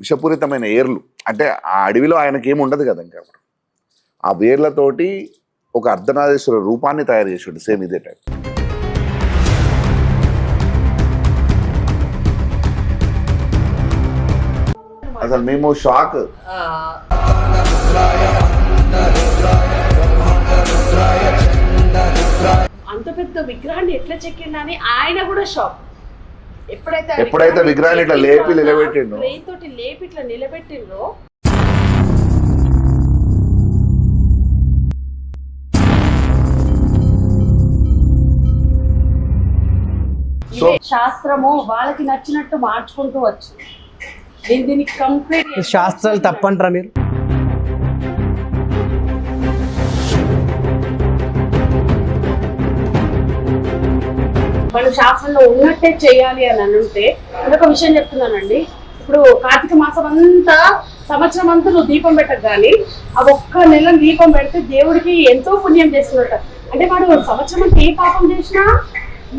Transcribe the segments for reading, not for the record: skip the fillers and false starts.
విషపూరితమైన ఏర్లు, అంటే ఆ అడవిలో ఆయనకి ఏమి ఉండదు కదా ఇంకా అప్పుడు. ఆ వేర్లతోటి ఒక అర్ధనారీశ్వర రూపాన్ని తయారు చేసాడు, సేమ్ ఇదే టైప్. అసలు మేము షాక్. అంత పెద్ద విగ్రహాన్ని ఎట్లా చెక్కిండని ఆయన కూడా షాక్. ఎప్పుడైతే విగ్రహాన్ని ఇట్లా లేపి నిలబెట్టిండు, తోటి లేపి ఇట్లా నిలబెట్టిండ్రో, శాస్త్రము వాళ్ళకి నచ్చినట్టు మార్చుకుంటూ వచ్చింది. దీనికి కంప్లీట్ శాస్త్రాలు తప్పంటారా మీరు? మనం శాస్త్రంలో ఉన్నట్టే చేయాలి అని అనుంటే, ఒక విషయం చెప్తున్నానండి. ఇప్పుడు కార్తీక మాసం అంతా, సంవత్సరం అంతా నువ్వు దీపం పెట్టకు, కానీ ఆ ఒక్క నెల దీపం పెడితే దేవుడికి ఎంతో పుణ్యం చేసుకున్నట్ట. అంటే వాడు సంవత్సరం అంతా ఏ పాపం చేసినా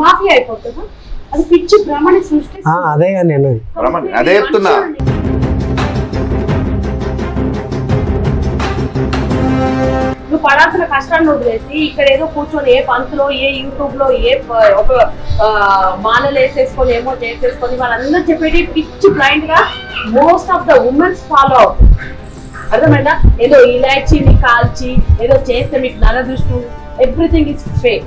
మాఫీ అయిపోతుందా? అది పిచ్చి భ్రమని సృష్టి. అదే నేను అదే చెప్తున్నా. నువ్వు పడాల్సిన కష్టాన్ని వదిలేసి ఇక్కడ ఏదో కూర్చొని ఏ పంతులో, ఏ యూట్యూబ్ లో ఏ ఒక మాలలు వేసేసుకొని ఏమో చేసేసుకొని వాళ్ళందరూ చెప్పేది పిచ్చి బ్లైండ్ గా most of the women's follow అవుతుంది. అర్థమైందా? ఏదో ఇలాచీని కాల్చి ఏదో చేస్తే మీకు నరదృష్టి, everything is fake.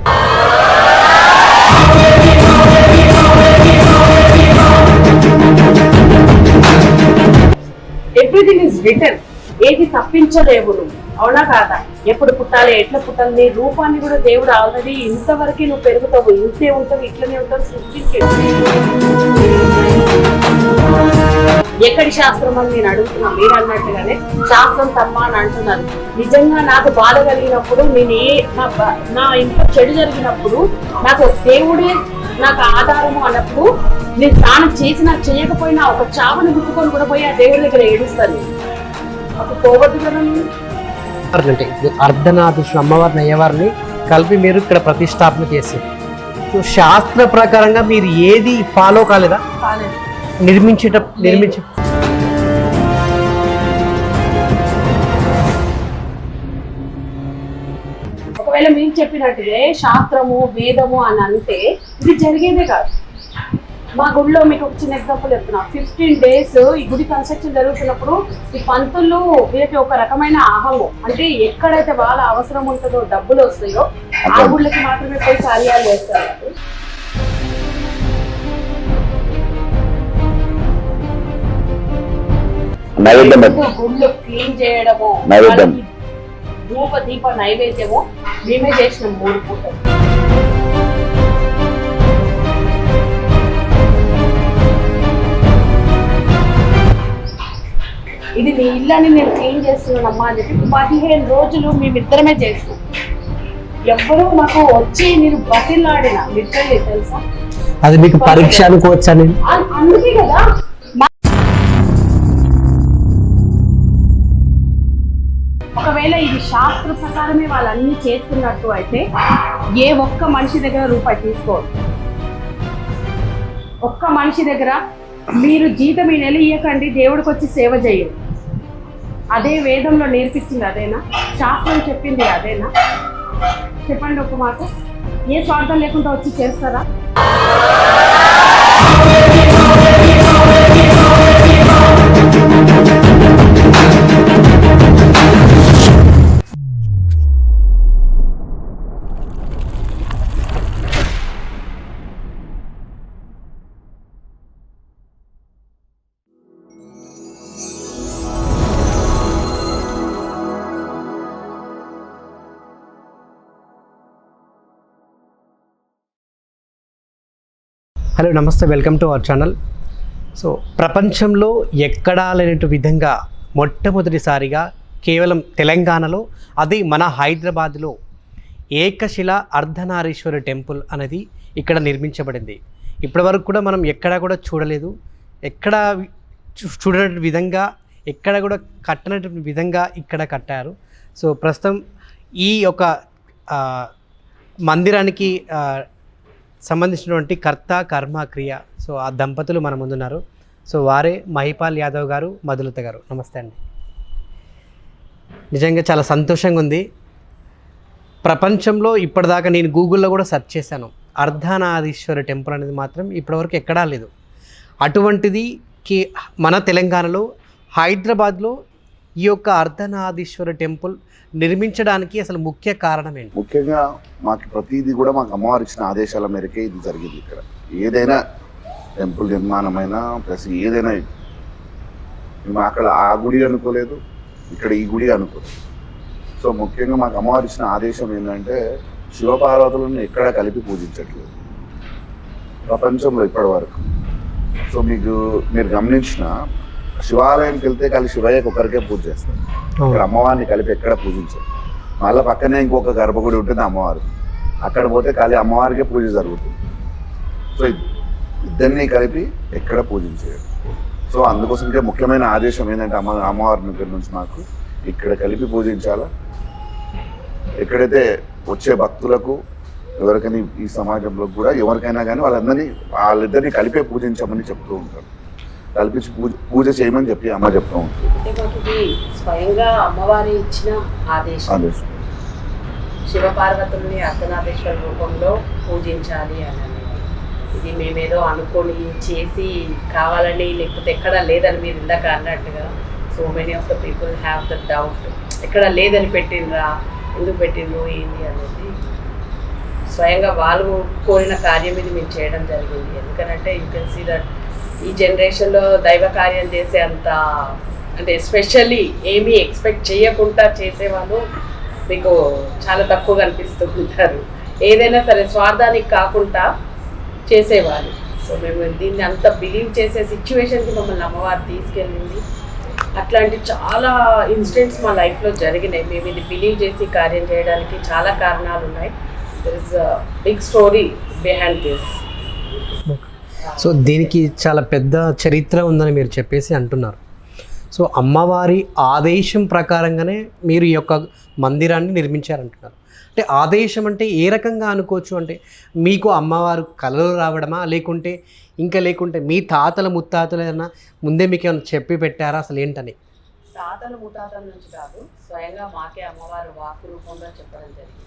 Everything is return. ఏది తప్పించలేవు నువ్వు, అవునా కాదా? ఎప్పుడు పుట్టాలి, ఎట్లా పుట్టాలి, నీ రూపాన్ని కూడా దేవుడు ఆల్రెడీ ఇంతవరకు నువ్వు పెరుగుతావు, ఇంతే ఉంటావు, ఇట్లనే ఉంటావు సృష్టించాడు. ఎక్కడి శాస్త్రం అని నేను అడుగుతున్నా. మీరు అన్నట్టుగానే శాస్త్రం తప్ప అని అంటున్నారు. నిజంగా నాకు బాధ కలిగినప్పుడు, నేను నా ఇంట్లో చెడు జరిగినప్పుడు నాకు దేవుడే నాకు ఆధారము అన్నప్పుడు, నేను స్నానం చేసినా చేయకపోయినా ఒక చావని గుట్టుకొని కూడా పోయి ఆ దేవుడి దగ్గర ఏడుస్తాను. అప్పుడు పోవద్దు కదా. అంటే అర్ధనారీశ్వరుడు అమ్మవారిని అయ్యవారిని కలిపి మీరు ఇక్కడ ప్రతిష్టాపన చేశారు. సో శాస్త్ర ప్రకారంగా మీరు ఏది ఫాలో కాలేదా? నిర్మించే ఒకవేళ మీరు చెప్పినట్టుగా శాస్త్రము వేదము అని అంటే ఇది జరిగేదే కాదు. మా గుడిలో మీకు ఒక చిన్న ఎగ్జాంపుల్ చెప్తున్నా. 15 days ఈ గుడి కన్స్ట్రక్షన్ జరుగుతున్నప్పుడు ఈ పంతులు వీళ్ళకి ఒక రకమైన అహము, అంటే ఎక్కడైతే వాళ్ళ అవసరం ఉంటుందో, డబ్బులు వస్తాయో ఆ గుళ్ళకి మాత్రమే పోయి కార్యాలు చేస్తారు. గుళ్ళు క్లీన్ చేయడము, ధూప దీప నైవేద్యము మేమే చేసినాం 3 పూటలు. ఇది నీ ఇల్లని నేను క్లీన్ చేస్తున్నానమ్మా అని చెప్పి 15 రోజులు మేమిద్దరమే చేసినాం. ఎవ్వరూ మాకు వచ్చి నేను బతిలాడిన లిటరల్లీ, తెలుసా? అది మీకు పరీక్ష అనుకోవచ్చా? అందుకే కదా. ఒకవేళ ఇది శాస్త్ర ప్రకారమే వాళ్ళన్నీ చేస్తున్నట్టు అయితే ఏ ఒక్క మనిషి దగ్గర రూపాయి తీసుకోరు. ఒక్క మనిషి దగ్గర మీరు జీతం ఈ నెల ఇయ్యకండి, దేవుడికి వచ్చి సేవ చేయండి. అదే వేదంలో నేర్పించింది అదేనా? శాస్త్రం చెప్పింది అదేనా? చెప్పండి ఒక మాట. ఏ స్వార్థం లేకుండా వచ్చి చేస్తారా? హలో, నమస్తే, welcome to our channel. So ప్రపంచంలో ఎక్కడా లేనట్టు విధంగా మొట్టమొదటిసారిగా కేవలం తెలంగాణలో, అది మన హైదరాబాద్లో ఏకశిల అర్ధనారీశ్వర టెంపుల్ అనేది ఇక్కడ నిర్మించబడింది. ఇప్పటివరకు కూడా మనం ఎక్కడా కూడా చూడలేదు, ఎక్కడ చూడనటువంటి విధంగా, ఎక్కడ కూడా కట్టనటువంటి విధంగా ఇక్కడ కట్టారు. సో ప్రస్తుతం ఈ యొక్క మందిరానికి సంబంధించినటువంటి కర్త కర్మ క్రియ, సో ఆ దంపతులు మన ముందున్నారు. సో వారే మహిపాల్ యాదవ్ గారు, మధులత గారు. నమస్తే అండి. నిజంగా చాలా సంతోషంగా ఉంది. ప్రపంచంలో ఇప్పటిదాకా నేను గూగుల్లో కూడా సెర్చ్ చేశాను, అర్ధనారీశ్వర టెంపుల్ అనేది మాత్రం ఇప్పటివరకు ఎక్కడా లేదు. అటువంటిది మన తెలంగాణలో హైదరాబాద్లో ఈ యొక్క అర్ధనారీశ్వర టెంపుల్ నిర్మించడానికి అసలు ముఖ్య కారణం ఏంటి? ముఖ్యంగా మాకు ప్రతిదీ కూడా మాకు అమ్మవారు ఇచ్చిన ఆదేశాల మేరకే ఇది జరిగింది. ఇక్కడ ఏదైనా టెంపుల్ నిర్మాణమైనా ప్లస్ ఏదైనా మేము అక్కడ ఆ గుడి అనుకోలేదు, ఇక్కడ ఈ గుడి అనుకోలేదు. సో ముఖ్యంగా మాకు అమ్మవారు ఇచ్చిన ఆదేశం ఏంటంటే శివపార్వతులను ఎక్కడ కలిపి పూజించట్లేదు ప్రపంచంలో ఇప్పటి వరకు. సో మీరు గమనించిన శివాలయంకి వెళ్తే ఖాళీ శివయ్యకి ఒకరికే పూజ చేస్తారు, ఇక్కడ అమ్మవారిని కలిపి ఎక్కడ పూజించారు. మళ్ళీ పక్కనే ఇంకొక గర్భగుడి ఉంటుంది అమ్మవారు, అక్కడ పోతే ఖాళీ అమ్మవారికే పూజ జరుగుతుంది. సో ఇద్దరిని కలిపి ఎక్కడ పూజించారు. సో అందుకోసంకే ముఖ్యమైన ఆదేశం ఏంటంటే అమ్మవారి దగ్గర నుంచి మాకు ఇక్కడ కలిపి పూజించాలా. ఎక్కడైతే వచ్చే భక్తులకు ఎవరికైనా ఈ సమాజంలో కూడా ఎవరికైనా కానీ వాళ్ళిద్దరిని కలిపే పూజించమని చెప్తూ ఉంటారు, కల్పించి పూజ చేయమని చెప్పి అమ్మ చెప్తూ ఉంటుంది. అంటే మాకు ఇది స్వయంగా అమ్మవారి ఇచ్చిన ఆదేశం. శివపార్వతుల్ని అర్ధనారీశ్వర రూపంలో పూజించాలి అని. ఇది మేమేదో అనుకొని చేసి కావాలని లేకపోతే ఎక్కడ లేదని మీరు ఇందాక అన్నట్టుగా so many of the people have the doubt, ఎక్కడ లేదని పెట్టినరా, ఎందుకు పెట్టిండ్రు ఏంది అనేది. స్వయంగా వాళ్ళు కోరిన కార్యం ఇది మేము చేయడం జరిగింది. ఎందుకంటే యూ కెన్ సీ దట్ ఈ జనరేషన్లో దైవ కార్యం చేసే అంత అంటే ఎస్పెషల్లీ ఏమీ ఎక్స్పెక్ట్ చేయకుండా చేసేవాళ్ళు మీకు చాలా తక్కువగా అనిపిస్తూ ఉంటారు. ఏదైనా సరే స్వార్థానికి కాకుండా చేసేవాళ్ళు. సో మేము దీన్ని అంత బిలీవ్ చేసే సిచ్యువేషన్కి మమ్మల్ని అమ్మవారు తీసుకెళ్ళింది. అట్లాంటి చాలా ఇన్సిడెంట్స్ మా లైఫ్లో జరిగినాయి. మేము ఇది బిలీవ్ చేసి కార్యం చేయడానికి చాలా కారణాలు ఉన్నాయి. There is a big story behind this. So దీనికి చాలా పెద్ద చరిత్ర ఉందని మీరు చెప్పేసి అంటున్నారు. సో అమ్మవారి ఆదేశం ప్రకారంగానే మీరు ఈ యొక్క మందిరాన్ని నిర్మించారంటున్నారు. అంటే ఆదేశం అంటే ఏ రకంగా అనుకోవచ్చు? అంటే మీకు అమ్మవారు కలలు రావడమా, లేకుంటే మీ తాతల ముత్తాతలు ఏదైనా ముందే మీకు ఏమైనా చెప్పి పెట్టారా అసలు ఏంటని? తాతల ముత్తాతల నుంచి కాదు, స్వయంగా మాకే అమ్మవారు వాక్కు రూపంలో చెప్పడం జరిగింది.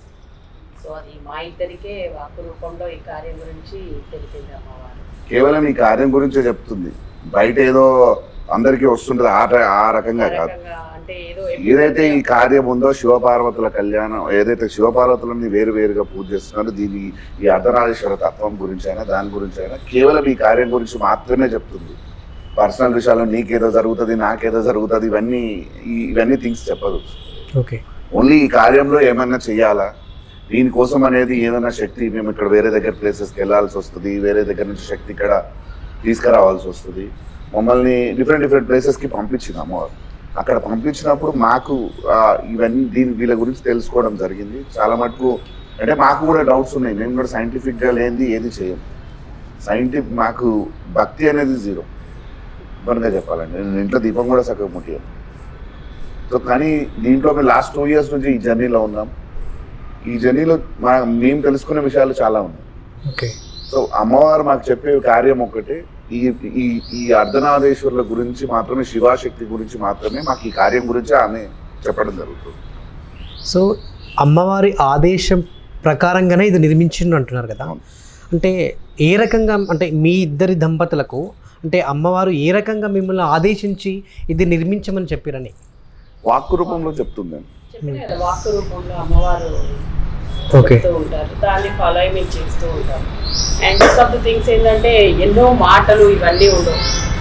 సో అది మా ఇద్దరికే వాక్కు రూపంలో ఈ కార్యం గురించి తెలిపింది అమ్మవారు. కేవలం ఈ కార్యం గురించే చెప్తుంది, బయట ఏదో అందరికీ వస్తుంటుంది ఆ రకంగా కాదు. ఏదైతే ఈ కార్యం ఉందో శివపార్వతుల కళ్యాణం, ఏదైతే శివపార్వతులని వేరుగా పూజ చేస్తున్నారో దీని ఈ అర్ధనారీశ్వర తత్వం గురించి అయినా దాని గురించి అయినా కేవలం ఈ కార్యం గురించి మాత్రమే చెప్తుంది. పర్సనల్ విషయాల్లో నీకేదో జరుగుతుంది నాకేదో జరుగుతుంది ఇవన్నీ థింగ్స్ చెప్పదు. ఓకే, ఓన్లీ ఈ కార్యంలో ఏమైనా చెయ్యాలా, దీనికోసం అనేది ఏదైనా శక్తి మేము ఇక్కడ వేరే దగ్గర ప్లేసెస్కి వెళ్ళాల్సి వస్తుంది, వేరే దగ్గర నుంచి శక్తి ఇక్కడ తీసుకురావాల్సి వస్తుంది. మమ్మల్ని డిఫరెంట్ ప్లేసెస్కి పంపించింది అమ్మవారు. అక్కడ పంపించినప్పుడు మాకు ఇవన్నీ వీళ్ళ గురించి తెలుసుకోవడం జరిగింది. చాలా మటుకు అంటే మాకు కూడా డౌట్స్ ఉన్నాయి. మేము కూడా సైంటిఫిక్గా లేనిది ఏది చేయం. మాకు భక్తి అనేది జీరో ఇబ్బందిగా చెప్పాలండి. నేను ఇంట్లో దీపం కూడా చక్కగా ముట్టాను. సో కానీ దీంట్లో మేము లాస్ట్ 2 years నుంచి ఈ జర్నీలో ఉన్నాం. ఈ జర్నీలో మేము తెలుసుకునే విషయాలు చాలా ఉన్నాయి. ఓకే, సో అమ్మవారు మాకు చెప్పే కార్యం ఒకటి, ఈ అర్ధనారీశ్వరుల గురించి మాత్రమే, శివాశక్తి గురించి మాత్రమే మాకు ఈ కార్యం గురించి ఆమె చెప్పడం జరుగుతుంది. సో అమ్మవారి ఆదేశం ప్రకారంగానే ఇది నిర్మించిండు అంటున్నారు కదా. అంటే ఏ రకంగా, అంటే మీ ఇద్దరి దంపతులకు అంటే అమ్మవారు ఏ రకంగా మిమ్మల్ని ఆదేశించి ఇది నిర్మించమని చెప్పారని? వాక్కు రూపంలో చెప్తుంది. వాక్కు రూపంలో అమ్మవారు చెప్తూ ఉంటారు, దాన్ని ఫాలో అయి మేము చేస్తూ ఉంటాం. And most of the things ఏంటంటే ఎన్నో మాటలు ఇవన్నీ ఉండవు,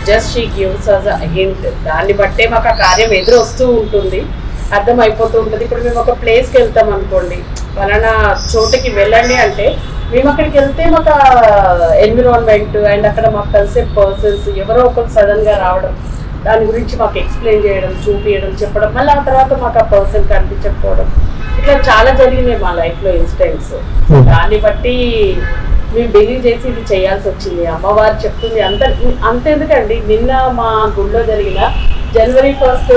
just she gives us a hint. దాన్ని బట్టే మాకు ఆ కార్యం ఎదురు వస్తూ ఉంటుంది, అర్థం అయిపోతూ ఉంటుంది. ఇప్పుడు మేము ఒక ప్లేస్కి వెళ్తాం అనుకోండి, ఫలానా చోటుకి వెళ్ళండి అంటే మేము అక్కడికి వెళ్తే మాకు ఎన్విరాన్మెంట్ అండ్ అక్కడ మాకు కలిసే పర్సన్స్ ఎవరో ఒకరు సడన్గా రావడం, దాని గురించి మాకు ఎక్స్ప్లెయిన్ చేయడం, చూపించడం, చెప్పడం, మళ్ళీ ఆ తర్వాత మాకు ఆ పర్సన్ కనిపించకపోవడం, ఇట్లా చాలా జరిగినాయి మా లైఫ్లో ఇన్సిడెంట్స్. దాన్ని బట్టి మేము బిలీవ్ చేసి ఇది చేయాల్సి వచ్చింది. అమ్మవారు చెప్తుంది అంతెందుకండి, నిన్న మా గుళ్ళో జరిగిన January 1st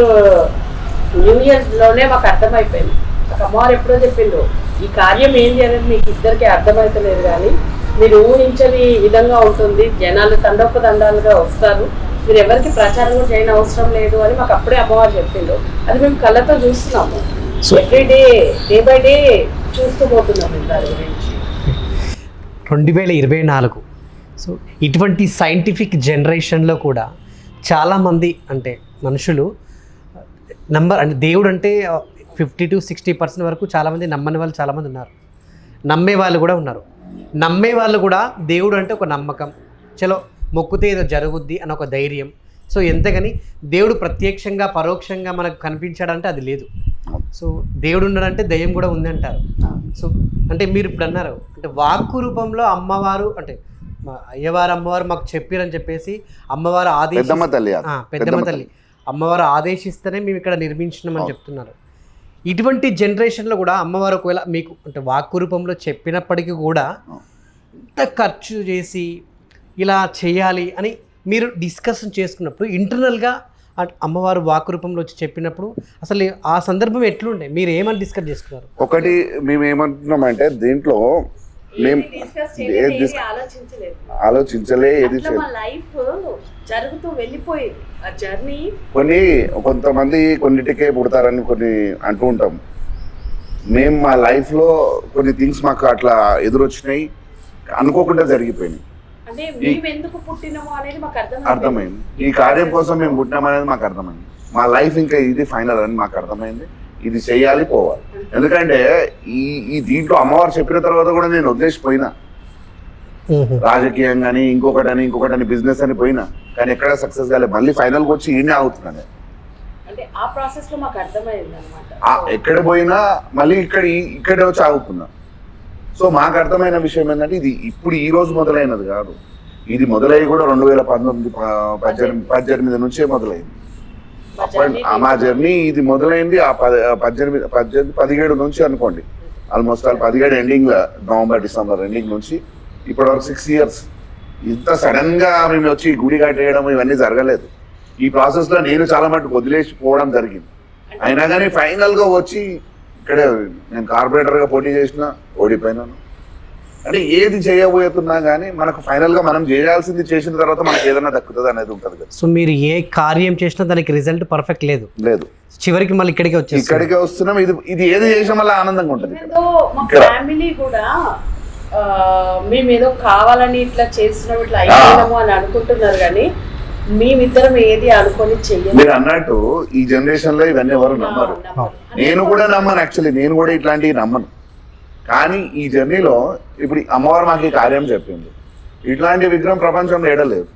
న్యూ ఇయర్లోనే మాకు అర్థమైపోయింది. మాకు అమ్మవారు ఎప్పుడో చెప్పిండ్రు, ఈ కార్యం ఏంటి అనేది మీకు ఇద్దరికి అర్థమవుతలేదు, కానీ మీరు ఊహించని విధంగా ఉంటుంది, జనాలు తండోపదండాలుగా వస్తారు, మీరు ఎవరికి ప్రచారం కూడా చేయని అవసరం లేదు అని మాకు అప్పుడే అమ్మవారు చెప్పిండ్రు. అది మేము కళ్ళతో చూస్తున్నాము. ఎవ్రీడే డే బై డే చూస్తూ పోతున్నాం దాని గురించి. 2024 సో ఇటువంటి సైంటిఫిక్ జనరేషన్లో కూడా చాలామంది అంటే మనుషులు అంటే దేవుడు అంటే 50 to 60% వరకు చాలామంది నమ్మని వాళ్ళు చాలామంది ఉన్నారు, నమ్మే వాళ్ళు కూడా ఉన్నారు. నమ్మే వాళ్ళు కూడా దేవుడు అంటే ఒక నమ్మకం, చలో మొక్కుతే ఏదో జరుగుద్ది అని ఒక ధైర్యం. సో ఎంతగాని దేవుడు ప్రత్యక్షంగా పరోక్షంగా మనకు కనిపించాడంటే అది లేదు. సో దేవుడు ఉన్నాడంటే దయ్యం కూడా ఉంది అంటారు. సో అంటే మీరు ఇప్పుడు అన్నారు అంటే వాక్కు రూపంలో అమ్మవారు అంటే అయ్యవారు అమ్మవారు మాకు చెప్పారని చెప్పేసి అమ్మవారు పెద్దమ్మ తల్లి అమ్మవారు ఆదేశిస్తేనే మేము ఇక్కడ నిర్మించినామని చెప్తున్నారు. ఇటువంటి జనరేషన్లో కూడా అమ్మవారు ఒకవేళ మీకు అంటే వాక్కు రూపంలో చెప్పినప్పటికీ కూడా ఇంత ఖర్చు చేసి ఇలా చేయాలి అని మీరు డిస్కషన్ చేసుకున్నప్పుడు ఇంటర్నల్గా అమ్మవారు వాక్కు రూపంలో వచ్చి చెప్పినప్పుడు అసలు ఆ సందర్భం ఎట్లుండే, మీరు ఏమని డిస్కస్ చేసుకున్నారు? ఒకటి మేము ఏమంటున్నామంటే దీంట్లో మేము ఆలోచించలే ఏది లైఫ్ జరుగుతూ వెళ్ళిపోయింది ఆ జర్నీ. కొంతమంది కొన్నిటికే పుడతారని కొన్ని అంటూ ఉంటాం. మేము మా లైఫ్లో కొన్ని థింగ్స్ మాకు అట్లా ఎదురొచ్చినాయి, అనుకోకుండా జరిగిపోయినాయి. అంటే మేము ఎందుకు పుట్టినామో అనేది మాకు అర్థమైంది. ఈ కార్యం కోసం మేము పుట్టినాం అనేది మాకు అర్థమైంది. మా లైఫ్ ఇంకా ఇది ఫైనల్ అని మాకు అర్థమైంది. ఇది చెయ్యాలి, పోవాలి. ఎందుకంటే ఈ దీంట్లో అమ్మవారు చెప్పిన తర్వాత కూడా నేను వదిలేసిపోయినా, రాజకీయంగాని ఇంకొకటని బిజినెస్ అని పోయినా, కానీ ఎక్కడ సక్సెస్ కాలేదు. మళ్ళీ ఫైనల్కి వచ్చి ఈయనే అవుతున్నాను. అంటే ఆ ప్రాసెస్ లో మాకు అర్థమైంది అన్నమాట. ఎక్కడ పోయినా మళ్ళీ ఇక్కడే వచ్చి ఆగుతున్నా. సో మాకు అర్థమైన విషయం ఏంటంటే ఇది ఇప్పుడు ఈ రోజు మొదలైనది కాదు, ఇది మొదలయ్యి కూడా 2018 నుంచే మొదలైంది. మా జర్నీ ఇది మొదలైంది 17 నుంచి అనుకోండి. Almost 17 ending, November December ending నుంచి ఇప్పటి వరకు 6 years. ఇంత సడన్ గా మేము వచ్చి గుడి కట్టేయడం ఇవన్నీ జరగలేదు. ఈ ప్రాసెస్ లో నేను చాలా మటుకు వదిలేసిపోవడం జరిగింది. అయినా కానీ ఫైనల్ గా వచ్చి ఇక్కడే నేను కార్పొరేటర్ గా పోటీ చేసిన, ఓడిపోయినాను. అంటే ఏది చేయబోతున్నా కానీ మనకు ఫైనల్ గా మనం చేయాల్సింది చేసిన తర్వాత మనకి ఏదైనా దక్కుతుంది అనేది ఉంటుంది కదా. సో మీరు ఏ కార్యం చేసినా దానికి రిజల్ట్ పర్ఫెక్ట్ లేదు, చివరికి మళ్ళీ ఇక్కడికే వస్తున్నాం. ఇది ఏది చేసిన వల్ల ఆనందంగా ఉంటుంది. ఫ్యామిలీ కూడా మేము ఏదో కావాలని ఇట్లా చేస్తున్నాం, ఇట్లా అయిపోయినాము అని అనుకుంటున్నారు, కానీ మేమిద్దరం ఏది అనుకొని చెయ్యాలి. మీరు అన్నట్టు ఈ జనరేషన్ లో ఇవన్నీ ఎవరు నమ్మరు. నేను కూడా నమ్మను, యాక్చువల్లీ నేను కూడా ఇట్లాంటివి నమ్మను. కానీ ఈ జర్నీలో ఇప్పుడు అమ్మవారు మాకు ఈ కార్యం చెప్పింది. ఇట్లాంటి విగ్రహం ప్రపంచంలో ఏడలేదు.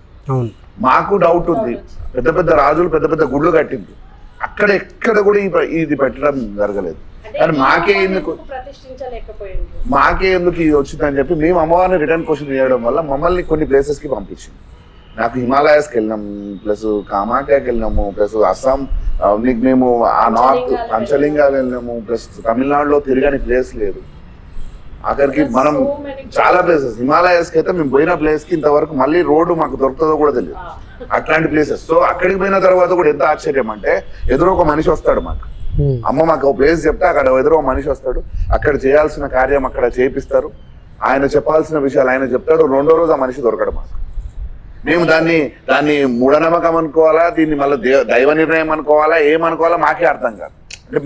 మాకు డౌట్ ఉంది, పెద్ద పెద్ద రాజులు పెద్ద పెద్ద గుళ్ళు కట్టింది, అక్కడ ఎక్కడ కూడా ఇది పెట్టడం జరగలేదు. కానీ మాకే ఎందుకు ఇది వచ్చిందని చెప్పి మేము అమ్మవారిని రిటర్న్ క్వశ్చన్ చేయడం వల్ల మమ్మల్ని కొన్ని ప్లేసెస్ కి పంపించింది. నాకు హిమాలయాస్కి వెళ్ళినాము, ప్లస్ కామాఖ్యాకి వెళ్ళినాము, ప్లస్ అస్సాం మేము ఆ నార్త్ పంచలింగాలు వెళ్ళినాము, ప్లస్ తమిళనాడులో తిరగని ప్లేస్ లేదు. అక్కడికి మనం చాలా ప్లేసెస్, హిమాలయాస్కి అయితే మేము పోయిన ప్లేస్కి ఇంతవరకు మళ్ళీ రోడ్డు మాకు దొరుకుతుందో కూడా తెలియదు, అట్లాంటి ప్లేసెస్. సో అక్కడికి పోయిన తర్వాత కూడా ఎంత ఆశ్చర్యం అంటే ఎదురు ఒక మనిషి వస్తాడు మాకు. అమ్మ మాకు ఒక ప్లేస్ చెప్తే అక్కడ ఎదురు ఒక మనిషి వస్తాడు, అక్కడ చేయాల్సిన కార్యం అక్కడ చేపిస్తారు, ఆయన చెప్పాల్సిన విషయాలు ఆయన చెప్తాడు. రెండో రోజు ఆ మనిషి దొరకడు మాకు. మేము దాన్ని మూఢనమ్మకం అనుకోవాలా, దీన్ని మళ్ళీ దైవ నిర్ణయం అనుకోవాలా, ఏమనుకోవాలా మాకే అర్థం కాదు. అంటే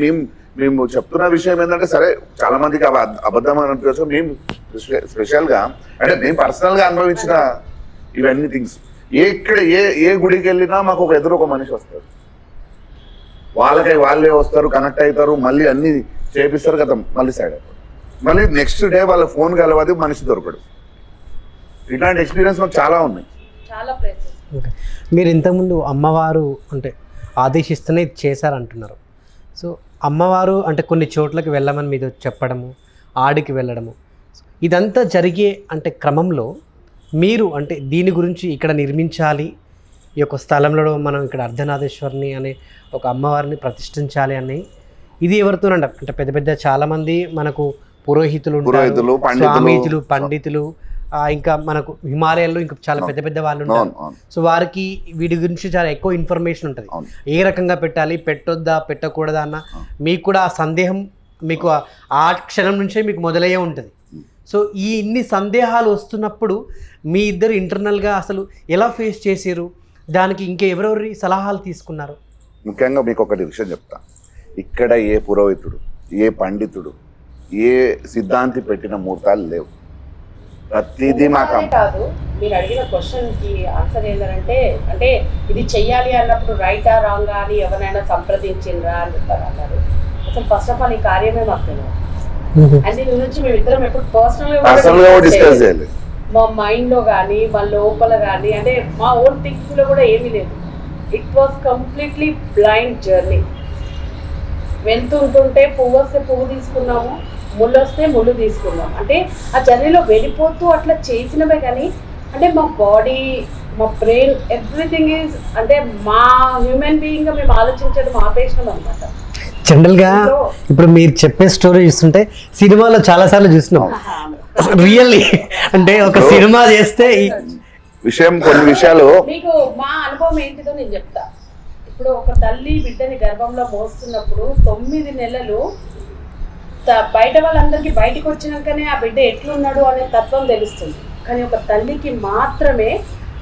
మేము చెప్తున్న విషయం ఏంటంటే సరే చాలా మందికి అబద్ధం అనిపించవచ్చు, మేము స్పెషల్గా అంటే మేము పర్సనల్గా అనుభవించిన ఇవన్నీ థింగ్స్. ఏ గుడికి వెళ్ళినా మాకు ఎదురు ఒక మనిషి వస్తారు, వాళ్ళే వస్తారు, కనెక్ట్ అవుతారు, మళ్ళీ అన్ని చేపిస్తారు కదా, మళ్ళీ సైడ్ అయిపోతారు. మళ్ళీ నెక్స్ట్ డే వాళ్ళ ఫోన్ కలవది, మనిషి దొరకడు. ఇట్లాంటి ఎక్స్పీరియన్స్ మాకు చాలా ఉన్నాయి. మీరు ఇంతకుముందు అమ్మవారు అంటే ఆదేశిస్తూనే చేశారంటున్నారు. సో అమ్మవారు అంటే కొన్ని చోట్లకి వెళ్ళమని మీద చెప్పడము, ఆడికి వెళ్ళడము, ఇదంతా జరిగే అంటే క్రమంలో మీరు అంటే దీని గురించి ఇక్కడ నిర్మించాలి, ఈ యొక్క స్థలంలో మనం ఇక్కడ అర్ధనాదేశ్వరిని అనే ఒక అమ్మవారిని ప్రతిష్ఠించాలి అని ఇది ఎవరితోనండి అంటే పెద్ద పెద్ద చాలామంది మనకు పురోహితులు, స్వామీజులు, పండితులు, ఇంకా మనకు హిమాలయాల్లో ఇంకా చాలా పెద్ద పెద్ద వాళ్ళు ఉంటారు. సో వారికి వీటి గురించి చాలా ఎక్కువ ఇన్ఫర్మేషన్ ఉంటుంది, ఏ రకంగా పెట్టాలి, పెట్టొద్దా పెట్టకూడదా అన్న మీకు కూడా ఆ సందేహం మీకు ఆ క్షణం నుంచే మీకు మొదలయ్యే ఉంటుంది. సో ఇన్ని సందేహాలు వస్తున్నప్పుడు మీ ఇద్దరు ఇంటర్నల్గా అసలు ఎలా ఫేస్ చేసారు, దానికి ఇంకెవరెవరి సలహాలు తీసుకున్నారు? ముఖ్యంగా మీకు ఒకటి విషయం చెప్తా. ఇక్కడ ఏ పురోహితుడు, ఏ పండితుడు, ఏ సిద్ధాంతి పెట్టిన ముహూర్తాలు లేవు. ప్రతిదీ మాకు అదే కాదు, మీరు అడిగిన క్వశ్చన్ కి ఆన్సర్ ఏంటంటే, అంటే ఇది చెయ్యాలి అన్నప్పుడు రైటా రాంగా అని ఎవరైనా సంప్రదించిండ్రా అని చెప్పారు అన్నారు. అసలు ఫస్ట్ ఆఫ్ ఆల్ ఈ కార్యమే మాకు తెలియదు. అండ్ దీని గురించి మేము ఇద్దరం ఎప్పుడు పర్సనల్ గా డిస్కస్ చేయాలి. మా మైండ్ లో కానీ మా లోపల కానీ అంటే మా ఓన్ థింకింగ్ లో కూడా ఏమీ లేదు. It was completely blind journey. వెళ్తుంటుంటే పువ్వు వస్తే పువ్వు తీసుకున్నాము, ముళ్ళు వస్తే ముళ్ళు తీసుకున్నాం. అంటే ఆ జర్నీలో వెళ్ళిపోతూ అట్లా చేసినవే కానీ అంటే మా బాడీ, మా బ్రెయిన్, ఎవ్రీథింగ్ ఈజ్ అంటే మా హ్యూమన్ బీయింగ్గా మేము ఆలోచించడం ఆపేసినాం అనమాట. జనరల్గా ఇప్పుడు మీరు చెప్పే స్టోరీ చూస్తుంటే సినిమాలో చాలాసార్లు చూసినాం. రియల్లీ అంటే ఒక సినిమా చేస్తే విషయం, కొన్ని విషయాలు మీకు మా అనుభవం ఏంటిదో నేను చెప్తా. ఇప్పుడు ఒక తల్లి బిడ్డని గర్భంలో మోస్తున్నప్పుడు 9 నెలలు బయట వాళ్ళందరికీ బయటకు వచ్చినాకనే ఆ బిడ్డ ఎట్లున్నాడు అనే తత్వం తెలుస్తుంది. కానీ ఒక తల్లికి మాత్రమే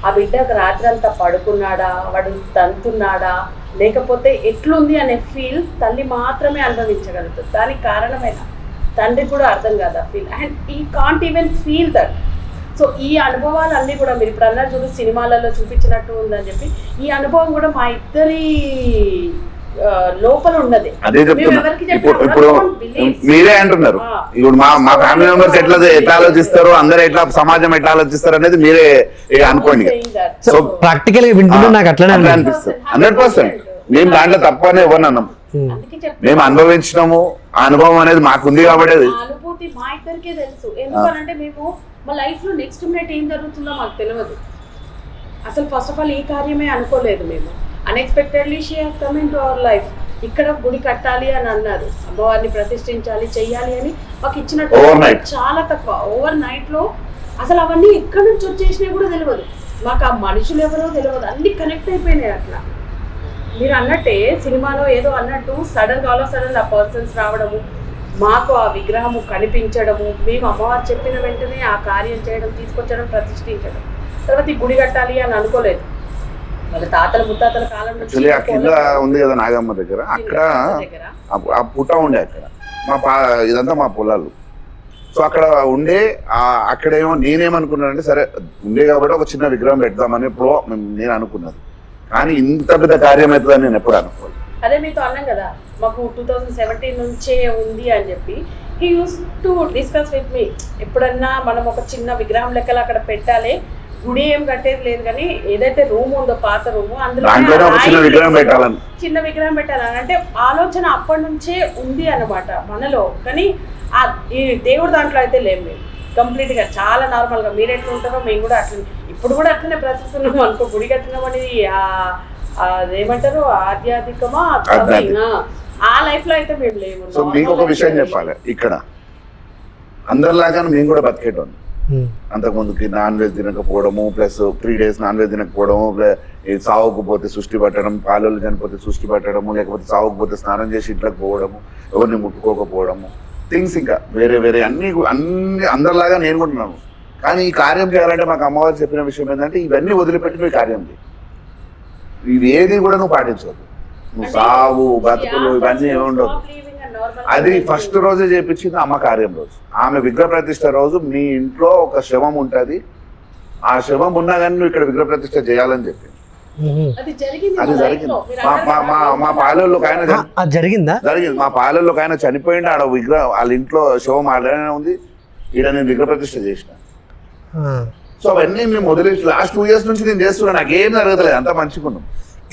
ఆ బిడ్డకు రాత్రంతా పడుకున్నాడా, వాడు తంతున్నాడా, లేకపోతే ఎట్లుంది అనే ఫీల్ తల్లి మాత్రమే అనుభవించగలుగుతుంది. దానికి కారణమైన తండ్రి కూడా అర్థం కాదు ఆ ఫీల్, అండ్ ఈ can't even feel that. So ఈ అనుభవాలన్నీ కూడా మీరు ఇప్పుడు అన్నారు చూడు, సినిమాలలో చూపించినట్టు ఉందని చెప్పి, ఈ అనుభవం కూడా మా ఇద్దరి లోపల ఉన్నది. అదే చెప్తున్నా. ఇప్పుడు మీరే అంటున్నారు, ఇప్పుడు మా ఫ్యామిలీ మెంబర్స్ ఎట్లా ఆలోచిస్తారు, అందరూ ఎట్లా, సమాజం ఎట్లా ఆలోచిస్తారు అనేది మీరే అనుకోండి. సో ప్రాక్టికల్ గా వింటున్నా నాకు అట్లనే అనిపిస్తుంది. 100% మేము దాంట్లో తప్పనే ఇవ్వనన్నాం. మేము అనుభవించినాము, ఆ అనుభవం అనేది మాకుంది కాబట్టి అనుభూతి మా ఇద్దరికే తెలుసు. ఎందుకంటే మేము మా లైఫ్ లో నెక్స్ట్ మినిట్ ఏం జరుగుతుందో మాకు తెలియదు. అసలు ఫస్ట్ ఆఫ్ ఆల్ ఈ కార్యమే అనుకోలేదు మేము. Unexpectedly she has come in to our life. ఇక్కడ గుడి కట్టాలి అని అన్నారు, అమ్మవారిని ప్రతిష్ఠించాలి, చెయ్యాలి అని మాకు ఇచ్చినట్టు చాలా తక్కువ. ఓవర్ నైట్ లో అసలు అవన్నీ ఎక్కడి నుంచి వచ్చేసినాయి కూడా తెలియదు మాకు. ఆ మనుషులు ఎవరో తెలియదు, అన్ని కనెక్ట్ అయిపోయినాయి. అట్లా మీరు అన్నట్టే సినిమాలో ఏదో అన్నట్టు సడన్ గా సడన్ ఆ పర్సన్స్ రావడము, మాకు ఆ విగ్రహము కనిపించడము, మేము అమ్మవారు చెప్పిన వెంటనే ఆ కార్యం చేయడం, తీసుకొచ్చడం, ప్రతిష్ఠించడం. తర్వాత ఈ గుడి కట్టాలి అని అనుకోలేదు. వాళ్ళ తాతల ముత్తాతల కాలంలో ఆ కింద ఉంది కదా నాగమ్మ దగ్గర, అక్కడ ఆ పుట్ట ఉండే, అక్కడ ఇదంతా మా పొలాలు. సో అక్కడ ఉండే అక్కడేమో నేనేమనుకున్నానంటే, సరే ఉండే కాబట్టి ఒక చిన్న విగ్రహం పెడదామని ఎప్పుడో నేను అనుకున్నాను. కానీ ఇంత పెద్ద కార్యం అవుతుందని నేను ఎప్పుడు అనుకోలేదు. అదే మీతో అన్నాం కదా, మాకు 2017 నుంచే ఉంది అని చెప్పి. He used to discuss with me, ఎప్పుడన్నా మనం ఒక చిన్న విగ్రహం లెక్కలు అక్కడ పెట్టాలి, గుడి ఏం కట్టేది లేదు కానీ ఏదైతే రూమ్ ఉందో పాత రూమ్, అందులో చిన్న విగ్రహం పెట్టాలని అంటే ఆలోచన అప్పటి నుంచే ఉంది అన్నమాట మనలో. కానీ ఈ దేవుడు దాంట్లో అయితే లేము మేము. కంప్లీట్ గా చాలా నార్మల్ గా మీరు ఎట్లా ఉంటారో మేము కూడా అట్లా, ఇప్పుడు కూడా అట్లనే ప్రశ్నిస్తున్నాం అనుకో. గుడి కట్టినాం అనేది అదేమంటారు ఆధ్యాత్మికమా, ఆ లైఫ్ లో అయితే మేము లేము. సో మీకు ఒక విషయం చెప్పాలి, ఇక్కడ అందరిలాగా మేము కూడా బతికేటోం. అంతకుముందుకి నాన్ వెజ్ తినకపోవడము, ప్లస్ 3 days నాన్ వెజ్ తినకపోవడము, సావుకుపోతే సృష్టి పట్టడం, పాలలు చనిపోతే సృష్టి పట్టడము, లేకపోతే సావుకుపోతే స్నానం చేసి ఇంట్లోకి పోవడము, ఎవరిని ముట్టుకోకపోవడము, థింగ్స్ ఇంకా వేరే వేరే అన్ని అందరిలాగా నేను కూడా ఉన్నాను. కానీ ఈ కార్యం చేయాలంటే మాకు అమ్మవారు చెప్పిన విషయం ఏంటంటే, ఇవన్నీ వదిలిపెట్టి నువ్వు కార్యం చేయి, ఇవి ఏది కూడా నువ్వు పాటించవద్దు, నువ్వు సావు బతుకులు ఇవన్నీ ఏమి ఉండవు. అది ఫస్ట్ రోజే చేపించింది అమ్మ కార్యం రోజు. ఆమె విగ్రహ ప్రతిష్ట రోజు మీ ఇంట్లో ఒక శవం ఉంటుంది, ఆ శవం ఉన్నా కానీ నువ్వు ఇక్కడ విగ్రహ ప్రతిష్ట చేయాలని చెప్పి అది జరిగింది. మా పాలెల్లో జరిగింది. మా పాలెల్లో ఆయన చనిపోయింది, ఆడ విగ్రహం వాళ్ళ ఇంట్లో శవం ఆడనే ఉంది, ఈడ నేను విగ్రహ ప్రతిష్ట చేసిన. సో అవన్నీ మేము వదిలేసి లాస్ట్ 2 years నుంచి నేను చేస్తున్నా, నాకేం జరగలేదు, అంతా మంచిగున్నాం.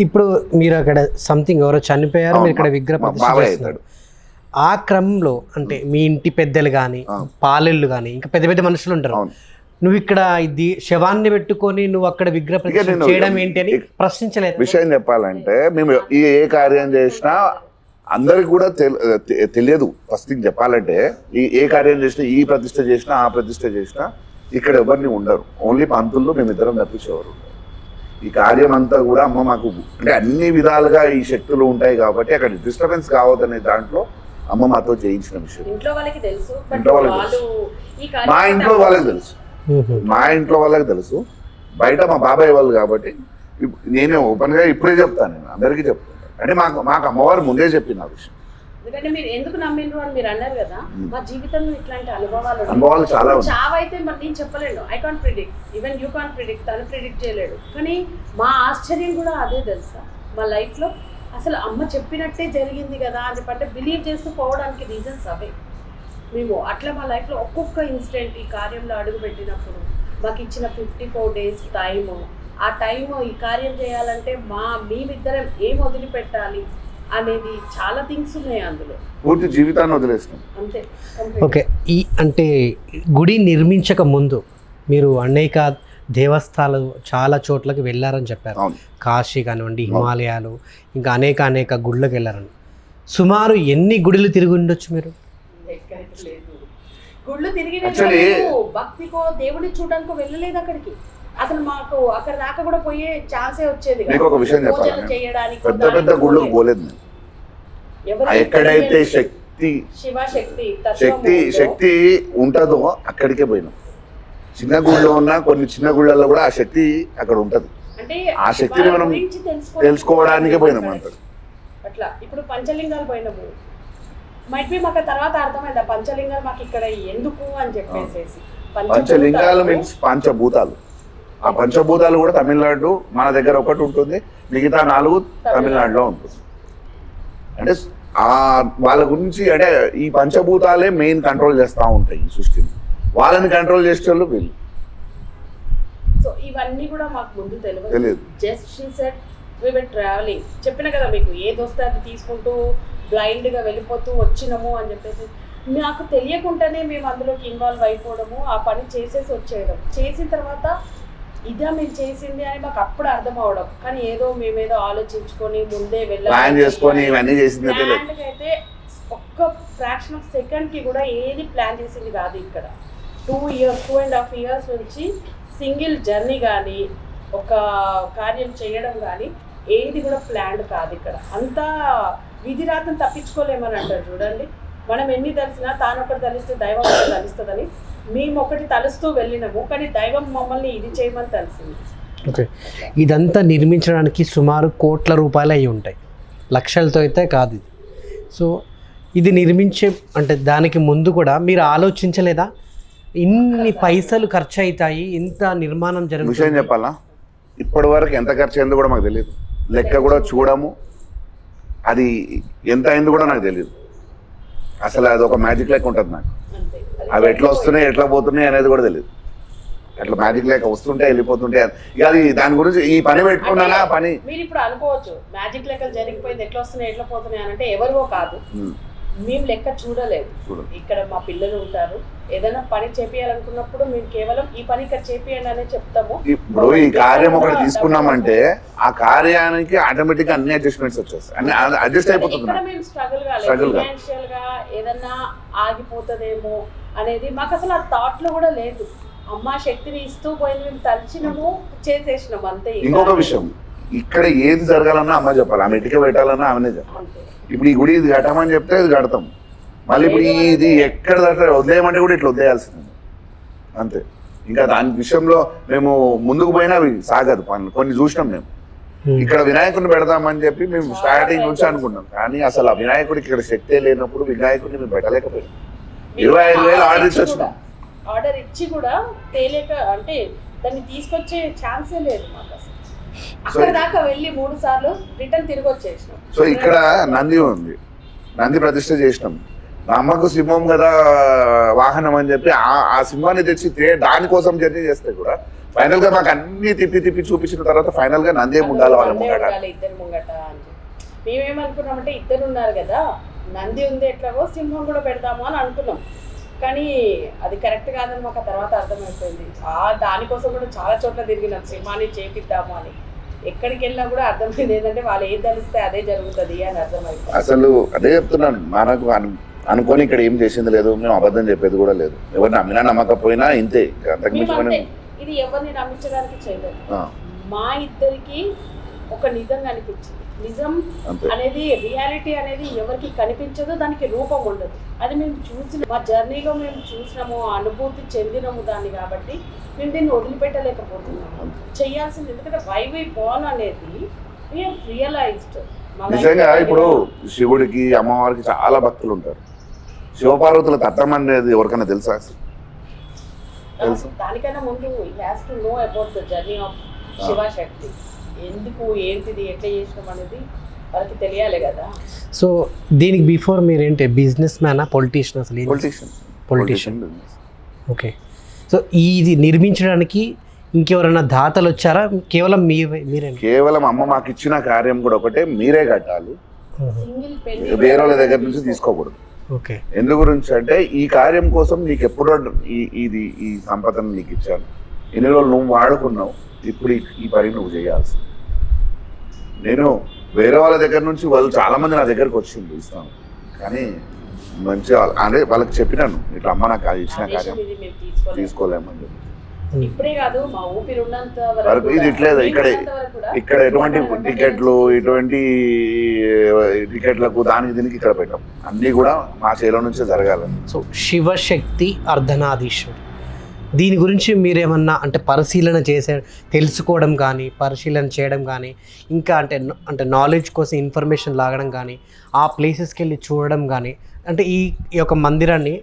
ఇప్పుడు మీరు అక్కడ సంథింగ్ ఎవరో చనిపోయారు, మీరు ఇక్కడ విగ్రహ ప్రతిష్ట చేస్తారు. ఆ క్రమంలో అంటే మీ ఇంటి పెద్దలు కానీ, పాలెళ్ళు కానీ, ఇంకా పెద్ద పెద్ద మనుషులు ఉంటారు, నువ్వు ఇక్కడ ఇది శవాన్ని పెట్టుకొని నువ్వు అక్కడ విగ్రహ ప్రతిష్ఠ చేయడం ఏంటి అని ప్రశ్నించలేదు. విషయం చెప్పాలంటే మేము ఏ కార్యం చేసినా అందరికి కూడా తెలియదు. ఫస్ట్ థింగ్ చెప్పాలంటే ఏ కార్యం చేసినా, ఈ ప్రతిష్ఠ చేసినా, ఆ ప్రతిష్ఠ చేసినా ఇక్కడ ఎవరిని ఉండరు, ఓన్లీ పంతుల్లో మేమిద్దరం తప్పించేవారు. ఈ కార్యం అంతా కూడా అమ్మ మాకు అంటే అన్ని విధాలుగా ఈ శక్తులు ఉంటాయి కాబట్టి అక్కడ డిస్టర్బెన్స్ కావద్దనే దాంట్లో అమ్మ మాతో చేయించిన విషయం. ఇంట్లో వాళ్ళకి తెలుసు, మా ఇంట్లో వాళ్ళకి తెలుసు, బయట మా బాబాయ్ వాళ్ళు కాబట్టి నేను ఓపెన్గా ఇప్పుడే చెప్తాను, నేను అందరికీ చెప్తాను. అంటే మాకు అమ్మవారు ముందే చెప్పింది ఆ విషయం. ఎందుకంటే మీరు ఎందుకు నమ్మిండ్రు అని మీరు అన్నారు కదా, మా జీవితంలో ఇట్లాంటి అనుభవాలు చాలా ఉన్నాయి. చావైతే మరి నేను చెప్పలేను, I can't predict, even you can't predict, తను ప్రిడిక్ట్ చేయలేడు. కానీ మా ఆశ్చర్యం కూడా అదే తెలుసా, మా లైఫ్లో అసలు అమ్మ చెప్పినట్టే జరిగింది కదా అని చెప్పంటే బిలీవ్ చేస్తూ పోవడానికి రీజన్స్ అవే. మేము అట్లా మా లైఫ్లో ఒక్కొక్క ఇన్సిడెంట్ ఈ కార్యంలో అడుగు పెట్టినప్పుడు మాకు ఇచ్చిన 54 days టైము, ఆ టైము ఈ కార్యం చేయాలంటే మేమిద్దరం ఏం వదిలిపెట్టాలి అనేది చాలా థింగ్స్ ఉన్నాయి అందులో. పూర్తి జీవితాన్ని వదిలేస్తాం అంతే. ఓకే, ఈ అంటే గుడి నిర్మించక ముందు మీరు అనేక దేవస్థానాలు చాలా చోట్లకి వెళ్ళారని చెప్పారు. కాశీ కానివ్వండి, హిమాలయాలు, ఇంకా అనేక గుళ్ళకి వెళ్ళారని. సుమారు ఎన్ని గుడులు తిరిగి ఉండొచ్చు మీరు? గుళ్ళు తిరిగి భక్తికో దేవుడిని చూడడానికో వెళ్ళలేదు అక్కడికి. అసలు మాకు అక్కడ దాకా కూడా పోయే ఛాన్సే వచ్చేది. ఒక విషయం చెప్పాలి, పెద్ద పెద్ద గుళ్ళకు పోలేదు. ఎక్కడైతే శక్తి ఉంటుందో అక్కడికే పోయినాం. చిన్న గుళ్ళో ఉన్న కొన్ని చిన్న గుళ్ళల్లో కూడా ఆ శక్తి అక్కడ ఉంటది. ఆ శక్తిని మనం తెలుసుకోవడానికే పోయినాం అంటారు. అట్లా ఇప్పుడు పంచలింగాలు పోయినాము, మైట్ బి మాకు తర్వాత అర్థమైంది ఆ పంచలింగాలు మాకు ఇక్కడ ఎందుకు అని చెప్పేసి. పంచలింగాలు మీన్స్ పంచభూతాలు. ఆ పంచభూతాలు కూడా తమిళనాడు మన దగ్గర ఒకటి ఉంటుంది, మిగతా 4 తమిళనాడులో ఉంటుంది. అంటే వాళ్ళ గురించి అంటే ఈ పంచభూతాలే మెయిన్ కంట్రోల్ చేస్తూ ఉంటాయి ఈ సృష్టిని. వాళ్ళని కంట్రోల్ చేసే వాళ్ళు వీళ్ళు. సో ఇవన్నీ కూడా మాకు ముందు తెలియదు. Just she said we were travelling. చెప్పిన కదా మీకు, ఏది వస్తే అది తీసుకుంటూ బ్లైండ్గా వెళ్ళిపోతూ వచ్చినాము అని చెప్పేసి. నాకు తెలియకుండానే మేము అందులోకి ఇన్వాల్వ్ అయిపోవడము, ఆ పని చేసేసి వచ్చేయడం. చేసిన తర్వాత ఇదా మేము చేసింది అని మాకు అప్పుడు అర్థం అవడం. కానీ మేమేదో ఆలోచించుకొని ముందే వెళ్ళాలి అయితే ఒక్క ఫ్రాక్షన్ ఆఫ్ సెకండ్కి కూడా ఏది ప్లాన్ చేసింది కాదు. ఇక్కడ 2.5 years నుంచి సింగిల్ జర్నీ కానీ ఒక కార్యం చేయడం కానీ ఏది కూడా ప్లాన్డ్ కాదు. ఇక్కడ అంతా విధిరాతను తప్పించుకోలేమని అంటారు చూడండి. మనం ఎన్ని తెలిసినా తానొకటి తలిస్తే దైవం ఒకటి తలుస్తుందని మేము ఒకటి తలుస్తూ వెళ్ళినాము, కానీ దైవం మమ్మల్ని ఇది చేయమని తెలిసింది. ఓకే, ఇదంతా నిర్మించడానికి సుమారు కోట్ల రూపాయలు అయి ఉంటాయి, లక్షలతో అయితే కాదు ఇది. సో ఇది నిర్మించే అంటే దానికి ముందు కూడా మీరు ఆలోచించలేదా ఇన్ని పైసలు ఖర్చు అవుతాయి, ఇంత నిర్మాణం జరుగుతుంది? విషయం చెప్పాలా, ఇప్పటి వరకు ఎంత ఖర్చు అయిందో కూడా మాకు తెలియదు. లెక్క కూడా చూడము, అది ఎంత అయింది కూడా నాకు తెలియదు. అసలు అది ఒక మ్యాజిక్ లెక్క ఉంటుంది నాకు. అవి ఎట్లా వస్తున్నాయి ఎట్లా పోతున్నాయి అనేది కూడా తెలియదు. అట్లా మ్యాజిక్ లెక్క వస్తుంటే వెళ్ళిపోతుంటే ఇక అది దాని గురించి ఈ పని పెట్టుకున్నానా పని. మీరు ఇప్పుడు అనుకోవచ్చు మ్యాజిక్ లెక్కలు జరిగిపోయింది, ఎట్లా వస్తున్నాయి ఎట్లా పోతున్నాయి అని. అంటే ఎవరివో కాదు, మేము లెక్క చూడలేదు. ఇక్కడ మా పిల్లలు ఉంటారు, ఏదైనా పని చేపియాలనుకున్నప్పుడు మేము కేవలం ఈ పని ఇక్కడ చేపియండి అనే చెప్తాము. ఇప్పుడు ఈ కార్యం ఒకటి తీసుకున్నామంటే ఆ కార్యానికి ఆటోమేటిక్ గా అన్ని అడ్జస్ట్మెంట్స్ వచ్చేస్తాయి, అన్ని అడ్జస్ట్ అయిపోతుంది. మేము స్ట్రగుల్ కాలేదు, ఫైనాన్షియల్ గా ఏదన్నా ఆగిపోతుందేమో అనేది మాకు అసలు ఆ థాట్ లో కూడా లేదు. అమ్మ శక్తిని ఇస్తూ పోయింది, మేము తలిచినాము చేసేసినాము అంతే. ఇంకొక విషయం, ఇక్కడ ఏది జరగాలన్నా అమ్మ చెప్పాలి, ఆమె ఇటుక పెట్టాలన్నా ఆమెనే చెప్పాలి. ఇప్పుడు ఈ గుడి ఇది కట్టమని చెప్తే ఇది కడతాం, మళ్ళీ ఇప్పుడు ఇది ఎక్కడ వదిలేయమంటే కూడా ఇట్లా వదిలేయాల్సింది అంతే. ఇంకా దాని విషయంలో మేము ముందుకు పోయినా అవి సాగదు పనులు. కొన్ని చూసినాం మేము, ఇక్కడ వినాయకుడిని పెడదామని చెప్పి మేము స్టార్టింగ్ నుంచి అనుకున్నాం, కానీ అసలు ఆ వినాయకుడికి ఇక్కడ శక్తే లేనప్పుడు వినాయకుడిని మేము పెట్టలేకపోయాం. 25,000 ఆర్డర్ ఇచ్చి వచ్చినాం. ఆర్డర్ ఇచ్చి కూడా తేలేక అంటే దాన్ని తీసుకొచ్చే ఛాన్సే లేదు మాకు. అసలు అక్కడ దాకా వెళ్ళి 3 సార్లు రిటర్న్ తిరిగి వచ్చేసినాం. సో ఇక్కడ నంది ఉంది, నంది ప్రతిష్ఠ చేసినాం. అమ్మకు సింహం కదా వాహనం అని చెప్పి ఆ సింహాన్ని తెచ్చి దానికోసం జర్నీ చేస్తే కూడా ఫైనల్ గా మాకు అన్ని తిప్పి చూపించిన తర్వాత ఫైనల్ గా నందే ఉండాలి వాళ్ళ ముంగట. ఇద్దరు ముంగట అని మేమేమనుకున్నామంటే ఇద్దరు ఉన్నారు కదా, నంది ఉంది ఎట్లాగో సింహం కూడా పెడతాము అని అనుకున్నాం. కానీ అది కరెక్ట్ కాదని మాకు ఆ తర్వాత అర్థమైపోయింది. దానికోసం కూడా చాలా చోట్ల తిరిగినాం, సింహాన్ని చేపిద్దాము అని. ఎక్కడికి వెళ్ళినా కూడా అర్థమైంది ఏంటంటే వాళ్ళు ఏం తెలిస్తే అదే జరుగుతుంది అని అర్థమైంది. అసలు అదే చెప్తున్నాను, మనకు అనుకొని ఇక్కడ ఏం చేసింది లేదు, మేము అబద్ధం చెప్పేది కూడా లేదు. ఎవరిని నమ్మినా నమ్మకపోయినా ఇంతే. ఇది ఎవరిని నమ్మించడానికి చేయలేదు, మా ఇద్దరికి ఒక నిజంగా అనిపించింది. నిజం అంతే. అనేది రియాలిటీ అనేది ఎవరికి కనిపించదు, దానికి రూపం ఉండదు. అది మేము చూసిన మా జర్నీలో మేము చూసినాము, అనుభూతి చెందినాము దాన్ని, కాబట్టి మేము దీన్ని వదిలిపెట్టలేకపోతున్నాము. చేయాల్సింది, ఎందుకంటే వై వి బోర్న్ అనేది రియలైజ్డ్. నిజంగా ఇప్పుడు శివుడికి అమ్మవారికి చాలా భక్తులు ఉంటారు. శివపార్వతుల తత్వం అనేది ఎవరికైనా తెలుసా? తెలుసు. దానికన్నా ముందు has to know about the journey of Shivashakti. ఎందుకు, ఏంటిది, ఎట్లా చేసినాం అనేది వాళ్ళకి తెలియాలి కదా. సో దీనికి బిఫోర్ మీరేంటి బిజినెస్ మ్యానా, పొలిటీషియన్? అసలు పొలిటీషియన్. ఓకే. సో ఇది నిర్మించడానికి ఇంకెవరైనా దాతలు వచ్చారా? కేవలం మీరే? కేవలం అమ్మ మాకు ఇచ్చిన కార్యం కూడా ఒకటే, మీరే కట్టాలి, సింగిల్ పెళ్లి వేరే వాళ్ళ దగ్గర నుంచి తీసుకోకూడదు. ఓకే. ఎందు గురించి అంటే ఈ కార్యం కోసం నీకు ఎప్పుడో ఈ సంపదను నీకు ఇచ్చాను, ఎన్ని రోజులు నువ్వు వాడుకున్నావు, ఇప్పుడు ఈ పని నువ్వు చేయాల్సి. నేను వేరే వాళ్ళ దగ్గర నుంచి వాళ్ళు చాలా మంది నా దగ్గరకు వచ్చింది ఇస్తాను, కానీ మంచిగా అంటే వాళ్ళకి చెప్పినాను ఇట్లా అమ్మ నాకు ఇచ్చిన కార్యం తీసుకోలేమని చెప్పి. ఇప్పుడే కాదు, మా ఊపిరి ఉన్నంత వరకు ఇది ఇట్లేదు. ఇక్కడ ఎటువంటి టికెట్లకు దానికి దీనికి ఇక్కడ పెట్టాం, అన్నీ కూడా మా చేలో నుంచే జరగాలి. సో శివశక్తి అర్ధనారీశ్వరి, దీని గురించి మీరేమన్నా అంటే పరిశీలన తెలుసుకోవడం కానీ, పరిశీలన చేయడం కానీ, ఇంకా అంటే నాలెడ్జ్ కోసం ఇన్ఫర్మేషన్ లాగడం కానీ, ఆ ప్లేసెస్కి వెళ్ళి చూడడం కానీ, అంటే ఈ యొక్క మందిరాన్ని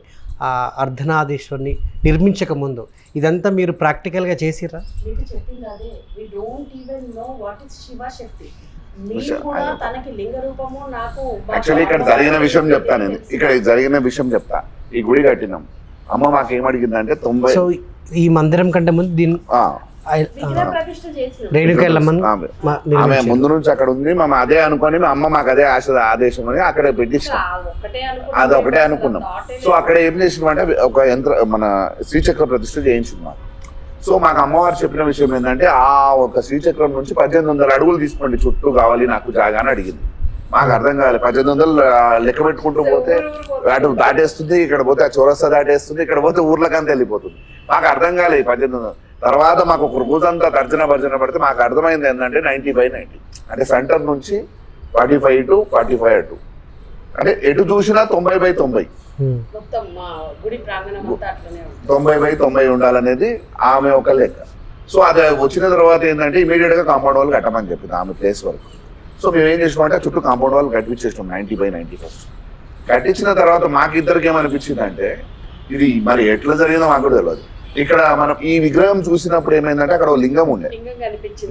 అర్ధనారీశ్వరిని నిర్మించక ముందు ఇదంతా మీరు ప్రాక్టికల్గా చేసిర్రా? మీకు చెప్పింది అదే, we don't even know what is Shivashakti. మీరు కూడా తనకి లింగ రూపము నాకు యాక్చువల్లీ ఇక్కడ జరిగిన విషయం చెప్తా, నేను ఇక్కడ జరిగిన విషయం చెప్తా. ఈ గుడి కట్టినాం, అమ్మ మాకేమడిగిందంటే 90. సో ఈ మందిరం కంటే ముందు దీన్ని ఆమె ముందు నుంచి అక్కడ ఉంది, మేము అదే అనుకొని మా అమ్మ మాకు అదే ఆదేశం అని అక్కడ పెట్టించాం, అది ఒకటే అనుకున్నాం. సో అక్కడ ఏం చేసినామంటే ఒక మన శ్రీచక్ర ప్రతిష్ఠ చేయించున్నాం. సో మాకు అమ్మవారు చెప్పిన విషయం ఏంటంటే ఆ ఒక శ్రీచక్రం నుంచి 1800 అడుగులు తీసుకోండి చుట్టూ కావాలి నాకు జాగా అని అడిగింది. మాకు అర్థం కావాలి, 1800 లెక్క పెట్టుకుంటూ పోతే అటు దాటేస్తుంది, ఇక్కడ పోతే ఆ చౌరస్తా దాటేస్తుంది, ఇక్కడ పోతే ఊర్లకంతా వెళ్ళిపోతుంది. మాకు అర్థం కాలేదు 1800. తర్వాత మాకు ఒక రోజంతా తర్జన భర్జన పడితే మాకు అర్థమైంది ఏంటంటే 90/90, అంటే సెంటర్ నుంచి 45 to 45 అటు, అంటే ఎటు చూసినా 90/90, 90/90 ఉండాలనేది ఆమె ఒక లెక్క. సో అది వచ్చిన తర్వాత ఏంటంటే ఇమీడియట్ గా కాంపౌండ్ వాళ్ళు కట్టమని చెప్పింది ఆమె ప్లేస్ వరకు. సో మేము ఏం చేసినామంటే చుట్టూ కాంపౌండ్ వాళ్ళు కట్టించేసినాం 90/90 ఫస్ట్. కట్టించిన తర్వాత మాకు ఇద్దరికి ఏమనిపించింది అంటే ఇది మరి ఎట్లా జరిగిందో మాకు కూడా తెలియదు. ఇక్కడ మనం ఈ విగ్రహం చూసినప్పుడు ఏమైందంటే అక్కడ లింగం ఉండే,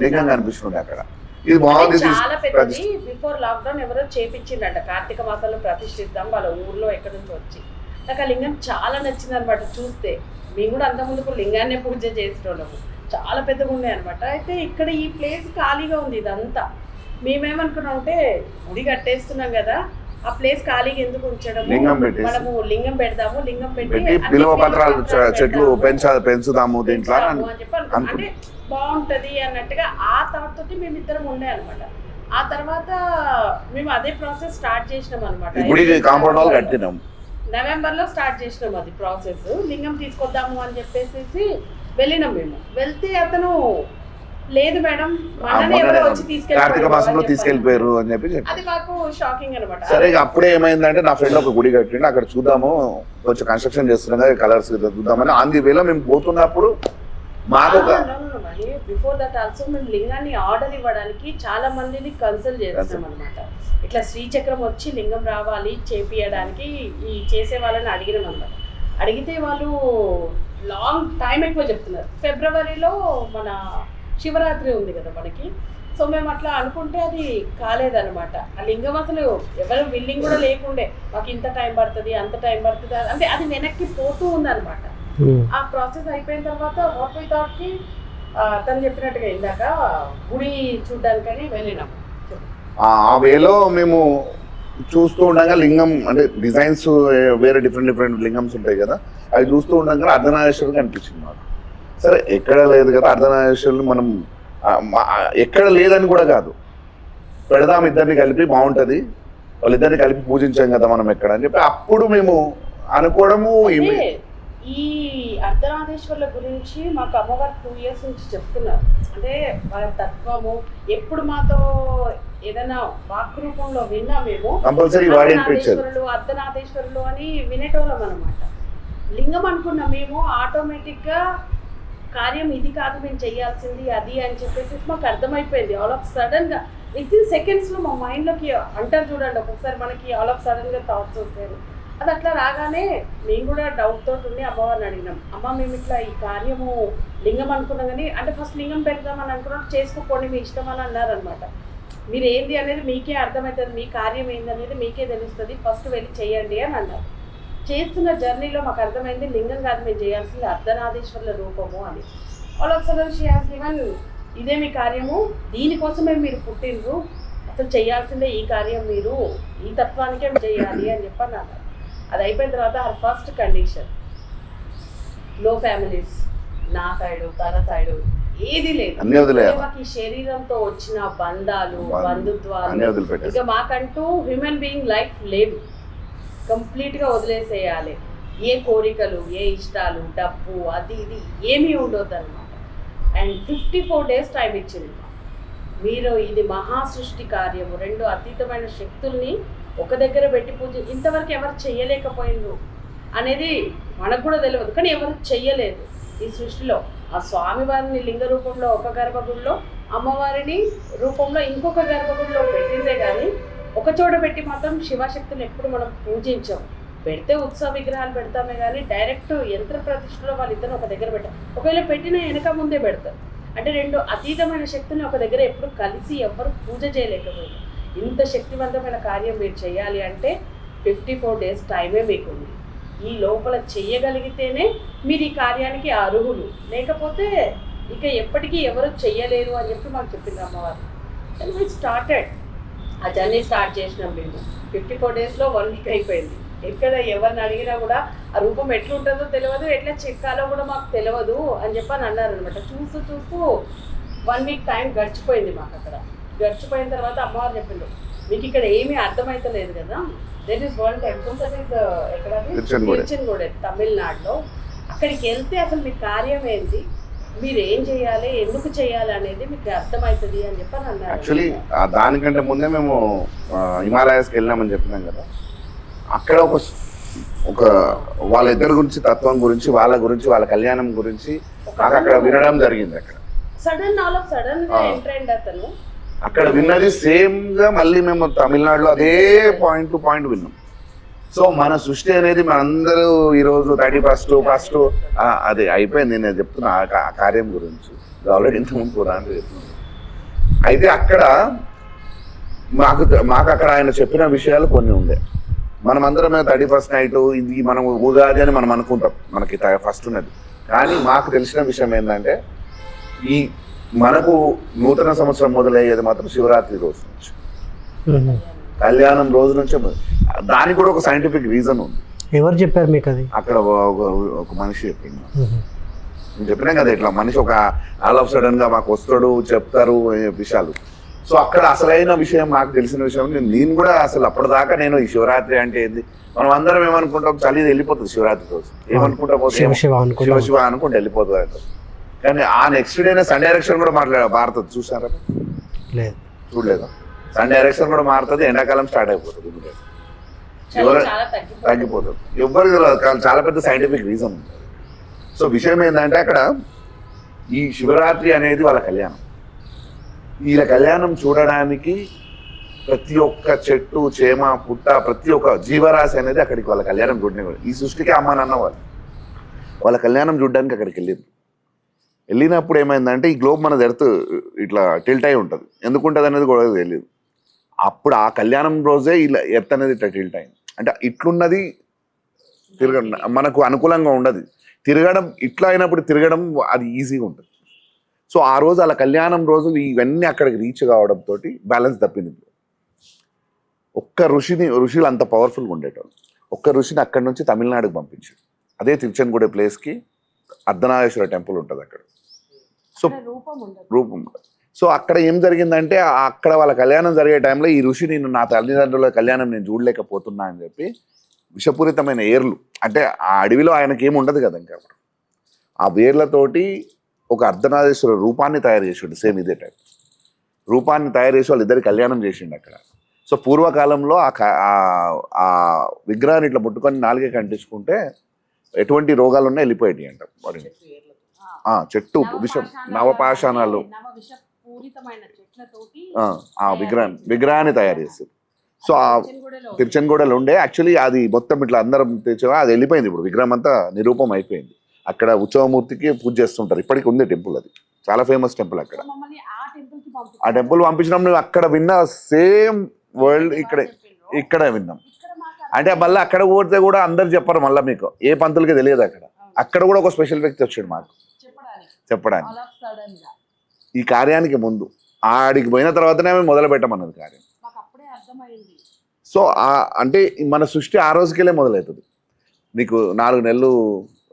లింగం కనిపిస్తుండే అక్కడ. ఇది బాగుంది, చాలా పెద్దది. బిఫోర్ లాక్డౌన్ ఎవరో చేపించిందంట, కార్తీక మాసంలో ప్రతిష్ఠిద్దాం వాళ్ళ ఊర్లో ఎక్కడి నుంచి వచ్చి. నాకు ఆ లింగం చాలా నచ్చింది అనమాట చూస్తే. మేము కూడా అంత ముందుకు లింగాన్నే పూజ చేసేటోళ్ళము, చాలా పెద్దగా ఉండే అనమాట. అయితే ఇక్కడ ఈ ప్లేస్ ఖాళీగా ఉంది ఇదంతా. మేమేమనుకున్నాం అంటే గుడి కట్టేస్తున్నాం కదా, ఆ ప్లేస్ ఖాళీగా ఎందుకు ఉంచడం, మనము లింగం పెడదాము, లింగం పెట్టి బిల్వ పత్రాలు చెట్లు పెంచుదాము దీంట్లో అని చెప్పి అంటే బాగుంటది అన్నట్టుగా ఆ థాట్ తోటి మేమిద్దరం ఉండే అనమాట. ఆ తర్వాత మేము అదే ప్రాసెస్ స్టార్ట్ చేసినాం అనమాట. నవంబర్ లో స్టార్ట్ చేసినాం అది ప్రాసెస్. లింగం తీసుకొద్దాము అని చెప్పేసి వెళ్ళినాం. మేము వెళ్తే అతను లేదు మేడం కార్తీక మాసంలో తీసుకెళ్లిపోయారు అని చెప్పి అది మాకు షాకింగ్ అనమాట. సరే అప్పుడే ఏమైందంటే నా ఫ్రెండ్ ఒక గుడి కట్టిండు, అక్కడ చూద్దాము కొంచెం కన్స్ట్రక్షన్ చేస్తున్నాం కదా కలర్స్ చూద్దామని ఆన్ ది వేలో మేము పోతున్నప్పుడు మాకు బిఫోర్ దట్ ఆల్సో మేము లింగాన్ని ఆర్డర్ ఇవ్వడానికి చాలా మందిని కన్సల్ట్ చేస్తాం అనమాట. ఇట్లా శ్రీచక్రం వచ్చి లింగం రావాలి చేపియడానికి ఈ చేసే వాళ్ళని అడిగినాం అనమాట. అడిగితే వాళ్ళు లాంగ్ టైం ఎక్కువ చెప్తున్నారు. ఫిబ్రవరిలో మన శివరాత్రి ఉంది కదా మనకి. సో మేము అట్లా అనుకుంటే అది కాలేదనమాట. ఆ లింగం అసలు ఎవరు బిల్డింగ్ కూడా లేకుండే, మాకు ఇంత టైం పడుతుంది అంత టైం పడుతుంది అంటే అది వెనక్కి పోతూ ఉందన్నమాట. ఆ ప్రాసెస్ అయిపోయిన తర్వాత వాట్ వి థాట్ కి తను చెప్పినట్టుగా ఇందాక గుడి చూడ్డానికని వెళ్ళినాం. ఆ వేలో మేము చూస్తూ ఉండగా లింగం అంటే డిజైన్స్ వేరే డిఫరెంట్ లింగమ్స్ ఉంటాయి కదా, అవి చూస్తూ ఉండగా అర్ధనారీశ్వరుడు కనిపించింది మాకు. సరే ఎక్కడ లేదు కదా అర్ధనారీశ్వరులు, మనం ఎక్కడ లేదని కూడా కాదు, పెడదాం ఇద్దరిని కలిపి బాగుంటుంది, వాళ్ళిద్దరిని కలిపి పూజించాం కదా మనం ఎక్కడ అని చెప్పి అప్పుడు మేము అనుకోవడము. ఈ అర్ధనారీశ్వరుల గురించి మాకు అమ్మవారు 2 years నుంచి చెప్తున్నారు. అంటే వాళ్ళ తత్వము ఎప్పుడు మాతో ఏదైనా వాక్ రూపంలో విన్నా మేము కంపల్సరీ అర్ధనారీశ్వరులు అర్ధనారీశ్వరులు అని వినేటోళ్ళం అనమాట. లింగం అనుకున్న మేము ఆటోమేటిక్గా కార్యం ఇది కాదు మేము చేయాల్సింది అది అని చెప్పేసి మాకు అర్థమైపోయింది. ఆల్ ఆఫ్ సడన్గా విత్ ఇన్ సెకండ్స్లో మా మైండ్లోకి అంటారు చూడండి, ఒక్కొక్కసారి మనకి ఆల్ ఆఫ్ సడన్గా థాట్స్ వస్తాయి. అది అట్లా రాగానే మేము కూడా డౌట్ తోటి ఉండి అమ్మవారిని అడిగినాం, అమ్మ మేము ఇట్లా ఈ కార్యము లింగం అనుకున్నాం కానీ అంటే ఫస్ట్ లింగం పెడదామని అనుకున్నాం, చేసుకోండి మీ ఇష్టం అని అన్నారనమాట. మీరు ఏంది అనేది మీకే అర్థమవుతుంది, మీ కార్యం ఏంది అనేది మీకే తెలుస్తుంది, ఫస్ట్ వెళ్ళి చేయండి అని అన్నారు. చేస్తున్న జర్నీలో మాకు అర్థమైంది లింగం కాదు మేము చేయాల్సింది అర్ధనారీశ్వరుల రూపము అని. All of sudden she has given ఇదే మీ కార్యము, దీనికోసమే మీరు పుట్టినరు, అసలు చేయాల్సిందే ఈ కార్యం, మీరు ఈ తత్వానికే చేయాలి అని చెప్పని అన్నారు. అది అయిపోయిన తర్వాత హర్ ఫస్ట్ కండిషన్ లో ఫ్యామిలీస్, నా సైడు తన సైడు ఏది లేదు, మాకు ఈ శరీరంతో వచ్చిన బంధాలు బంధుత్వాలు ఇక మాకంటూ హ్యూమన్ బీయింగ్ లైఫ్ లేదు, కంప్లీట్గా వదిలేసేయాలి. ఏ కోరికలు ఏ ఇష్టాలు డబ్బు అది ఇది ఏమీ ఉండొద్దు అనమాట. అండ్ 54 days టైం ఇచ్చింది. మీరు ఇది మహా సృష్టి కార్యము, 2 అతీతమైన శక్తుల్ని ఒక దగ్గర పెట్టి పూజ ఇంతవరకు ఎవరు చెయ్యలేకపోయిండ్రు అనేది మనకు కూడా తెలియదు, కానీ ఎవరు చెయ్యలేదు ఈ సృష్టిలో. ఆ స్వామివారిని లింగ రూపంలో ఒక గర్భగుడిలో, అమ్మవారిని రూపంలో ఇంకొక గర్భగుడిలో పెట్టిందే కానీ ఒక చోట పెట్టి మాత్రం శివశక్తులు ఎప్పుడు మనం పూజించాం. పెడితే ఉత్సవ విగ్రహాలు పెడతామే కానీ డైరెక్ట్ యంత్ర ప్రతిష్టలో వాళ్ళిద్దరు ఒక దగ్గర పెట్టారు. ఒకవేళ పెట్టిన వెనక ముందే పెడతారు. అంటే 2 అతీతమైన శక్తుల్ని ఒక దగ్గర ఎప్పుడు కలిసి ఎవరు పూజ చేయలేకపోయారు. ఇంత శక్తివంతమైన కార్యం మీరు చేయాలి అంటే 54 days టైమే మీకుంది. ఈ లోపల చెయ్యగలిగితేనే మీరు ఈ కార్యానికి అర్హులు, లేకపోతే ఇక ఎప్పటికీ ఎవరు చెయ్యలేరు అని చెప్పి మాకు చెప్పింది అమ్మవారు. అండ్ వీ స్టార్టెడ్ ఆ జర్నీ స్టార్ట్ చేసినాం మేము. 54 daysలో 1 week అయిపోయింది. ఎక్కడ ఎవరిని అడిగినా కూడా ఆ రూపం ఎట్లుంటుందో తెలియదు, ఎట్లా చెక్కాలో కూడా మాకు తెలియదు అని చెప్పని అన్నారు అనమాట. చూస్తూ చూస్తూ 1 week టైం గడిచిపోయింది మాకు. అక్కడ గడిచిపోయిన తర్వాత అమ్మవారు చెప్పిండు, మీకు ఇక్కడ ఏమీ అర్థమైతలేదు కదా, there is one temple that is ఎక్కడ తిరుచెంగోడ తమిళనాడులో, అక్కడికి వెళ్తే అసలు మీ కార్యం ఏంటి, మీరు ఏం చేయాలి ఎందుకు చేయాలి అనేది మీకు అర్థమవుతుంది అని చెప్పని అన్నారు. యాక్చువల్లీ దానికంటే ముందే మేము హిమాలయాస్కి వెళ్ళినామని చెప్పినాం కదా, అక్కడ ఒక వాళ్ళిద్దరి గురించి తత్వం గురించి వాళ్ళ కళ్యాణం గురించి నాకు అక్కడ వినడం జరిగింది. అక్కడ సడన్ గా ఎంటర్ అయింది అతను. అక్కడ విన్నది సేమ్ గా మళ్ళీ మేము తమిళనాడులో అదే పాయింట్ టు పాయింట్ విన్నాం. సో మన సృష్టి అనేది మనందరూ ఈరోజు 31st అది అయిపోయింది. నేను చెప్తున్నా ఆ కార్యం గురించి ఆల్రెడీ ఇంతకుముందు కూడా చెప్తున్నాను. అయితే అక్కడ మాకు అక్కడ ఆయన చెప్పిన విషయాలు కొన్ని ఉండే. మనమందరం 31st నైట్ ఇది మనం ఉగాది అని మనం అనుకుంటాం, మనకి ఫస్ట్ ఉన్నది. కానీ మాకు తెలిసిన విషయం ఏంటంటే ఈ మనకు నూతన సంవత్సరం మొదలయ్యేది మాత్రం శివరాత్రి రోజు నుంచి, కళ్యాణం రోజు నుంచే. దానికి కూడా ఒక సైంటిఫిక్ రీజన్ ఉంది. ఎవరు చెప్పారు మీకు అది? అక్కడ ఒక మనిషి చెప్పింది. నేను చెప్పినాం కదా, ఇట్లా మనిషి ఒక ఆల్ ఆఫ్ సడన్ గా మాకు వస్తాడు చెప్తారు విషయాలు. సో అక్కడ అసలైన విషయం నాకు తెలిసిన విషయం, నేను కూడా అసలు అప్పటిదాకా నేను ఈ శివరాత్రి అంటే ఏంది, మనం అందరం ఏమనుకుంటాం, చలి వెళ్ళిపోతుంది శివరాత్రి రోజు, ఏమనుకుంటాం శివ అనుకుంటే వెళ్ళిపోతుంది. కానీ ఆ నెక్స్ట్ డేనే సన్ డైరెక్షన్ కూడా మారుతుంది. చూసారా? చూడలేదా? సన్ డైరెక్షన్ కూడా మారుతుంది, ఎండాకాలం స్టార్ట్ అయిపోతుంది, తగ్గిపోతుంది. ఎవరికి చాలా పెద్ద సైంటిఫిక్ రీజన్ ఉంది. సో విషయం ఏంటంటే అక్కడ ఈ శివరాత్రి అనేది వాళ్ళ కళ్యాణం. వీళ్ళ కళ్యాణం చూడడానికి ప్రతి ఒక్క చెట్టు చేమ పుట్ట ప్రతి ఒక్క జీవరాశి అనేది అక్కడికి వాళ్ళ కళ్యాణం చూడడానికి, ఈ సృష్టికి అమ్మ నాన్న వాళ్ళ కళ్యాణం చూడడానికి అక్కడికి వెళ్ళినప్పుడు ఏమైందంటే ఈ గ్లోబ్ మన ఎర్త్ ఇట్లా టిల్ట్ అయి ఉంటుంది. ఎందుకు ఉంటుంది అనేది కూడా తెలియదు. అప్పుడు ఆ కళ్యాణం రోజే ఇలా ఎర్త్ అనేది ఇట్లా టిల్ట్ అయింది. అంటే ఇట్లున్నది తిరగడం మనకు అనుకూలంగా ఉండదు. తిరగడం ఇట్లా అయినప్పుడు తిరగడం అది ఈజీగా ఉంటుంది. సో ఆ రోజు అలా కళ్యాణం రోజు ఇవన్నీ అక్కడికి రీచ్ కావడంతో బ్యాలెన్స్ తప్పింది. ఋషులు అంత పవర్ఫుల్గా ఉండేటోళ్ళు. ఋషిని అక్కడి నుంచి తమిళనాడుకి పంపించారు. అదే తిరుచెంగూడ ప్లేస్కి అర్ధనారీశ్వర టెంపుల్ ఉంటుంది అక్కడ. సో రూపం. సో అక్కడ ఏం జరిగిందంటే అక్కడ వాళ్ళ కళ్యాణం జరిగే టైంలో ఈ ఋషి, నేను నా తల్లిదండ్రుల కళ్యాణం నేను చూడలేకపోతున్నా అని చెప్పి విషపూరితమైన ఏర్లు, అంటే ఆ అడవిలో ఆయనకి ఏమి ఉండదు కదా ఇంకా, ఆ వేర్లతోటి ఒక అర్ధనారీశ్వర రూపాన్ని తయారు చేసిండు. సేమ్ ఇదే టైప్ రూపాన్ని తయారు చేసి వాళ్ళు ఇద్దరు కళ్యాణం చేసిండు అక్కడ. సో పూర్వకాలంలో ఆ విగ్రహాన్ని ఇట్లా ముట్టుకొని నాలుగే కంటించుకుంటే ఎటువంటి రోగాలు ఉన్నా వెళ్ళిపోయాయి అంట వాడిని. చెట్టు విషం నవపాషాణాలు ఆ విగ్రహాన్ని తయారు చేస్తారు. సో ఆ తిరుచెంగూడలో ఉండే యాక్చువల్లీ అది మొత్తం ఇట్లా అందరం తెచ్చా, అది వెళ్ళిపోయింది. ఇప్పుడు విగ్రహం అంతా నిరూపం అయిపోయింది. అక్కడ ఉత్సవమూర్తికి పూజ చేస్తుంటారు, ఇప్పటికి ఉంది టెంపుల్. అది చాలా ఫేమస్ టెంపుల్. అక్కడ ఆ టెంపుల్ పంపించడం నువ్వు అక్కడ విన్న సేమ్ వరల్డ్ ఇక్కడ విన్నాం. అంటే మళ్ళీ అక్కడ పోతే కూడా అందరు చెప్పరు, మళ్ళీ మీకు ఏ పంతులకి తెలియదు. అక్కడ కూడా ఒక స్పెషల్ వ్యక్తి వచ్చాడు మాకు చెప్పడానికి ఈ కార్యానికి ముందు. ఆడికి పోయిన తర్వాతనే మేము మొదలు పెట్టమన్నది కార్యం. సో అంటే మన సృష్టి ఆ రోజుకెళ్ళే మొదలవుతుంది. నీకు 4 నెలలు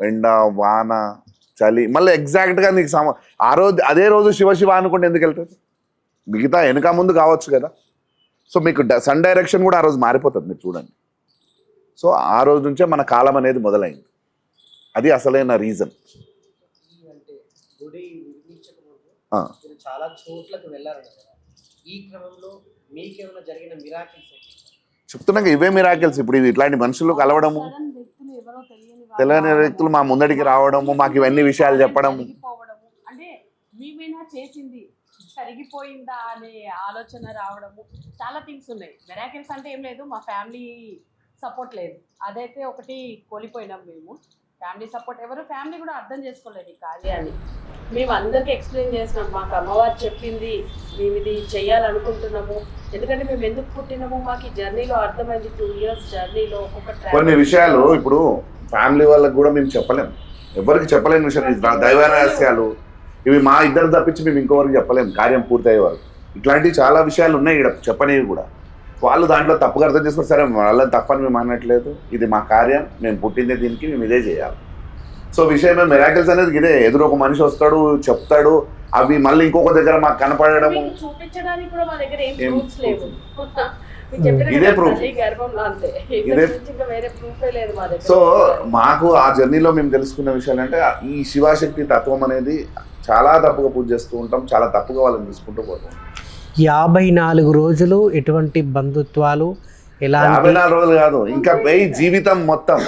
ఎండ వాన చలి, మళ్ళీ ఎగ్జాక్ట్గా నీకు ఆ రోజు అదే రోజు శివ అనుకుంటే ఎందుకు వెళ్తుంది? మిగతా వెనక ముందు కావచ్చు కదా. సో మీకు సన్ డైరెక్షన్ కూడా ఆ రోజు మారిపోతుంది, మీరు చూడండి. సో ఆ రోజు నుంచే మన కాలం అనేది మొదలైంది. అది అసలైన రీజన్. చాలా చోట్లకు వెళ్ళారు కదా, ఈ క్రమంలో మీకేమైనా జరిగిన మిరాకిల్స్? చెప్తున్నాక ఇవే మిరాకిల్స్. ఇప్పుడు ఇట్లాంటి మనుషులు కలవడము, తెలియని వ్యక్తులు మా ముందడికి రావడము, మాకు ఇవన్నీ విషయాలు చెప్పడము. అంటే మేమైనా చేసింది జరిగిపోయిందా అనే ఆలోచన రావడము, చాలా థింగ్స్ ఉన్నాయి. మిరాకిల్స్ అంటే ఏం లేదు, మా ఫ్యామిలీ సపోర్ట్ లేదు, అదైతే ఒకటి కోల్పోయినాం మేము. ఫ్యామిలీ సపోర్ట్, ఎవరు ఫ్యామిలీ కూడా అర్థం చేసుకోలేదు ఈ కార్యాన్ని. మేము అందరికీ ఎక్స్ప్లెయిన్ చేసినాం, మాకు అమ్మవారు చెప్పింది, మేము ఇది చెయ్యాలనుకుంటున్నాము. ఎందుకంటే మేము ఎందుకు పుట్టినాము మాకు ఈ జర్నీలో అర్థమైంది. 2 years జర్నీలో ఒక్కొక్క కొన్ని విషయాలు ఇప్పుడు ఫ్యామిలీ వాళ్ళకి కూడా మేము చెప్పలేము, ఎవరికి చెప్పలేని విషయాలు, దైవ రహస్యాలు ఇవి మా ఇద్దరు తప్పించి మేము ఇంకోవరికి చెప్పలేము కార్యం పూర్తయ్యే వరకు. ఇట్లాంటివి చాలా విషయాలు ఉన్నాయి ఇక్కడ చెప్పనేవి కూడా. వాళ్ళు దాంట్లో తప్పుగా అర్థం చేసుకుని, సరే వాళ్ళని తప్పని మేము అనట్లేదు, ఇది మా కార్యం, మేము పుట్టిందే దీనికి, మేము ఇదే చేయాలి. సో విషయం మిరాకిల్స్ అనేది ఇదే, ఎదురు ఒక మనిషి వస్తాడు చెప్తాడు, అవి మళ్ళీ ఇంకొక దగ్గర మాకు కనపడము, చూపించడానికి కూడా మా దగ్గర ఏం ప్రూఫ్స్ లేవు. ఇదే ప్రూఫ్, సో మాకు ఆ జర్నీలో మేము తెలుసుకున్న విషయాలు అంటే ఈ శివశక్తి తత్వం అనేది చాలా తప్పుగా పూజ చేస్తూ ఉంటాం, చాలా తప్పుగా వాళ్ళని తీసుకుంటూ పోతాం. 54 రోజులు ఎటువంటి బంధుత్వాలు, ఎలా 54 రోజులు కాదు, ఇంకా జీవితం మొత్తం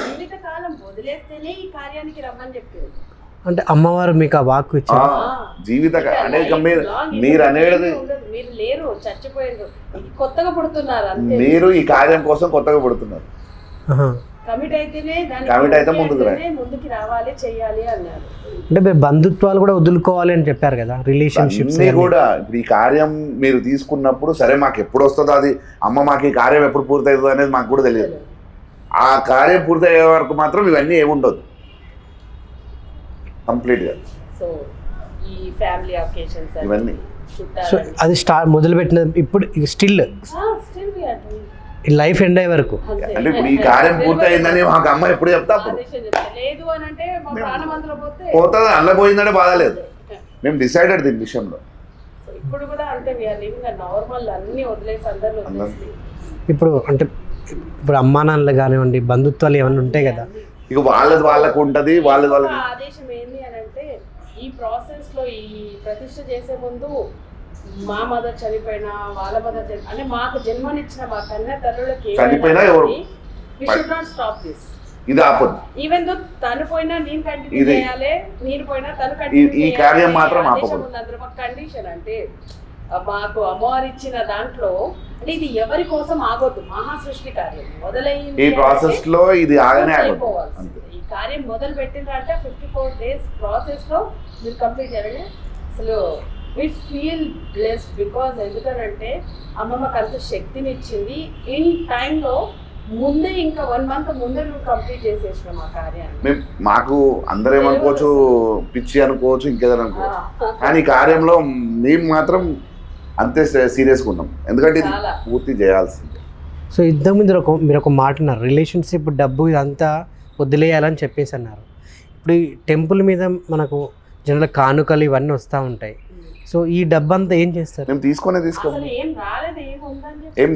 వదిలేస్తేనే ఈ కార్యానికి రమ్మని చెప్పారు. అంటే అమ్మవారు మీకు ఆ వాక్కు ఇచ్చారు. జీవిత అనేక మీరు అనేది మీరు లేరు, చచ్చిపోయారు, కొత్తగా పుడుతున్నారు, మీరు ఈ కార్యం కోసం కొత్తగా పుడుతున్నారు. కమిట్ అయితేనే ముందుకి రావాలి, చెయ్యాలి అన్నారు. అంటే మీరు బంధుత్వాలు కూడా వదులుకోవాలి అని చెప్పారు కదా, రిలేషన్షిప్స్ కూడా. ఇప్పుడు ఈ కార్యం మీరు తీసుకున్నప్పుడు సరే మాకు ఎప్పుడు వస్తుందో అది, అమ్మ మాకు ఈ కార్యం ఎప్పుడు పూర్తవుతుందో అనేది మాకు కూడా తెలియదు. ఆ కార్యం పూర్తయ్యే వరకు మాత్రం ఇవన్నీ ఏముండదు కంప్లీట్గా. సో ఈ ఫ్యామిలీ అకేషన్స్ ఇవన్నీ అది మొదలుపెట్టిన ఇప్పుడు స్టిల్ లైఫ్ ఎండ్ అయ్యే వరకు. అంటే ఇప్పుడు ఈ కార్యం పూర్తయిందని మాకు అమ్మ ఎప్పుడు చెప్తా, లేదు అని అంటే పోతుంది, అల్ల పోయిందంటే బాధ లేదు, మేము డిసైడెడ్ దీని విషయంలో. ఇప్పుడు కూడా అంటే నార్మల్ అన్ని వదిలేసి అందరూ. ఇప్పుడు అంటే ఇప్పుడు అమ్మా నాన్నలు కానివ్వండి, బంధుత్వాలు ఏమైనా ఉంటాయి కదా, ఇక వాళ్ళకు ఉంటది. వాళ్ళకి ఆదేశం ఏంది అని అంటే, ఈ ప్రాసెస్ లో ఈ ప్రతిష్ఠ చేసే ముందు మా మదర్ చనిపోయినా, వాళ్ళ మదర్ అంటే మాకు జన్మనిచ్చిన మా కన్న తల్లులకి చనిపోయినా ఇది ఆపదు. ఈవెన్ దో తను పోయినా నేను కంటిన్యూ చేయాలి, నేను పోయినా తను కంటిన్యూ ఈ కార్యం మాత్రం ఆపదు. అందులో ఒక కండిషన్ అంటే మాకు అమ్మవారు ఇచ్చిన దాంట్లో అంటే ఇది ఎవరి కోసం ఆగొద్దు, మహా సృష్టి కార్యం మొదలైంది. ఈ ప్రాసెస్ లో ఇది ఆగనే ఆగదు. ఈ కార్యం మొదలు పెట్టిందంటే 54 days ప్రాసెస్ లో మీరు కంప్లీట్ చేయాలి. అసలు we feel blessed because ఎందుకంటే అమ్మమ్మకి అంత శక్తిని ఇచ్చింది. ఇన్ టైంలో ముందే ఇంకా 1 month ముందే మేము కంప్లీట్ చేసేసినాం ఆ కార్యాన్ని. మాకు అందరేమనుకోవచ్చు, పిచ్చి అనుకోవచ్చు, ఇంకేదైనా అనుకోవచ్చు, కానీ ఈ కార్యంలో మేము మాత్రం అంతే సీరియస్గా ఉన్నాం, ఎందుకంటే ఇది పూర్తి చేయాల్సిందే. సో ఇంతకుముందు మీరు ఒక మాట అన్నారు, రిలేషన్షిప్ డబ్బు ఇదంతా వదిలేయాలని చెప్పేసి అన్నారు. ఇప్పుడు ఈ టెంపుల్ మీద మనకు జనరల్ కానుకలు ఇవన్నీ వస్తూ ఉంటాయి. సో ఈ డబ్బంతా ఏం చేస్తారు? మేము తీసుకోము అసలు ఏం రాలేదు, ఏం ఉందని చెప్పి ఏం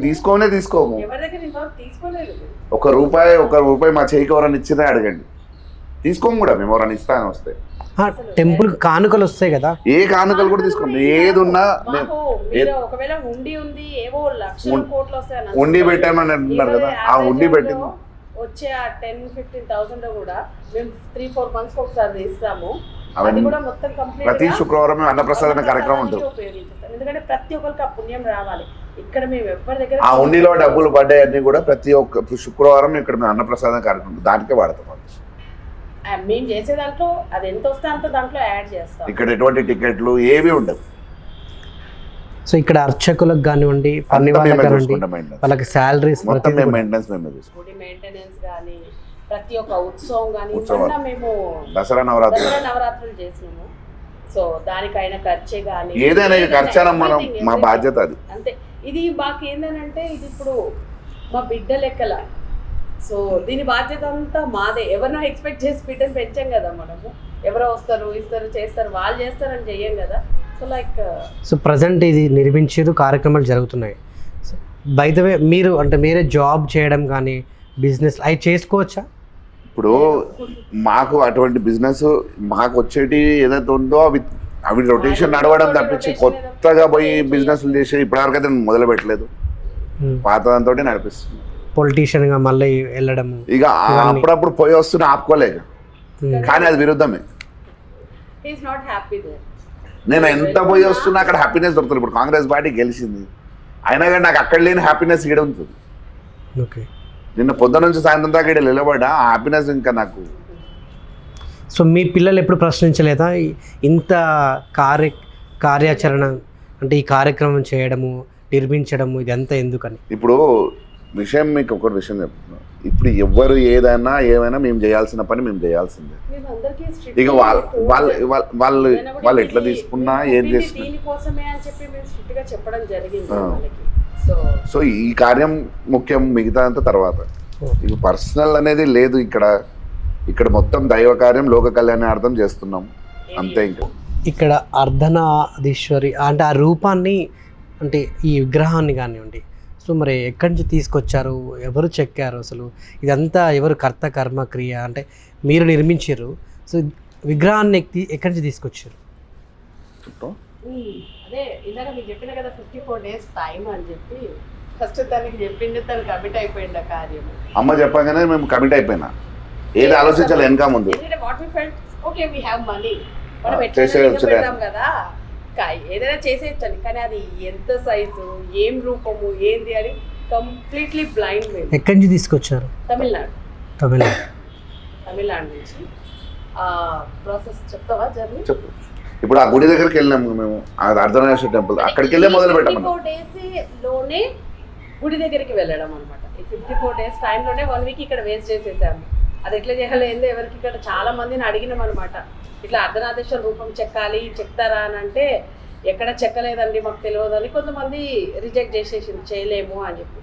తీసుకోము. ఎవరి దగ్గర ఇంతవరకు తీసుకోలేదు. ఒక రూపాయి మా చేయికి ఎవరైనా ఇచ్చినా అడగండి, తీసుకోము కూడా. మేము ఎవరైనా ఇస్తాను వస్తే టెంపుల్ కానుకలు వస్తాయి కదా, ఏ కానుకలు కూడా తీసుకోండి. ఏది ఉన్నా మాకు మీరు ఒకవేళ ఉండి ఉంది ఏవో లక్షల కోట్లు వస్తాయని ఉండి పెట్టామని అంటున్నారు కదా, ఆ ఉండి పెట్టింది వచ్చే ఆ 10-15,000 కూడా మేము 3-4 months ఒకసారి ఇస్తాము. అది కూడా మొత్తం కంప్లీట్ ప్రతి శుక్రవారం అన్నప్రసాదన కార్యక్రమం ఉంటుంది. ఉపయోగించేస్తాం, ఎందుకంటే ప్రతి ఒక్కరికి ఆ పుణ్యం రావాలి. ఇక్కడ మేము ఎవరి దగ్గర ఆ ఉండిలో డబ్బులు పడ్డాయన్నీ కూడా ప్రతి ఒక్క శుక్రవారం ఇక్కడ మేము అన్నప్రసాదన కార్యక్రమం దానికే వాడతాం. మేము చేసే దాంట్లో అది ఎంత వస్తే అంత దాంట్లో యాడ్ చేస్తాం. ఇక్కడ ఎటువంటి టికెట్లు ఏవి ఉండవు. సో ఇక్కడ అర్చకులకు కానివ్వండి, పని వాళ్ళకి వాళ్ళకి శాలరీస్ మెయింటెనెన్స్ కానీ ప్రతి ఒక్క ఉత్సవం కానీ మేము దసరా నవరాత్రులు చేసినాము. సో దానికైనా ఖర్చే కానీ ఏదైనా ఖర్చు మనం మా బాధ్యత అది అంతే. ఇది మాకు ఏంటంటే ఇది ఇప్పుడు మా బిడ్డ లెక్కల. సో దీని బాధ్యత అంతా మాదే. ఎవరినో ఎక్స్పెక్ట్ చేసి బిడ్డను పెంచాం కదా మనము. ఎవరో వస్తారు ఇస్తారు చేస్తారు వాళ్ళు చేస్తారని చెయ్యం కదా. సో లైక్ సో ప్రజెంట్ ఇది నిర్మించేది కార్యక్రమాలు జరుగుతున్నాయి. బై ద వే మీరు అంటే మీరే జాబ్ చేయడం కానీ బిజినెస్ అవి చేసుకోవచ్చా? ఇప్పుడు మాకు అటువంటి బిజినెస్ మాకు వచ్చేటి ఏదైతే ఉందో అవి రొటేషన్ నడవడం తప్పించి కొత్తగా పోయి బిజినెస్లు చేసి ఇప్పటివరకు అయితే మొదలు పెట్టలేదు. పాతదంతో నడిపిస్తుంది. పొలిటీషియన్గా మళ్ళీ వెళ్ళడం ఇక అప్పుడప్పుడు పోయి వస్తున్నా ఆపుకోలేక, కానీ అది విరుద్ధమే. నేను ఎంత పోయి వస్తున్నా అక్కడ హ్యాపీనెస్ దొరుకుతుంది. ఇప్పుడు కాంగ్రెస్ పార్టీ గెలిచింది అయినా కానీ నాకు అక్కడ లేని హ్యాపీనెస్ ఇక్కడ ఉంటుంది. ఓకే, నిన్న పొద్దున నుంచి సాయంత్రం దాకా ఇక్కడ నిలబడ్డా ఆ హ్యాపీనెస్ ఇంకా నాకు. సో మీ పిల్లలు ఎప్పుడు ప్రశ్నించలేదా ఇంత కార్యాచరణ అంటే ఈ కార్యక్రమం చేయడము నిర్మించడము ఇదంతా ఎందుకని? ఇప్పుడు విషయం మీకు ఒక విషయం చెప్తున్నా. ఇప్పుడు ఎవరు ఏమైనా మేము చేయాల్సిన పని మేము చేయాల్సిందే. ఇక వాళ్ళు ఎట్లా తీసుకున్నా ఏం చేస్తున్నా సో ఈ కార్యం ముఖ్యం, మిగతా అంతా తర్వాత. ఇక పర్సనల్ అనేది లేదు ఇక్కడ మొత్తం దైవ కార్యం లోక కళ్యాణార్థం చేస్తున్నాం అంతే. ఇక్కడ అర్ధనారీశ్వరి అంటే ఆ రూపాన్ని అంటే ఈ విగ్రహాన్ని కానివ్వండి, సో మరి ఎక్కడి నుంచి తీసుకొచ్చారు, ఎవరు చెక్కారు, అసలు ఇదంతా ఎవరు కర్త కర్మ క్రియ అంటే మీరు నిర్మించారు. సో విగ్రహాన్ని ఎక్కడి నుంచి తీసుకొచ్చారు? అదే ఇందాక మీకు చెప్పిన కదా 54 days టైం అని చెప్పి ఫస్ట్ తనకి చెప్పిండు, తను కమిట్ అయిపోయింది ఆ కార్యం. అమ్మ చెప్పగానే మేము కమిట్ అయిపోయినా, ఏది ఆలోచించాలి వెనక ముందు. ఓకే వి హ్యావ్ మనీ, మనం పెడతాం కదా ఏదైనా చేసేయచ్చండి. కానీ అది ఎంత సైజు, ఏం రూపము, ఏంది అని కంప్లీట్లీ బ్లైండ్. ఎక్కడి నుంచి తీసుకొచ్చారు? తమిళనాడు నుంచి. ప్రాసెస్ చెప్తావా జర్నీ? చెప్పు. ఇప్పుడు ఆ గుడి దగ్గరికి వెళ్ళినాము మేము, అర్ధనారీశ్వర టెంపుల్, అక్కడికి వెళ్ళే మొదలు పెట్టాము. 54 days లోనే గుడి దగ్గరికి వెళ్ళడం అనమాట. ఈ 54 days టైంలోనే 1 week ఇక్కడ వేస్ట్ చేసేసాము. అది ఎట్లా చేయాలి ఎవరికి ఇక్కడ చాలా మందిని అడిగినాం అనమాట. ఇట్లా అర్ధనారీశ్వర రూపం చెక్తారా అని అంటే ఎక్కడ చెక్కలేదండి మాకు తెలియదు అని కొంతమంది రిజెక్ట్ చేసేసింది, చేయలేము అని చెప్పి.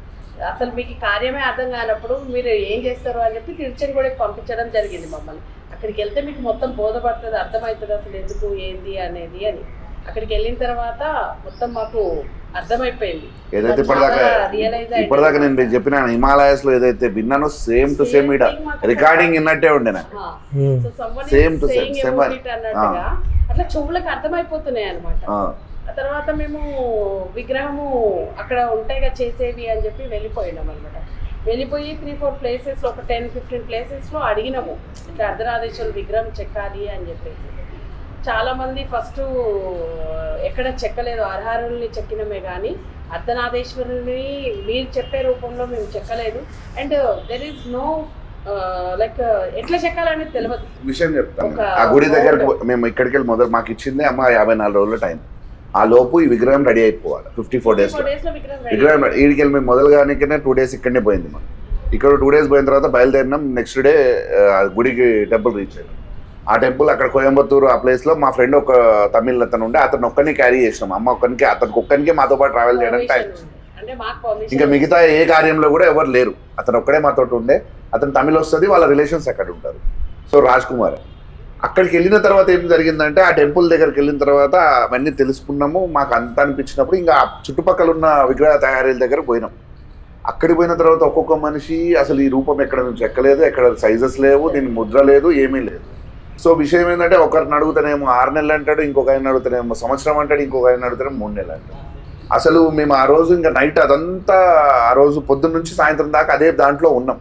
అసలు మీకు కార్యమే అర్థం కానప్పుడు మీరు ఏం చేస్తారు అని చెప్పి తిరుచని కూడా పంపించడం జరిగింది మమ్మల్ని. అక్కడికి వెళ్తే మీకు మొత్తం బోధపడుతుంది, అర్థమవుతుంది అసలు ఎందుకు ఏంది అనేది అని. అక్కడికి వెళ్ళిన తర్వాత మొత్తం మాకు అర్థమైపోయింది. ఏదైతే ఇప్పటిదాకా నేను చెప్పిన హిమాలయస్ లో ఏదైతే విన్నానో సేమ్ టు సేమ్ రికార్డింగ్ విన్నట్టే ఉండే నాకు. సేమ్ టు సేమ్ అన్నట్టుగా అట్లా చెవులకు అర్థమైపోతున్నాయి అనమాట. ఆ తర్వాత మేము విగ్రహము అక్కడ ఉంటాయిగా చేసేవి అని చెప్పి వెళ్ళిపోయినాం అనమాట. వెళ్ళిపోయి 3-4 ప్లేసెస్లో ఒక 10-15 ప్లేసెస్లో అడిగినాము ఇట్లా అర్ధనారీశ్వర విగ్రహం చెక్కాలి అని చెప్పేసి. చాలామంది ఫస్ట్ ఎక్కడ చెక్కలేదు, అర్హారుల్ని చెక్కినమే కానీ అర్ధనారీశ్వరుని మీరు చెప్పే రూపంలో మేము చెక్కలేదు. And there is no like ఎట్లా చెక్కాలనేది తెలియదు. విషయం చెప్తాను. ఆ గుడి దగ్గర మేము ఇక్కడికి వెళ్ళి మొదలు మాకు ఇచ్చింది అమ్మ 54 రోజుల టైం. ఆ లోపు ఈ విగ్రహం రెడీ అయిపోవాలి. 54 days విగ్రహం ఈడికి వెళ్ళి మేము మొదలుగానే 2 days ఇక్కడనే పోయింది. మనం ఇక్కడ 2 days పోయిన తర్వాత బయలుదేరినాం. నెక్స్ట్ డే గుడికి టెంపుల్ రీచ్ అయినాం. ఆ టెంపుల్ అక్కడ కోయంబత్తూరు ఆ ప్లేస్లో మా ఫ్రెండ్ ఒక తమిళ అతను ఉండే, అతను ఒక్కరిని క్యారీ చేసినాం. అమ్మ అతనికి ఒక్కరికి మాతో పాటు ట్రావెల్ చేయడానికి టైం. ఇంకా మిగతా ఏ కార్యంలో కూడా ఎవరు లేరు, అతను ఒక్కడే మాతో ఉండే. అతను తమిళ వస్తుంది, వాళ్ళ రిలేషన్స్ అక్కడ ఉంటారు. సో రాజ్ కుమార్ అక్కడికి వెళ్ళిన తర్వాత ఏం జరిగిందంటే ఆ టెంపుల్ దగ్గరికి వెళ్ళిన తర్వాత అవన్నీ తెలుసుకున్నాము. మాకు అంత అనిపించినప్పుడు ఇంకా చుట్టుపక్కల ఉన్న విగ్రహ తయారీల దగ్గర పోయినాం. అక్కడికి పోయిన తర్వాత ఒక్కొక్క మనిషి అసలు ఈ రూపం ఎక్కడ నుంచి ఎక్కలేదు, ఎక్కడ సైజెస్ లేవు, దీని ముద్ర లేదు, ఏమీ లేదు. సో విషయం ఏంటంటే ఒకరిని అడుగుతానేమో 6 నెలలు అంటాడు, ఇంకొక ఆయన అడుగుతానేమో సంవత్సరం అంటాడు, ఇంకొక ఆయన అడుగుతానేమో 3 నెలలు అంటాడు. అసలు మేము ఆ రోజు ఇంకా నైట్ అదంతా ఆ రోజు పొద్దున్న నుంచి సాయంత్రం దాకా అదే దాంట్లో ఉన్నాం.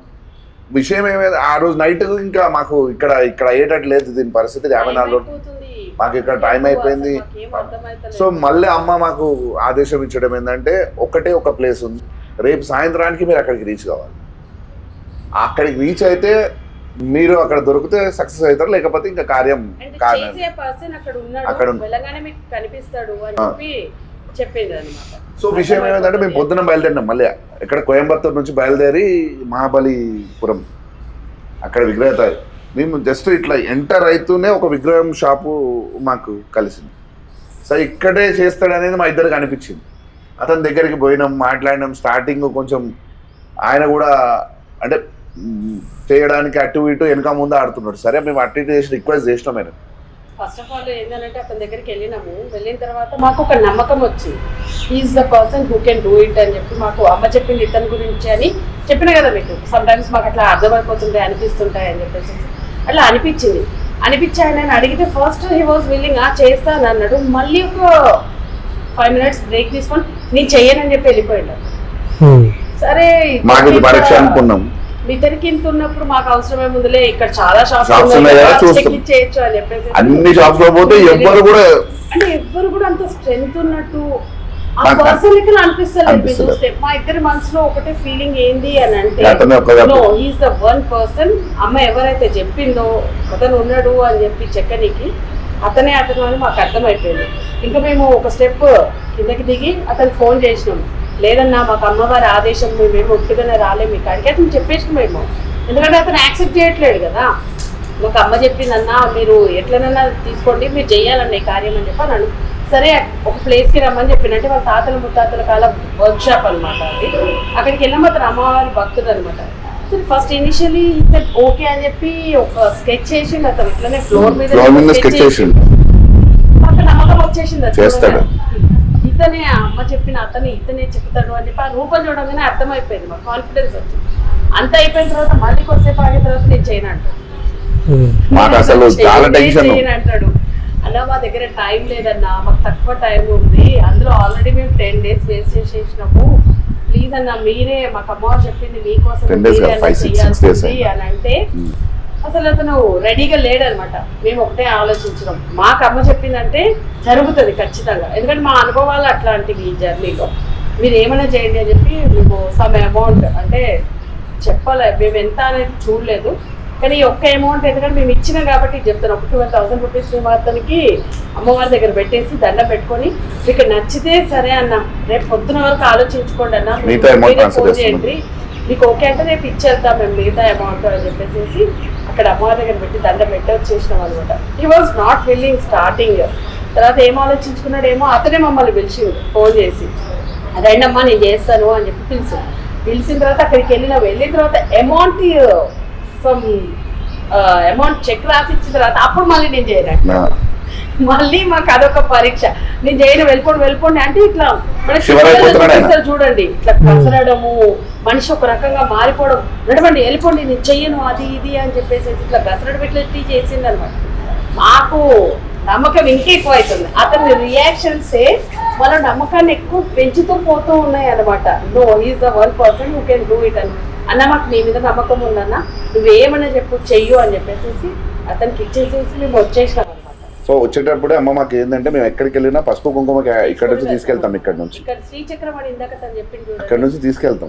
విషయం ఏమైంది ఆ రోజు నైట్ ఇంకా మాకు ఇక్కడ అయ్యేటట్టు లేదు దీని పరిస్థితి. 54 మాకు ఇక్కడ టైం అయిపోయింది. సో మళ్ళీ అమ్మ మాకు ఆదేశం ఇచ్చడం ఏంటంటే ఒకటే ఒక ప్లేస్ ఉంది, రేపు సాయంత్రానికి మీరు అక్కడికి రీచ్ కావాలి. అక్కడికి రీచ్ అయితే మీరు అక్కడ దొరికితే సక్సెస్ అవుతారు, లేకపోతే ఇంకా కార్యం అక్కడ సో విషయం ఏమైందంటే మేము పొద్దున బయలుదేరినాం. మళ్ళీ ఇక్కడ కోయంబత్తూరు నుంచి బయలుదేరి మహాబలిపురం అక్కడ విగ్రహ మేము జస్ట్ ఇట్లా ఎంటర్ అవుతూనే ఒక విగ్రహం షాపు మాకు కలిసింది. సో ఇక్కడే చేస్తాడనేది మా ఇద్దరికి అనిపించింది. అతని దగ్గరికి పోయినాం, మాట్లాడినాం. స్టార్టింగ్ కొంచెం ఆయన కూడా అంటే చేయడానికి అటు ఇటు వెనక ముందు ఆడుతున్నాడు. సరే మేము అటు ఇటు చేసి రిక్వెస్ట్ చేసినాం. ఆయన ఫస్ట్ ఆఫ్ ఆల్ ఏంటంటే అతని దగ్గరికి వెళ్ళినాము. వెళ్ళిన తర్వాత మాకు ఒక నమ్మకం వచ్చింది, he's the person who can do it అని చెప్పి. మాకు అమ్మ చెప్పింది ఇతని గురించి అని చెప్పిన కదా మీకు. సమ్ టైమ్స్ మాకు అట్లా అర్థమైపోతుంటాయి, అనిపిస్తుంటాయి అని చెప్పేసి అట్లా అనిపించింది. ఆయన అడిగితే ఫస్ట్ హీ వాజ్ విల్లింగ్ చేస్తాను అన్నాడు. మళ్ళీ ఒక 5 minutes బ్రేక్ తీసుకొని నేను చెయ్యనని చెప్పి వెళ్ళిపోయాడు. సరే ఇద్దరికి ఇంత ఉన్నప్పుడు మాకు అవసరమే ముందులే, ఇక్కడ చాలా షాప్స్ చేయొచ్చు అని చెప్పేసి అన్ని షాప్స్ లో పోతే ఎవ్వరు కూడా అంత స్ట్రెంగ్త్ ఉన్నట్టు ఆ పర్సన్ ఇక్కడ అనిపిస్తలేదు చూస్తే. మా ఇద్దరి మనసులో ఒకటే ఫీలింగ్ ఏంది అని అంటే, no he's the one person. అమ్మ ఎవరైతే చెప్పిందో అతను ఉన్నాడు అని చెప్పి చెక్కనికి అతను అని మాకు అర్థమైపోయింది. ఇంకా మేము ఒక స్టెప్ కిందకి దిగి అతను ఫోన్ చేసినాం. లేదన్నా మాకు అమ్మవారి ఆదేశం, మేము ఒట్టుగానే రాలేము మీకు అడిగి అతను చెప్పేసినాం మేము. ఎందుకంటే అతను యాక్సెప్ట్ చేయట్లేదు కదా. మాకు అమ్మ చెప్పిందన్నా మీరు ఎట్లనన్నా తీసుకోండి, మీరు చెయ్యాలన్న ఈ కార్యం అని చెప్పి అన్నాను. సరే ఒక ప్లేస్కి రమ్మని చెప్పినంటే వాళ్ళ తాతల ముత్తాతల కాలం వర్క్ షాప్ అనమాట అది. అక్కడికి వెళ్ళాము. అతను అమ్మవారి భక్తుడు అనమాట. సరే ఫస్ట్ ఇనిషియలీ ఓకే అని చెప్పి ఒక స్కెచ్ చేసిండు. అతను ఇట్లనే ఫ్లోర్ మీద అక్కడ నమ్మకం వచ్చేసింది. ఇతనే అమ్మ చెప్పిన ఇతనే చెప్తాడు అని చెప్పి ఆ రూపం చూడగానే అర్థమైపోయింది. మాకు కాన్ఫిడెన్స్ వచ్చింది. అంత అయిపోయిన తర్వాత మళ్ళీ కొద్దిసేపు ఆగిన తర్వాత నేను చేయను అంటాడు. అన్నా మా దగ్గర టైం లేదన్నా, మాకు తక్కువ టైం ఉంది, అందులో ఆల్రెడీ మేము 10 days వేస్ట్ చేసేసినాము, ప్లీజ్ అన్న మీరే, మాకు అమ్మవారు చెప్పింది మీకోసం అని అంటే అసలు అతను రెడీగా లేడనమాట. మేము ఒకటే ఆలోచించినాం, మాకు అమ్మ చెప్పిందంటే జరుగుతుంది ఖచ్చితంగా. ఎందుకంటే మా అనుభవాలు అట్లాంటివి ఈ జర్నీలో. మీరు ఏమైనా చేయండి అని చెప్పి మీకు సమ్ అమౌంట్ అంటే చెప్పాలి, మేము ఎంత అనేది చూడలేదు కానీ ఈ ఒక్క అమౌంట్ ఎందుకంటే మేము ఇచ్చినాం కాబట్టి చెప్తాను. ఒక 12,000 రూపీస్ మేము అతనికి అమ్మవారి దగ్గర పెట్టేసి దండం పెట్టుకొని మీకు నచ్చితే సరే అన్న రేపు పొద్దున వరకు ఆలోచించుకోండి అన్న, ఫోన్ చేయండి, మీకు ఓకే అంటే రేపు ఇచ్చేద్దాం మేము మిగతా అమౌంట్ అని చెప్పేసి అక్కడ అమ్మవారి దగ్గర పెట్టి దండం పెట్టి వచ్చేసినాం అనమాట. He was not willing starting. తర్వాత ఏం ఆలోచించుకున్నాడేమో అతనే మమ్మల్ని పిలిచిండు ఫోన్ చేసి, రండమ్మా నేను చేస్తాను అని చెప్పి పిలిచిన తర్వాత అక్కడికి వెళ్ళిన తర్వాత అమౌంట్ చెక్ రాసి ఇచ్చిన తర్వాత అప్పుడు మళ్ళీ నేను చేయను. మళ్ళీ మాకు అదొక పరీక్ష. నేను చేయను, వెళ్ళిపోండి అంటే ఇట్లా మనకి చూడండి ఇట్లా కసరడము, మనిషి ఒక రకంగా మారిపోవడం, నడవండి వెళ్ళిపోండి నేను చెయ్యను అది ఇది అని చెప్పేసి ఇట్లా గసరడ పెట్టి చేసింది అనమాట. మాకు నమ్మకం ఇంకా ఎక్కువ అవుతుంది. అతని రియాక్షన్సే మన నమ్మకాన్ని ఎక్కువ పెంచుతూ పోతూ ఉన్నాయి అనమాట. No he's the one person who can do it అని. అన్న మాకు నీ మీద నమ్మకం ఉందన్న, నువ్వేమన్నా చెప్పు చెయ్యు అని చెప్పేసి అతనికి ఇచ్చేసేసి మేము వచ్చేసినాం అనమాట. సో వచ్చేటప్పుడు అమ్మ మాకు ఏంటంటే మేము ఎక్కడికి వెళ్ళినా పసుపు కుంకుమ ఇక్కడ నుంచి తీసుకెళ్తాం. ఇక్కడ నుంచి ఇక్కడ శ్రీచక్రం అని ఇందాక తను చెప్పింది, ఇక్కడ నుంచి తీసుకెళ్తాం.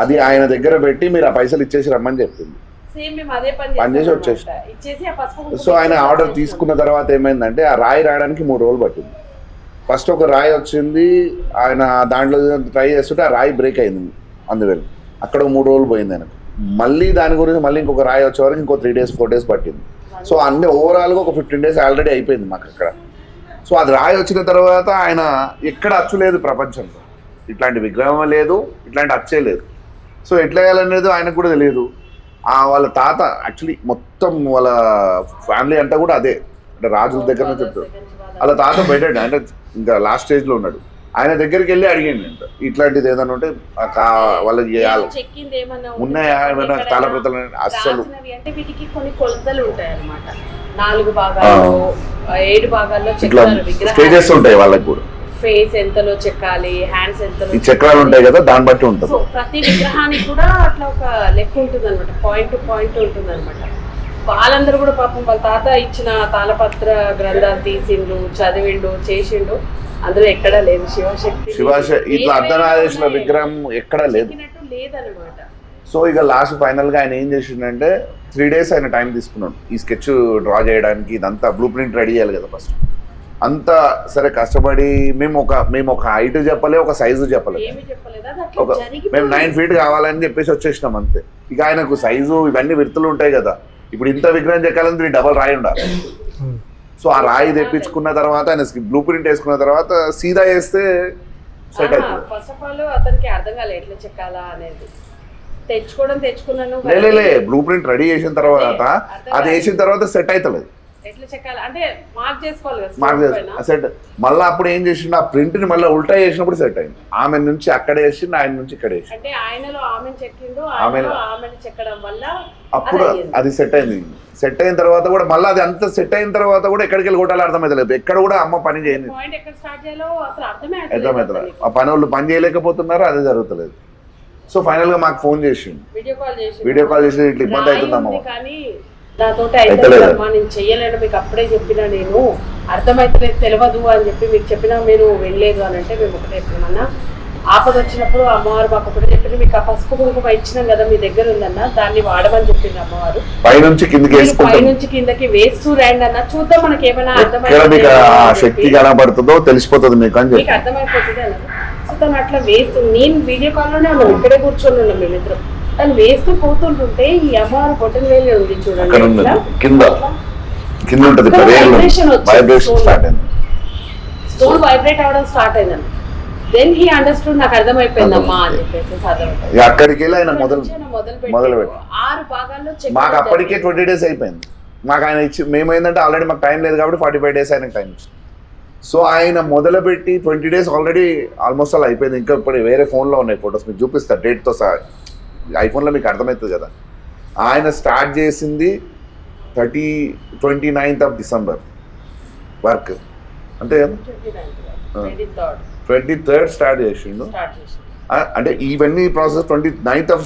అది ఆయన దగ్గర పెట్టి మీరు ఆ పైసలు ఇచ్చేసి రమ్మని చెప్పింది. సేమ్ మేము అదే పని చేసి వచ్చేసి ఇచ్చేసి ఆ పసుపు. సో ఆయన ఆర్డర్ తీసుకున్న తర్వాత ఏమైందంటే ఆ రాయి రాయడానికి 3 రోజులు పట్టింది. ఫస్ట్ ఒక రాయి వచ్చింది, ఆయన దాంట్లో ట్రై చేస్తుంటే ఆ రాయి బ్రేక్ అయింది. అందువల్ల అక్కడ 3 రోజులు పోయింది ఆయనకు. మళ్ళీ దాని గురించి మళ్ళీ ఇంకొక రాయి వచ్చే వరకు ఇంకో 3 days 4 days పట్టింది. సో అన్ని ఓవరాల్గా ఒక 15 days ఆల్రెడీ అయిపోయింది మాకు అక్కడ. సో అది రాయి వచ్చిన తర్వాత ఆయన ఎక్కడ అచ్చు లేదు ప్రపంచంలో, ఇట్లాంటి విగ్రహం లేదు, ఇట్లాంటి అచ్చే లేదు. సో ఎట్లా వేయాలనేది ఆయనకు కూడా తెలియదు. వాళ్ళ తాత యాక్చువల్లీ మొత్తం వాళ్ళ ఫ్యామిలీ అంతా కూడా అదే, అంటే రాజుల దగ్గర నుంచి చెప్తారు. వాళ్ళ తాత పెట్టాడు, అంటే ఇంకా లాస్ట్ స్టేజ్ లో ఉన్నాడు. ఆయన దగ్గరికి వెళ్ళి అడిగాను అంట, ఇట్లాంటిది ఏదైనా ఉంటే వాళ్ళకి ఉన్నాయా ఏమైనా తాళప్రతలు. అస్సలు అంటే వీటికి కొన్ని కొలతలు ఉంటాయి అన్నమాట, 4 భాగాల్లో 7 భాగాల్లో ఇట్లా స్టేజెస్ ఉంటాయి వాళ్ళకి కూడా. ఫేస్ ఎంతలో చెక్కాలి, హ్యాండ్స్ ఎంతలో, ఈ చక్రాలు ఉంటాయి కదా దాన్ని బట్టి ఉంటుంది. ప్రతి విగ్రహానికి కూడా అట్లా ఒక లెక్క ఉంటుంది అనమాట, పాయింట్ టు పాయింట్ ఉంటుంది అనమాట. వాళ్ళందరూ కూడా పాపం వాళ్ళ తాత ఇచ్చిన తాళపత్ర గ్రంథాలు తీసిండు, చదివిండు, చేసిండు, అందులో ఎక్కడా లేదు శివశక్తి ఇట్లా అర్ధనారీశ్వర విగ్రహం ఎక్కడా లేదు లేదనమాట. సో ఇక లాస్ట్ ఫైనల్ గా ఆయన ఏం చేసిండంటే 3 days ఆయన టైం తీసుకున్నాడు ఈ స్కెచ్ డ్రా చేయడానికి. ఇదంతా బ్లూ ప్రింట్ రెడీ చేయాలి కదా ఫస్ట్. అంతా సరే కష్టపడి మేము ఒక హైట్ చెప్పలే, ఒక సైజు చెప్పలేదు. మేము 9 feet కావాలని చెప్పేసి వచ్చేసినాం అంతే. ఇక ఆయనకు సైజు ఇవన్నీ విడతలు ఉంటాయి కదా, ఇప్పుడు ఇంత విగ్రహం చెక్కాలని డబల్ రాయి ఉండాలి. సో ఆ రాయి తెప్పించుకున్న తర్వాత ఆయన బ్లూ ప్రింట్ వేసుకున్న తర్వాత సీదా వేస్తే సెట్ అవుతుంది. ఫస్ట్ ఆఫ్ ఆల్ అతనికి అర్థం కాలేదు ఎట్లా చెక్కాలా అనేది. తెచ్చుకున్నాను బ్లూ ప్రింట్ రెడీ చేసిన తర్వాత అది వేసిన తర్వాత సెట్ అవుతలేదు. ఎట్లా చెక్కాలి అంటే మార్క్ చేసుకోవాలి కదా, సెట్. మళ్ళీ అప్పుడు ఏం చేసిండు, ఆ ప్రింట్ ని మళ్ళీ ఉల్టా చేసినప్పుడు సెట్ అయింది. ఆమె నుంచి అక్కడ వేసిండు, ఆయన నుంచి ఇక్కడ వేసి, అంటే ఆయనలో ఆమెను చెక్కిండు, ఆమెను చెక్కడం వల్ల అప్పుడు అది సెట్ అయింది. సెట్ అయిన తర్వాత కూడా మళ్ళీ అది అంత సెట్ అయిన తర్వాత కూడా ఎక్కడికి వెళ్ళి కొట్టాలి అర్థమైతలేదు. ఎక్కడ కూడా అమ్మ పని చేయలేదు, అర్థమవుతలేదు. ఆ పని వాళ్ళు పని చేయలేకపోతున్నారు, అదే జరుగుతలేదు. సో ఫైనల్ గా మాకు ఫోన్ చేసిండు, వీడియో కాల్ చేసి ఇట్లా ఇబ్బంది అవుతుందమ్మా, నాతో అయితేమ్మా నేను చెయ్యలేను, మీకు అప్పుడే చెప్పినా, నేను అర్థమైతలేదు తెలియదు అని చెప్పి మీకు చెప్పినా మీరు వెళ్ళలేదు అని అంటే, మేము ఒకటే చెప్పినామన్నా, ఆపద వచ్చినప్పుడు అమ్మవారు మాకు ఒకటే చెప్పింది, మీకు ఆ పసుపు కుంకుమ ఇచ్చినాం కదా మీ దగ్గర ఉందన్న, దాన్ని వాడమని చెప్పింది అమ్మవారు. పైనుంచి కిందకి వేస్తూ రండి అన్న, చూద్దాం మనకి ఏమైనా శక్తి కనబడుతుందో తెలిసిపోతుంది మీకు అర్థమైపోతుంది అన్నారు. సో తను అట్లా వేస్తూ, నేను వీడియో కాల్ లోనే ఉన్నాం, ఇక్కడే కూర్చొని ఉన్నాం మేమిద్దరం. తను వేస్తూ పోతుంటుంటే ఈ అమ్మవారు బొట్టన వేలు ఉంది చూడండి, స్టోన్ వైబ్రేట్ అవడం స్టార్ట్ అయిందండి. దెన్ హీ అండర్స్టూడ్, నాకు అర్థమైపోయిందమ్మా అని చెప్పేసి అక్కడికి వెళ్ళి ఆయన మొదలు 6 భాగాల్లో మాకు అప్పటికే 20 days అయిపోయింది. మాకు ఆయన ఇచ్చి మేము ఏంటంటే ఆల్రెడీ మాకు టైం లేదు కాబట్టి 45 days ఆయనకు టైం ఇచ్చింది. సో ఆయన మొదలుపెట్టి 20 days ఆల్రెడీ ఆల్మోస్ట్ అలా అయిపోయింది. ఇంకా ఇప్పుడు వేరే ఫోన్లో ఉన్నాయి ఫొటోస్, మీకు చూపిస్తారు డేట్తో సహా. ఐఫోన్లో మీకు అర్థమవుతుంది కదా. ఆయన స్టార్ట్ చేసింది 29th of December వర్క్, అంతే కదా, 23rd స్టార్ట్ చేసిండు. అంటే ఇవన్నీ process 29th of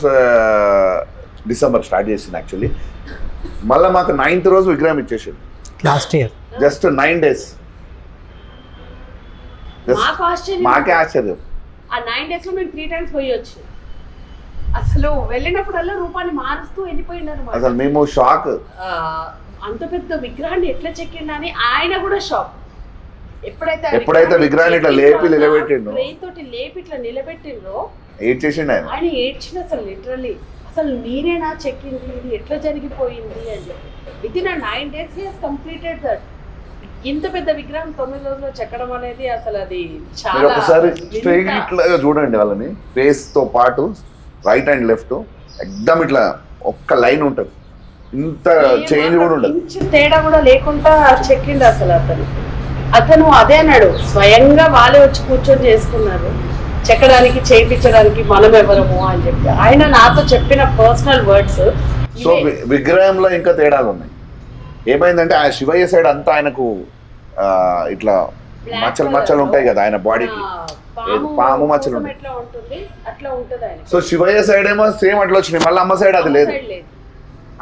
December start చేసింది యాక్చువల్లీ. మళ్ళీ మాకు 9th రోజు విగ్రహం ఇచ్చేసిండు లాస్ట్ ఇయర్, జస్ట్ 9 days. మాకే ఆశ్చర్యం. ఆ 9 days లో మేము 3 times పోయి వచ్చి అసలు వెళ్ళినప్పుడల్లా రూపాన్ని మారుస్తూ వెళ్ళిపోయినారు. అసలు మేము షాక్, అంత పెద్ద విగ్రహాన్ని ఎట్లా చెక్కిండని ఆయన కూడా షాక్. ఎప్పుడైతే విగ్రహాన్ని ఇట్లా లేపి నిలబెట్టిండో, తోటి లేపి ఇట్లా నిలబెట్టిండ్రో ఏడ్చేసిండు ఆయన ఏడ్చిన అసలు లిటరల్లీ, అసలు మీరేనా చెక్కింది, ఇది ఎట్లా జరిగిపోయింది అని చెప్పి. Within 9 days he has completed that. ఇంత పెద్ద విగ్రహం 9 రోజుల్లో చెక్కడం అనేది అసలు అది చాలా. ఒకసారి స్ట్రైట్ ఇట్లా చూడండి వాళ్ళని, ఫేస్ తో పాటు రైట్ అండ్ లెఫ్ట్ ఎక్దమ్ ఇట్లా ఒక్క లైన్ ఉంటుంది, ఇంత చేంజ్ కూడా ఉండదు, తేడా కూడా లేకుండా చెక్కిండు అసలు. అతను అదే అన్నాడు, స్వయంగా వాళ్ళే వచ్చి కూర్చొని చేసుకున్నారు చెక్కడానికి, చేయించడానికి మనం ఎవరము అని చెప్పి ఆయన నాతో చెప్పిన పర్సనల్ వర్డ్స్. సో విగ్రహంలో ఇంకా తేడాలు ఉన్నాయి. ఏమైందంటే ఆ శివయ్య సైడ్ అంతా ఆయనకు ఇట్లా మచ్చలు ఉంటాయి కదా ఆయన బాడీకి, పాము మచ్చలు ఉంటాయి. సో శివయ్య సైడ్ ఏమో సేమ్ అట్లా వచ్చినాయి, మళ్ళీ అమ్మ సైడ్ అది లేదు.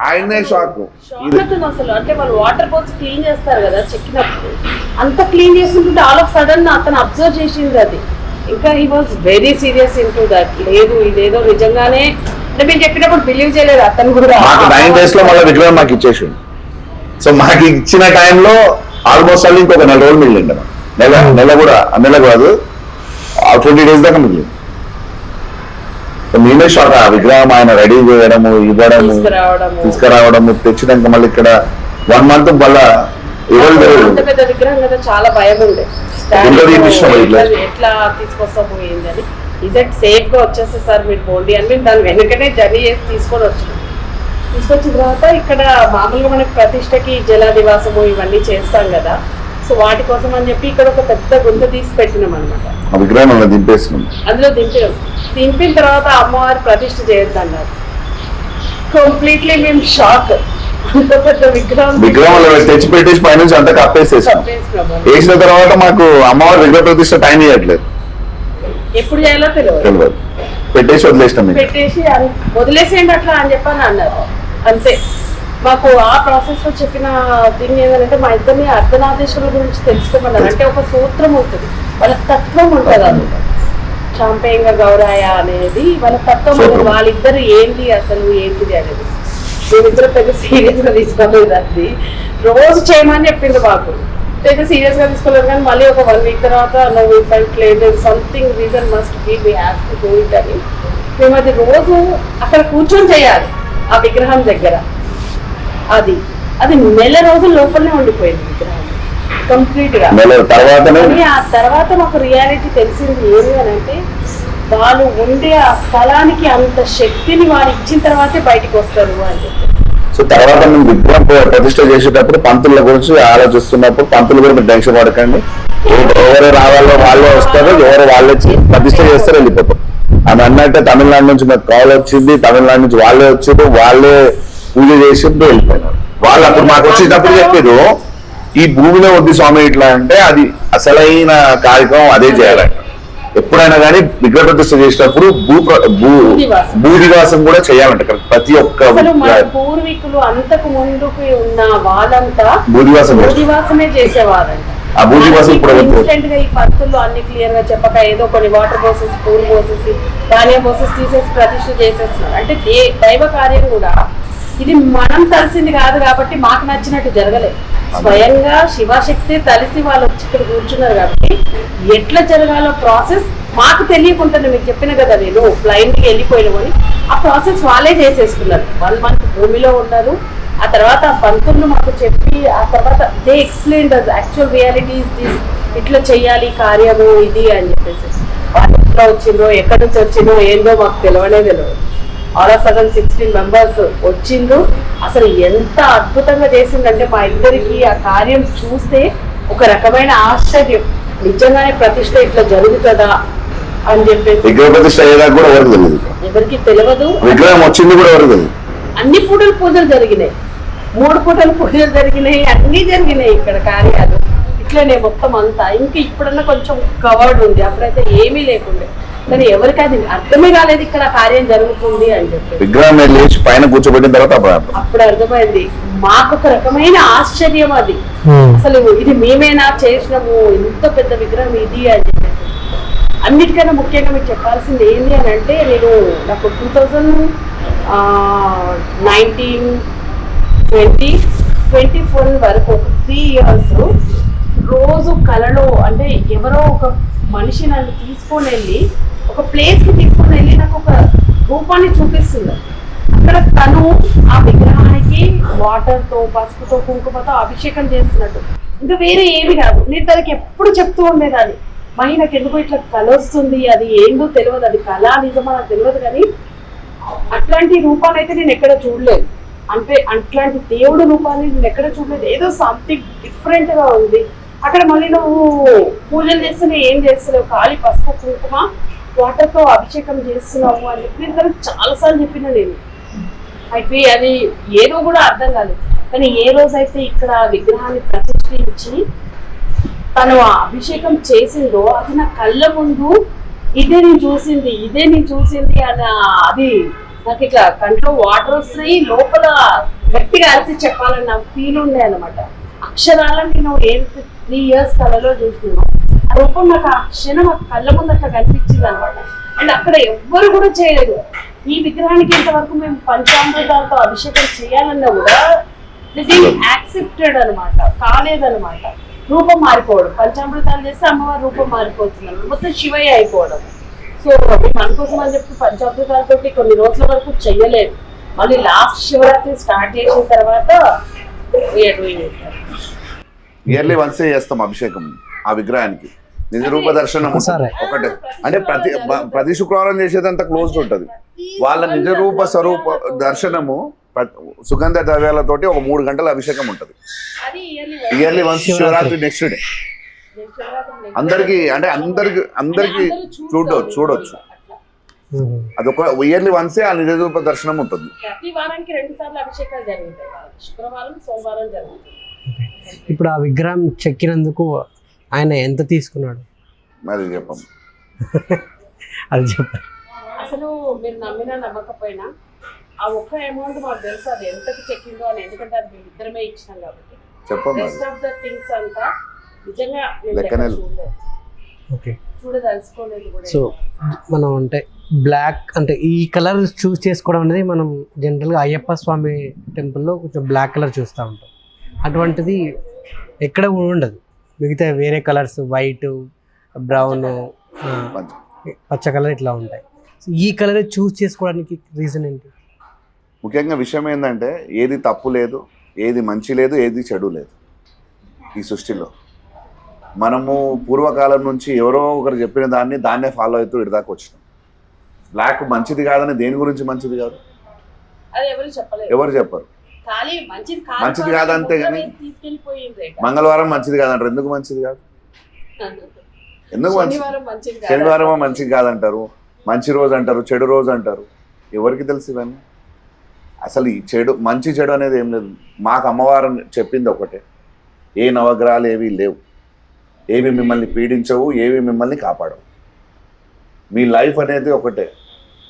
ఆయనే షాక్ అసలు. అంటే వాళ్ళు వాటర్ బాల్స్ క్లీన్ చేస్తారు కదా చెక్కినప్పుడు, అంత క్లీన్ చేస్తుంటే ఆల్ ఆఫ్ సడన్ అతను అబ్జర్వ్ చేసింది అది. ఇంకా he was very serious in to that. లేదు ఇదేదో నిజంగానే అంటే మేము చెప్పినప్పుడు బిలీవ్ చేయలేదు అతను కూడా. 9 days లో మళ్ళీ విగ్రహం మాకు ఇచ్చేసిండు. సో మాకు ఇచ్చిన టైంలో ఆల్మోస్ట్ అల్లి ఇంకొక 4 రోజులు మిగిలింది. నెల కూడా కాదు, 20 days దాకా మిగిలింది. మేమే షాక్. ఆ విగ్రహం ఆయన రెడీ చేయడము, ఇవ్వడము, తీసుకురావడము, తెచ్చినాక మళ్ళీ ఇక్కడ 1 month మళ్ళా విగ్రహం కదా చాలా భయం ఉండే, ఎట్లా తీసుకొస్తాము ఏంటని. ఇదట్ సేఫ్ గా వచ్చేస్తే సార్ మీరు పోండి అని మేము దాని వెనుకనే జర్నీ చేసి తీసుకొని వచ్చాం. తీసుకొచ్చిన తర్వాత ఇక్కడ మామూలుగా మనకి ప్రతిష్టకి జలాదివాసము ఇవన్నీ చేస్తాం కదా, సో వాటి కోసం అని చెప్పి ఇక్కడ ఒక పెద్ద గుంత తీసి పెట్టినాం అనమాట. ఆ విగ్రహం దింపేస్తున్నాం. అందులో దింపిన తర్వాత అమ్మవారి ప్రతిష్ఠ చేయొద్దన్నారు. కంప్లీట్లీ మేము షాక్. అంత పెద్ద విగ్రహం తెచ్చి పెట్టేసి పైనుంచి అంతా కప్పేసేసాం. వేసిన తర్వాత మాకు అమ్మవారి విగ్రహ ప్రతిష్ట టైం ఇవ్వట్లేదు, ఎప్పుడు చేయాలో తెలియదు. పెట్టేసి వదిలేసినాం. పెట్టేసి వదిలేసేయండి అట్లా అని చెప్పని అన్నారు. అంతే. మాకు ఆ ప్రాసెస్ లో చెప్పిన థింగ్ ఏంటంటే మా ఇద్దరిని అర్ధనాదేశాల గురించి తెలుసుకోమన్నారు. అంటే ఒక సూత్రం ఉంటుంది, వాళ్ళ తత్వం ఉంటుంది. అది చాంపేయంగ గౌరాయ అనేది వాళ్ళ తత్వం ఉంటుంది. వాళ్ళిద్దరు ఏంటి అసలు ఏంటిది అనేది మేమిద్దరు పెద్ద సీరియస్ గా తీసుకోలేదు. అది రోజు చేయమని చెప్పింది మాకు, పెద్ద సీరియస్ గా తీసుకోలేదు. కానీ మళ్ళీ ఒక 1 వీక్ తర్వాత నువ్వు fight something reason must be we have to do it అని మేము అది రోజు అక్కడ కూర్చొని చేయాలి ఆ విగ్రహం దగ్గర. అది అది నెల రోజుల లోపలనే ఉండిపోయింది విగ్రహం కంప్లీట్ గా. ఆ తర్వాత మాకు రియాలిటీ తెలిసింది ఏమి అని అంటే, వాళ్ళు ఉండే ఆ స్థలానికి అంత శక్తిని వారు ఇచ్చిన తర్వాతే బయటకు వస్తారు అని చెప్పి. సో తర్వాత మేము విగ్రహం ప్రతిష్ట చేసేటప్పుడు పంతుల గురించి ఆలోచిస్తున్నప్పుడు పంతులు కూడా మీరు టెన్షన్ పడకండి, ఎవరు రావాలో వాళ్ళే వస్తారు, ఎవరు వాళ్ళే ప్రతిష్ట చేస్తారు వెళ్ళిపోతాం అని అన్నట్టే. తమిళనాడు నుంచి మాకు కాల్ వచ్చింది, తమిళనాడు నుంచి వాళ్ళే వచ్చారు, వాళ్ళే పూజ చేసి వెళ్ళిపోయినారు. వాళ్ళు అప్పుడు మాకు వచ్చేటప్పుడు చెప్పేది ఈ భూమిలో వద్దు స్వామి ఇట్లా అంటే అది అసలైన కార్యక్రమం అదే చేయాలంట. ఎప్పుడైనా కానీ విగ్రహ ప్రతిష్ట చేసేటప్పుడు భూదివాసం కూడా చేయాలంట. ప్రతి ఒక్క పూర్వీకులు అంతకు ముందుకు ఉన్న వాళ్ళంతా భూదివాసమే చేసేవారంట. ఆ భూదివాసం ఇప్పుడు ఇన్స్టెంట్ గా ఈ పద్ధతులు అన్ని క్లియర్ గా చెప్పక ఏదో కొన్ని వాటర్ పోసేసి పూలు పోసేసి ధాన్యం పోసేసి తీసేసి ప్రతిష్ట చేసేస్తున్నారు. అంటే దైవ కార్యం కూడా ఇది మనం తలిసింది కాదు కాబట్టి మాకు నచ్చినట్టు జరగలేదు. స్వయంగా శివశక్తి తలిసి వాళ్ళు వచ్చి ఇక్కడ కూర్చున్నారు కాబట్టి ఎట్లా జరగాలో ప్రాసెస్ మాకు తెలియకుండానే మీకు చెప్పిన కదా, నేను బ్లైండ్ కి వెళ్ళిపోయినామని ఆ ప్రాసెస్ వాళ్ళే చేసేసుకున్నారు. వాళ్ళు మనకు భూమిలో ఉన్నారు. ఆ తర్వాత పంతులు మాకు చెప్పి ఆ తర్వాత they explain the actual reality is this, ఇట్లా చెయ్యాలి కార్యము ఇది అని చెప్పేసి. వాళ్ళు ఎట్లా వచ్చిందో ఎక్కడి నుంచి వచ్చిందో ఏందో మాకు తెలియదు. ఆల్ ఆఫ్ సడన్ 16 మెంబర్స్ వచ్చిండ్రు. అసలు ఎంత అద్భుతంగా చేసిందంటే మా ఇద్దరికి ఆ కార్యం చూస్తే ఒక రకమైన ఆశ్చర్యం, నిజంగానే ప్రతిష్ట ఇట్లా జరుగుతుందా అని చెప్పేసి. ఎవరికి తెలియదు, విగ్రహం వచ్చింది కూడా ఎవరికి తెలియదు. అన్ని పూటలు జరిగినాయి, 3 పూటలు పూజలు జరిగినాయి, అన్ని జరిగినాయి ఇక్కడ కార్యాలు ఇట్లనే మొత్తం అంతా. ఇంకా ఇప్పుడన్నా కొంచెం కవర్డ్ ఉంది, అప్పుడైతే ఏమీ లేకుండే. కానీ ఎవరికి అది అర్థమే కాలేదు ఇక్కడ కార్యం జరుగుతుంది అని చెప్పి. విగ్రహం లేచి పైన కూర్చోబెట్టిన తర్వాత అప్పుడు అర్థమైంది. మాకు ఒక రకమైన ఆశ్చర్యం అది, అసలు ఇది మేమేనా చేసినాము ఇంత పెద్ద విగ్రహం ఇది అని చెప్పేసి. అన్నిటికన్నా ముఖ్యంగా మీకు చెప్పాల్సింది ఏంటి అని అంటే, నేను నాకు 2019, 20, 24 వరకు 3 ఇయర్స్ రోజు కలలో అంటే ఎవరో ఒక మనిషి నన్ను తీసుకొని వెళ్ళి ఒక ప్లేస్ కి తీసుకొని వెళ్ళి నాకు ఒక రూపాన్ని చూపిస్తుంది. అక్కడ తను ఆ విగ్రహానికి వాటర్ తో పసుపుతో కుంకుమతో అభిషేకం చేస్తున్నట్టు, ఇంకా వేరే ఏమి కాదు. నేను తనకి ఎప్పుడు చెప్తూ ఉండేదాన్ని, మహి నాకు ఎందుకో ఇట్లా కళ వస్తుంది, అది ఏందో తెలియదు, అది కళ నిజమా నాకు తెలియదు, కానీ అట్లాంటి రూపాన్ని అయితే నేను ఎక్కడ చూడలేదు. అంటే అట్లాంటి దేవుడు రూపాన్ని నేను ఎక్కడ చూడలేదు. ఏదో సంథింగ్ డిఫరెంట్ గా ఉంది. అక్కడ మళ్ళీ నువ్వు పూజలు చేస్తున్నా ఏం చేస్తున్నావు, ఖాళీ పసుపు కుంకుమ వాటర్ తో అభిషేకం చేస్తున్నావు అని చెప్పి నేను చాలాసార్లు చెప్పిన. నేను అయిపోయి అది ఏదో కూడా అర్థం కాలేదు. కానీ ఏ రోజైతే ఇక్కడ విగ్రహాన్ని ప్రతిష్ఠించి తను ఆ అభిషేకం చేసిందో అది నా కళ్ళ ముందు ఇదే నేను చూసింది అని అది నాకు ఇట్లా కంట్లో వాటర్ వస్తున్నాయి, లోపల గట్టిగా అరిసి చెప్పాలని నాకు ఫీల్ ఉండే అనమాట. అక్షరాలను నేను 3 ఇయర్స్ కళలో చూసినాను. ఆ రూపం నాకు ఆ క్షణం కళ్ళ ముందు అట్లా కనిపించింది అనమాట. అండ్ అక్కడ ఎవ్వరు కూడా చేయలేదు. ఈ విగ్రహానికి ఇంతవరకు మేము పంచామృతాలతో అభిషేకం చేయాలన్నా కూడా యాక్సెప్టెడ్ అనమాట, కాలేదనమాట. రూపం మారిపోవడం, పంచామృతాలు చేస్తే అమ్మవారి రూపం మారిపోతుంది, మొత్తం శివయ్య అయిపోవడం. సో మేము అందుకోసం అని చెప్పి పంచామృతాలతో కొన్ని రోజుల వరకు చెయ్యలేదు. మళ్ళీ లాస్ట్ శివరాత్రి స్టార్ట్ చేసిన తర్వాత ఇయర్లీ వన్సే చేస్తాం అభిషేకం ఆ విగ్రహానికి. నిజ రూప దర్శనం ఒకటే, అంటే ప్రతి శుక్రవారం చేసేదంతా క్లోజ్డ్ ఉంటుంది. వాళ్ళ నిజ రూప స్వరూప దర్శనము సుగంధ ద్రవ్యాలతోటి ఒక 3 గంటల అభిషేకం ఉంటుంది అది yearly once. Shivaratri next day అందరికి అంటే అందరికి చూడొచ్చు. అదొక ఇయర్లీ వన్సే ఆ నిజ రూప దర్శనం ఉంటుంది. ప్రతి వారానికి 2 సార్లు అభిషేకాలు జరుగుతాయి, శుక్రవారం సోమవారం జరుగుతాయి. ఇప్పుడు ఆ విగ్రహం చెక్కినందుకు ఆయన ఎంత తీసుకున్నాడు మరి చెప్పము. అది చెప్పారు. అసలు మీరు నమ్మినా నమ్మకపోయినా ఆ ఒక్క అమౌంట్ మాకు తెలుసు అది ఎంతకి చెక్కిందో అని, ఎందుకంటే అది మేము ఇద్దరమే ఇచ్చినాం కాబట్టి. చెప్పము. రెస్ట్ ఆఫ్ ద థింగ్స్ అంతా నిజంగా ఓకే చూడదలుచుకోలేదు కూడా. సో మనం అంటే బ్లాక్ అంటే ఈ కలర్ చూస్ చేసుకోవడం అనేది మనం జనరల్గా అయ్యప్ప స్వామి టెంపుల్లో కొంచెం బ్లాక్ కలర్ చూస్తూ ఉంటాం. అటువంటిది ఎక్కడ ఉండదు. మిగతా వేరే కలర్స్ వైట్, బ్రౌన్, పచ్చ కలర్ ఇట్లా ఉంటాయి. ఈ కలర్ చూస్ చేసుకోవడానికి రీజన్ ఏంటి? ముఖ్యంగా విషయం ఏంటంటే ఏది తప్పు లేదు, ఏది మంచి లేదు, ఏది చెడు లేదు ఈ సృష్టిలో. మనము పూర్వకాలం నుంచి ఎవరో ఒకరు చెప్పిన దాన్నే ఫాలో అవుతూ ఇటుదాకా వచ్చినాం. బ్లాక్ మంచిది కాదని దేని గురించి మంచిది కాదు ఎవరు చెప్పరు. మంచిది కాదంతే కానీ మంగళవారం మంచిది కాదంటారు. ఎందుకు మంచిది కాదు? ఎందుకు శనివారం మంచిది కాదంటారు, మంచి రోజు అంటారు, చెడు రోజు అంటారు. ఎవరికి తెలుసు ఇవన్నీ? అసలు ఈ మంచి చెడు అనేది ఏం లేదు. మాకు అమ్మవారు చెప్పింది ఒకటే, ఏ నవగ్రహాలు ఏవి లేవు, ఏవి మిమ్మల్ని పీడించవు, ఏవి మిమ్మల్ని కాపాడవు. మీ లైఫ్ అనేది ఒకటే.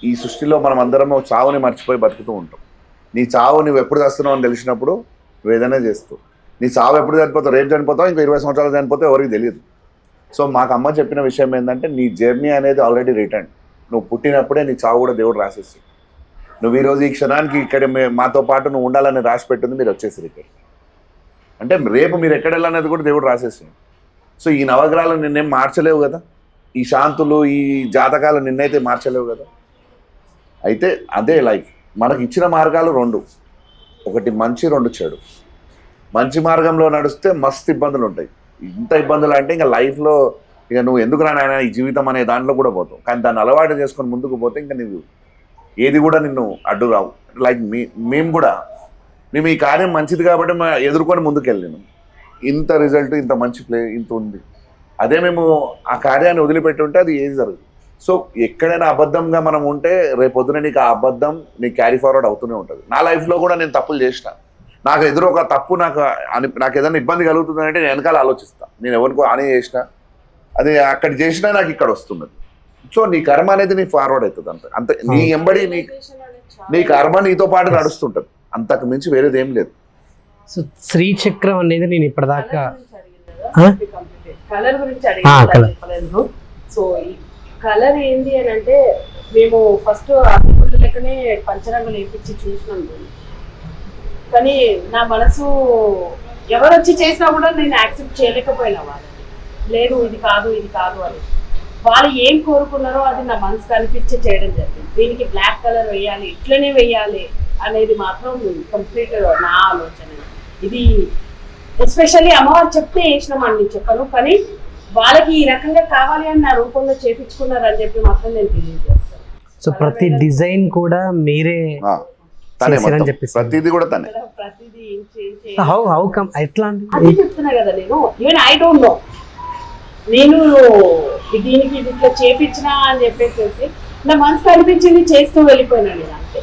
ఈ సృష్టిలో మనం అందరం చావుని మర్చిపోయి బతుకుతూ ఉంటాం. నీ చావు నువ్వు ఎప్పుడు చేస్తున్నావు అని తెలిసినప్పుడు నువ్వు ఏదైనా చేస్తావు. నీ చావు ఎప్పుడు చనిపోతావు, రేపు చనిపోతావు, ఇంకా 20 సంవత్సరాలు చనిపోతావు, ఎవరికి తెలియదు. సో మాకు అమ్మ చెప్పిన విషయం ఏంటంటే నీ జర్నీ అనేది ఆల్రెడీ రిటర్న్. నువ్వు పుట్టినప్పుడే నీ చావు కూడా దేవుడు రాసేస్తాడు. నువ్వు ఈరోజు ఈ క్షణానికి ఇక్కడ మాతో పాటు నువ్వు ఉండాలని రాసి పెట్టింది, మీరు వచ్చేసారు ఇక్కడ. అంటే రేపు మీరు ఎక్కడ వెళ్ళాలనేది కూడా దేవుడు రాసేసాడు. సో ఈ నవగ్రహాలు నిన్నేం మార్చలేవు కదా, ఈ శాంతులు ఈ జాతకాలు నిన్నైతే మార్చలేవు కదా. అయితే అదే లైఫ్. మనకి ఇచ్చిన మార్గాలు 2, ఒకటి మంచి, 2 చెడు. మంచి మార్గంలో నడిస్తే మస్తు ఇబ్బందులు ఉంటాయి. ఇంత ఇబ్బందులు అంటే ఇంకా లైఫ్లో ఇక నువ్వు ఎందుకు రానైనా ఈ జీవితం అనే దాంట్లో కూడా పోతావు. కానీ దాన్ని అలవాటు చేసుకొని ముందుకు పోతే ఇంకా నువ్వు ఏది కూడా నిన్ను అడ్డు రావు. లైక్ మేము ఈ కార్యం మంచిది కాబట్టి ఎదుర్కొని ముందుకు వెళ్ళాను. ఇంత రిజల్ట్, ఇంత మంచి ఇంత ఉంది. అదే మేము ఆ కార్యాన్ని వదిలిపెట్టి ఉంటే అది ఏది జరగదు. సో ఎక్కడైనా అబద్ధంగా మనం ఉంటే రేపొద్దున నీకు ఆ అబద్ధం నీకు క్యారీ ఫార్వర్డ్ అవుతూనే ఉంటుంది. నా లైఫ్లో కూడా నేను తప్పులు చేసిన, నాకు ఎదురు ఒక తప్పు నాకు ఏదైనా ఇబ్బంది కలుగుతుంది అంటే నేను వెనకాల ఆలోచిస్తాను. నేను ఎవరికో అని చేసినా అది అక్కడ చేసినా నాకు ఇక్కడ వస్తున్నది. సో నీ కర్మ అనేది నీ ఫార్వర్డ్ అవుతుంది. అంతే నీ ఎంబడి నీ కర్మ నీతో పాటు నడుస్తుంటుంది. అంతకు మించి వేరేది ఏం లేదు. సో శ్రీచక్రం అనేది నేను ఇప్పటిదాకా కలర్ గురించి అడిగాను. సో ఈ కలర్ ఏంది అని అంటే మేము ఫస్ట్ అన్ని లెక్కనే పంచరంగులు వేయించి చూసినాం. కానీ నా మనసు ఎవరు వచ్చి చేసినా కూడా నేను యాక్సెప్ట్ చేయలేకపోయినా వాళ్ళని. లేదు ఇది కాదు అని వాళ్ళు ఏం కోరుకున్నారో అది నా మనసు కనిపించి చేయడం జరిగింది. దీనికి బ్లాక్ కలర్ వేయాలి, ఇట్లనే వేయాలి అనేది మాత్రం కంప్లీట్ నా ఆలోచన. ఇది ఎస్పెషల్లీ అమ్మవారు చెప్తే వేసినామని చెప్పను, కానీ వాళ్ళకి ఈ రకంగా కావాలి అని నా రూపంలో చేపించుకున్నారు అని చెప్పి మాత్రం నేను తెలియజేస్తాను. సో ప్రతి డిజైన్ కూడా మీరే ప్రతిదీ కూడా తనే. ప్రతిదీ అది చెప్తున్నా కదా నేను. ఈవెన్ ఐ డోంట్ నో, నేను దీనికి ఇది ఇట్లా చేపించినా అని చెప్పేసి నా మనసు అనిపించింది, చేస్తూ వెళ్ళిపోయినా నేను. అంతే.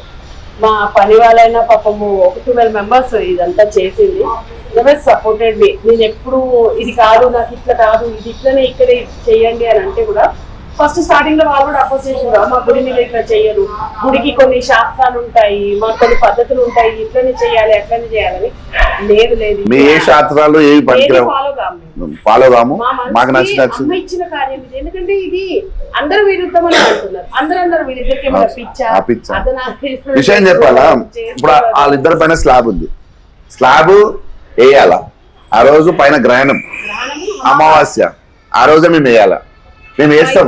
మా పని వాళ్ళైనా పాపము 12 మెంబర్స్ ఇదంతా చేసింది. ఎవరు సపోర్టెడ్ మీ. నేను ఎప్పుడు ఇది కాదు, నాకు ఇట్లా కాదు, ఇది ఇట్లనే ఇక్కడే చెయ్యండి అని అంటే కూడా ఫస్ట్ స్టార్టింగ్ లో వాళ్ళు కూడా అపోజ్ చేసారు. మా గుడి మీద ఇట్లా చెయ్యరు, గుడికి కొన్ని శాస్త్రాలు ఉంటాయి, మాకు కొన్ని పద్ధతులు ఉంటాయి, ఇట్లనే చేయాలి అట్లనే చేయాలని. లేదు ఫాలో కాము, మాకు అమ్మ ఇచ్చిన కార్యం ఇది. ఎందుకంటే ఇది అందరూ విరుద్ధం అని అంటున్నారు. అందరూ వీళ్ళిద్దరికి విషయం చెప్పాలా? ఇప్పుడు వాళ్ళిద్దరి పైన స్లాబ్ ఉంది, స్లాబ్ వేయాలా. ఆ రోజు పైన గ్రహణం, అమావాస్య, ఆ రోజే మేము వేయాలా. మేము వేస్తాం.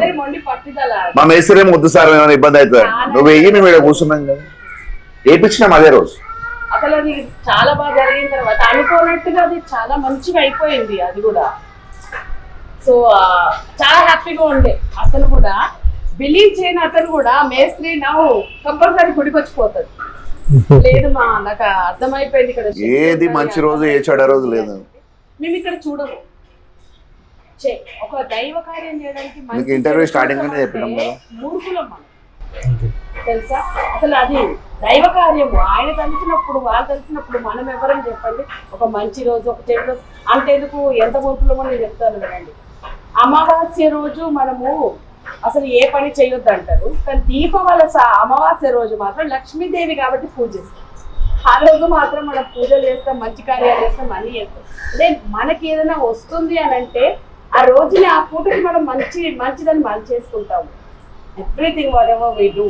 మా మేస్త్రేమో వద్దు సార్ ఏమైనా ఇబ్బంది అవుతుంది. నువ్వు వెయ్యి, మేము ఇక్కడ కూర్చున్నాం కదా, వేయించినాం అదే రోజు. అసలు అది చాలా బాగా జరిగిన తర్వాత అనుకోనట్టుగా అది చాలా మంచిగా అయిపోయింది. అది కూడా సో చాలా హ్యాపీగా ఉండే. అతను కూడా బిలీవ్ చేయని అతను కూడా మేస్త్రి నా కంపల్సరీ గుడికి వచ్చిపోతుంది. లేదు మా నాకు అర్థమైపోయింది ఇక్కడ ఏది మంచి రోజు ఏ చెడ రోజు లేదు. మేము ఇక్కడ చూడము. ఒక దైవ కార్యం చేయడానికి మీకు ఇంటర్వ్యూ స్టార్టింగ్ లోనే చెప్పినాం కదా, మూర్ఖులం మనం, తెలుసా? అసలు అది దైవ కార్యము. ఆయన తెలిసినప్పుడు వాళ్ళు తెలిసినప్పుడు మనం ఎవరని చెప్పండి. ఒక మంచి రోజు ఒక చెడు రోజు అంతేందుకు ఎంత మూర్ఖులమో నేను చెప్తాను కదండి. అమావాస్య రోజు మనము అసలు ఏ పని చేయొద్దు అంటారు, కానీ దీపావళి అమావాస్య రోజు మాత్రం లక్ష్మీదేవి కాబట్టి పూజ చేస్తాం. ఆ రోజు మాత్రం మనం పూజలు చేస్తాం, మంచి కార్యాలు చేస్తాం, అన్నీ చేస్తాం. అదే మనకి ఏదైనా వస్తుంది అని అంటే ఆ రోజుని ఆ పూటకి మనం మంచిదని మనం చేసుకుంటాము. Everything what ever we do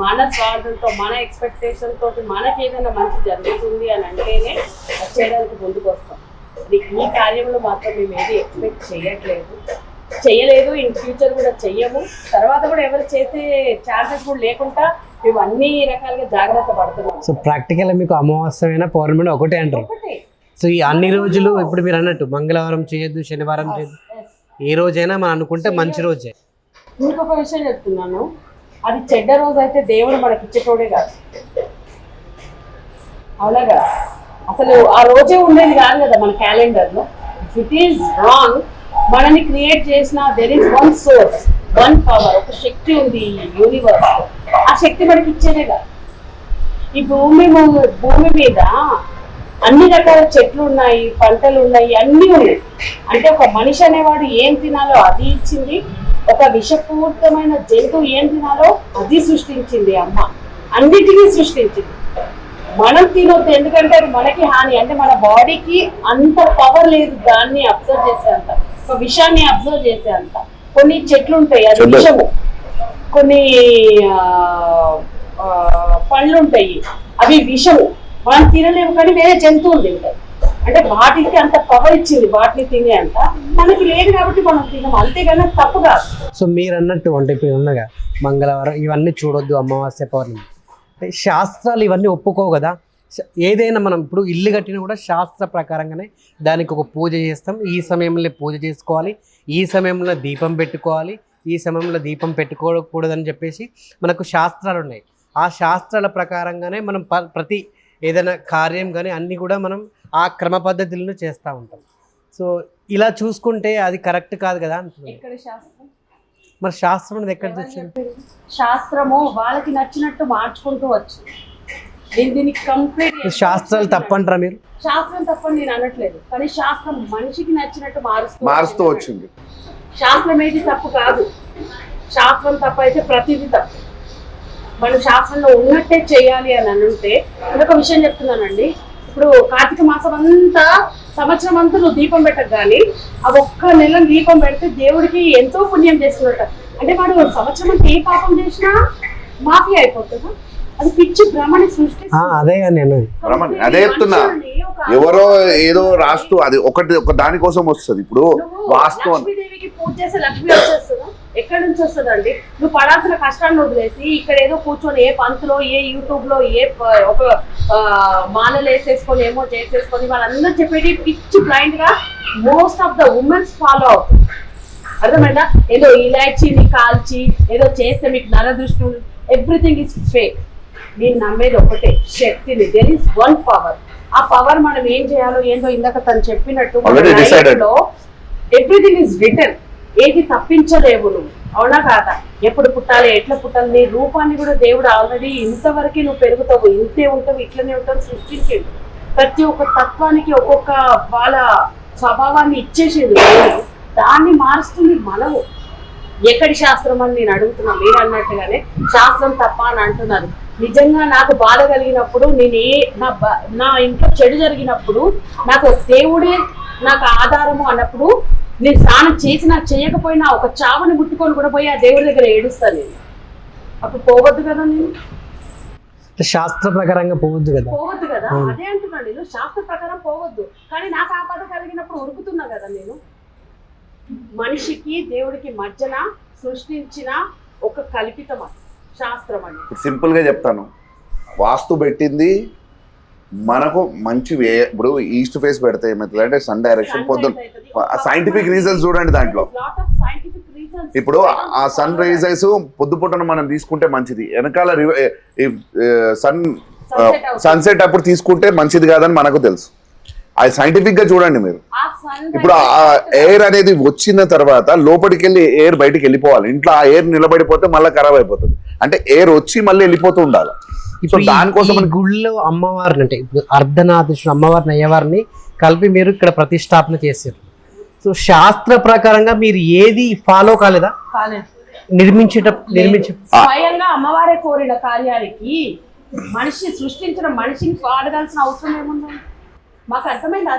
మన స్వార్థంతో మన ఎక్స్పెక్టేషన్ తోటి మనకి ఏదైనా మంచి జరుగుతుంది అని అంటేనే చేయడానికి ముందుకు వస్తాం. ఈ కార్యంలో మాత్రం మేము ఏది ఎక్స్పెక్ట్ చేయలేదు, ఇన్ ఫ్యూచర్ కూడా చెయ్యము. తర్వాత కూడా ఎవరు చేసే ఛాన్సెస్ కూడా లేకుండా మేము అన్ని రకాలుగా జాగ్రత్త పడుతున్నాం. సో ప్రాక్టికల్ మీకు అమావాస్యమైన పౌర్ణమి ఒకటే అంటారు. సో ఈ అన్ని రోజులు ఇప్పుడు మీరు అన్నట్టు మంగళవారం చేయొద్దు, శనివారం చేయొద్దు, ఏ రోజైనా మనం అనుకుంటే మంచి రోజే. ఇంకొక విషయం చెప్తున్నాను, అది చెడ్డ రోజు అయితే దేవుడు మనకి ఇచ్చేటోడే కాదు, అవునా కదా? అసలు ఆ రోజే ఉండేది కాదు కదా మన క్యాలెండర్లో. ఇఫ్ ఇట్ ఈస్ రాంగ్, మనని క్రియేట్ చేసిన there is one source, one power, ఒక శక్తి ఉంది యూనివర్స్. ఆ శక్తి మనకి ఇచ్చేదే కాదు. ఈ భూమి మీద అన్ని రకాల చెట్లు ఉన్నాయి, పంటలు ఉన్నాయి, అన్నీ ఉన్నాయి. అంటే ఒక మనిషి అనేవాడు ఏం తినాలో అది ఇచ్చింది, ఒక విషపూరితమైన జంతువు ఏం తినాలో అది సృష్టించింది అమ్మ, అన్నిటినీ సృష్టించింది. మనం తినొద్దు, ఎందుకంటే అది మనకి హాని. అంటే మన బాడీకి అంత పవర్ లేదు దాన్ని అబ్జర్వ్ చేసే అంత, ఒక విషయాన్ని అబ్జర్వ్ చేసే అంత. కొన్ని చెట్లు ఉంటాయి అది విషము, కొన్ని పళ్ళు ఉంటాయి అవి విషము, మనం తినలేము, కానీ వేరే జంతువులు తింటాయి. అంటే వాటికి అంత పవర్ ఇచ్చింది, వాటిని తినే అంత మనకి లేదు కాబట్టి మనం తినము, అంతేగాని తప్పు కాదు. సో మీరు అన్నట్టు అంటే ఇప్పుడు ఉన్నగా మంగళవారం ఇవన్నీ చూడొద్దు, అమావాస్య పౌర్ణమి, అంటే శాస్త్రాలు ఇవన్నీ ఒప్పుకోవు కదా. ఏదైనా మనం ఇప్పుడు ఇల్లు కట్టినా కూడా శాస్త్ర ప్రకారంగానే దానికి ఒక పూజ చేస్తాం. ఈ సమయంలో పూజ చేసుకోవాలి, ఈ సమయంలో దీపం పెట్టుకోవాలి, ఈ సమయంలో దీపం పెట్టుకోకూడదని చెప్పేసి మనకు శాస్త్రాలు ఉన్నాయి. ఆ శాస్త్రాల ప్రకారంగానే మనం ప్రతి ఏదైనా కార్యం కానీ అన్నీ కూడా మనం ఆ క్రమ పద్ధతులను చేస్తూ ఉంటాం. సో ఇలా చూసుకుంటే అది కరెక్ట్ కాదు కదా అంటున్నాను. మరి శాస్త్రం అనేది ఎక్కడికి వచ్చింది? శాస్త్రము వాళ్ళకి నచ్చినట్టు మార్చుకుంటూ వచ్చింది. దీనికి కంప్లీట్ శాస్త్రాలు తప్పంటారా మీరు? శాస్త్రం తప్పని నేను అనట్లేదు, కానీ శాస్త్రం మనిషికి నచ్చినట్టు మారుస్తూ వచ్చింది. శాస్త్రం ఏది తప్పు కాదు, శాస్త్రం తప్పు అయితే ప్రతిదీ తప్పు. మనం శాస్త్రంలో ఉన్నట్టే చేయాలి అని అనుంటే, ఇంకొక విషయం చెప్తున్నానండి. ఇప్పుడు కార్తీక మాసం అంతా సంవత్సరం అంతా నువ్వు దీపం పెట్టకు, కానీ ఆ ఒక్క నెల దీపం పెడితే దేవుడికి ఎంతో పుణ్యం చేసుకున్నట్ట. అంటే వాడు సంవత్సరం అంతా ఏ పాపం చేసినా మాఫీ అయిపోతుందా? అది పిచ్చి భ్రమని సృష్టి. అదే చెప్తున్నా, ఎవరో ఏదో రాస్తూ అది ఒక దానికోసం వస్తుంది. ఇప్పుడు వాస్తు లక్ష్మీదేవికి పూజ చేస్తే లక్ష్మి వచ్చేస్తుందా? ఎక్కడి నుంచి వస్తుందండి? నువ్వు పడాల్సిన కష్టాన్ని వదిలేసి ఇక్కడ ఏదో కూర్చొని ఏ పంతులో ఏ యూట్యూబ్ లో ఏ ఒక మాలలు వేసేసుకొని ఏమో చేసేసుకొని వాళ్ళందరూ చెప్పేది పిచ్చి బ్లైండ్ గా most of the women's follow అవుతుంది. అర్థమైందా? ఏదో ఇలాచీని కాల్చి ఏదో చేస్తే మీకు నరదృష్టి, ఎవ్రీథింగ్ ఇస్ ఫేక్. నేను నమ్మేది ఒకటే, శక్తిని. There is one power. ఆ పవర్ మనం ఏం చేయాలో ఏంటో ఇందాక తను చెప్పినట్టు ఎవ్రీథింగ్ ఇస్ రిటర్న్. ఏది తప్పించలేవు నువ్వు, అవునా కాదా? ఎప్పుడు పుట్టాలి, ఎట్లా పుట్టాలి, నీ రూపాన్ని కూడా దేవుడు ఆల్రెడీ ఇంతవరకు నువ్వు పెరుగుతావు, ఇంతే ఉంటావు, ఇట్లనే ఉంటావు సృష్టించేది. ప్రతి ఒక్క తత్వానికి ఒక్కొక్క వాళ్ళ స్వభావాన్ని ఇచ్చేసేది. దాన్ని మారుస్తుంది మనము. ఎక్కడి శాస్త్రం అని నేను అడుగుతున్నా, మీరు అన్నట్టుగానే శాస్త్రం తప్ప అని అంటున్నారు. నిజంగా నాకు బాధ కలిగినప్పుడు, నా ఇంట్లో చెడు జరిగినప్పుడు నాకు దేవుడే నాకు ఆధారము అన్నప్పుడు, నేను స్నానం చేసినా చేయకపోయినా ఒక చావని ముట్టుకొని కూడా పోయి ఆ దేవుడి దగ్గర ఏడుస్తాను. నేను అప్పుడు పోవద్దు కదా, నేను శాస్త్ర ప్రకారంగా పోవద్దు కదా. అదే అంటున్నాను నేను, శాస్త్ర ప్రకారం పోవద్దు, కానీ నాకు ఆపద కలిగినప్పుడు ఉరుకుతున్నా కదా నేను. మనిషికి దేవుడికి మధ్యన సృష్టించిన ఒక కల్పితం శాస్త్రం అని సింపుల్ గా చెప్తాను. వాస్తు పెట్టింది మనకు మంచి ఇప్పుడు ఈస్ట్ ఫేస్ పెడితే ఏమవుతుంది అంటే సన్ డైరెక్షన్ పొద్దున్న సైంటిఫిక్ రీజన్స్ చూడండి దాంట్లో. ఇప్పుడు ఆ సన్ రైజెస్ పొద్దుపుటను మనం తీసుకుంటే మంచిది, వెనకాల సన్ సన్సెట్ అప్పుడు తీసుకుంటే మంచిది కాదని మనకు తెలుసు. అది సైంటిఫిక్ గా చూడండి మీరు. ఇప్పుడు ఆ ఎయిర్ అనేది వచ్చిన తర్వాత లోపలికి వెళ్ళి ఎయిర్ బయటికి వెళ్ళిపోవాలి. ఇంట్లో ఆ ఎయిర్ నిలబడిపోతే మళ్ళీ ఖరాబ్ అయిపోతుంది. అంటే ఎయిర్ వచ్చి మళ్ళీ వెళ్ళిపోతూ ఉండాలి. సో దానికోసం గుళ్ళో అమ్మవారిని అంటే ఇప్పుడు అర్ధనాథేశ్వరుడు అమ్మవారిని అయ్యవారిని కలిపి మీరు ఇక్కడ ప్రతిష్టాపన చేశారు. సో శాస్త్ర ప్రకారంగా మీరు ఏది ఫాలో కాలేదా? నిర్మించే స్వయంగా అమ్మవారే కోరిన కార్యానికి మనిషి సృష్టించిన మనిషిని వాడగాల్సిన అవసరం ఏముంది? మాకు అర్థమైంది.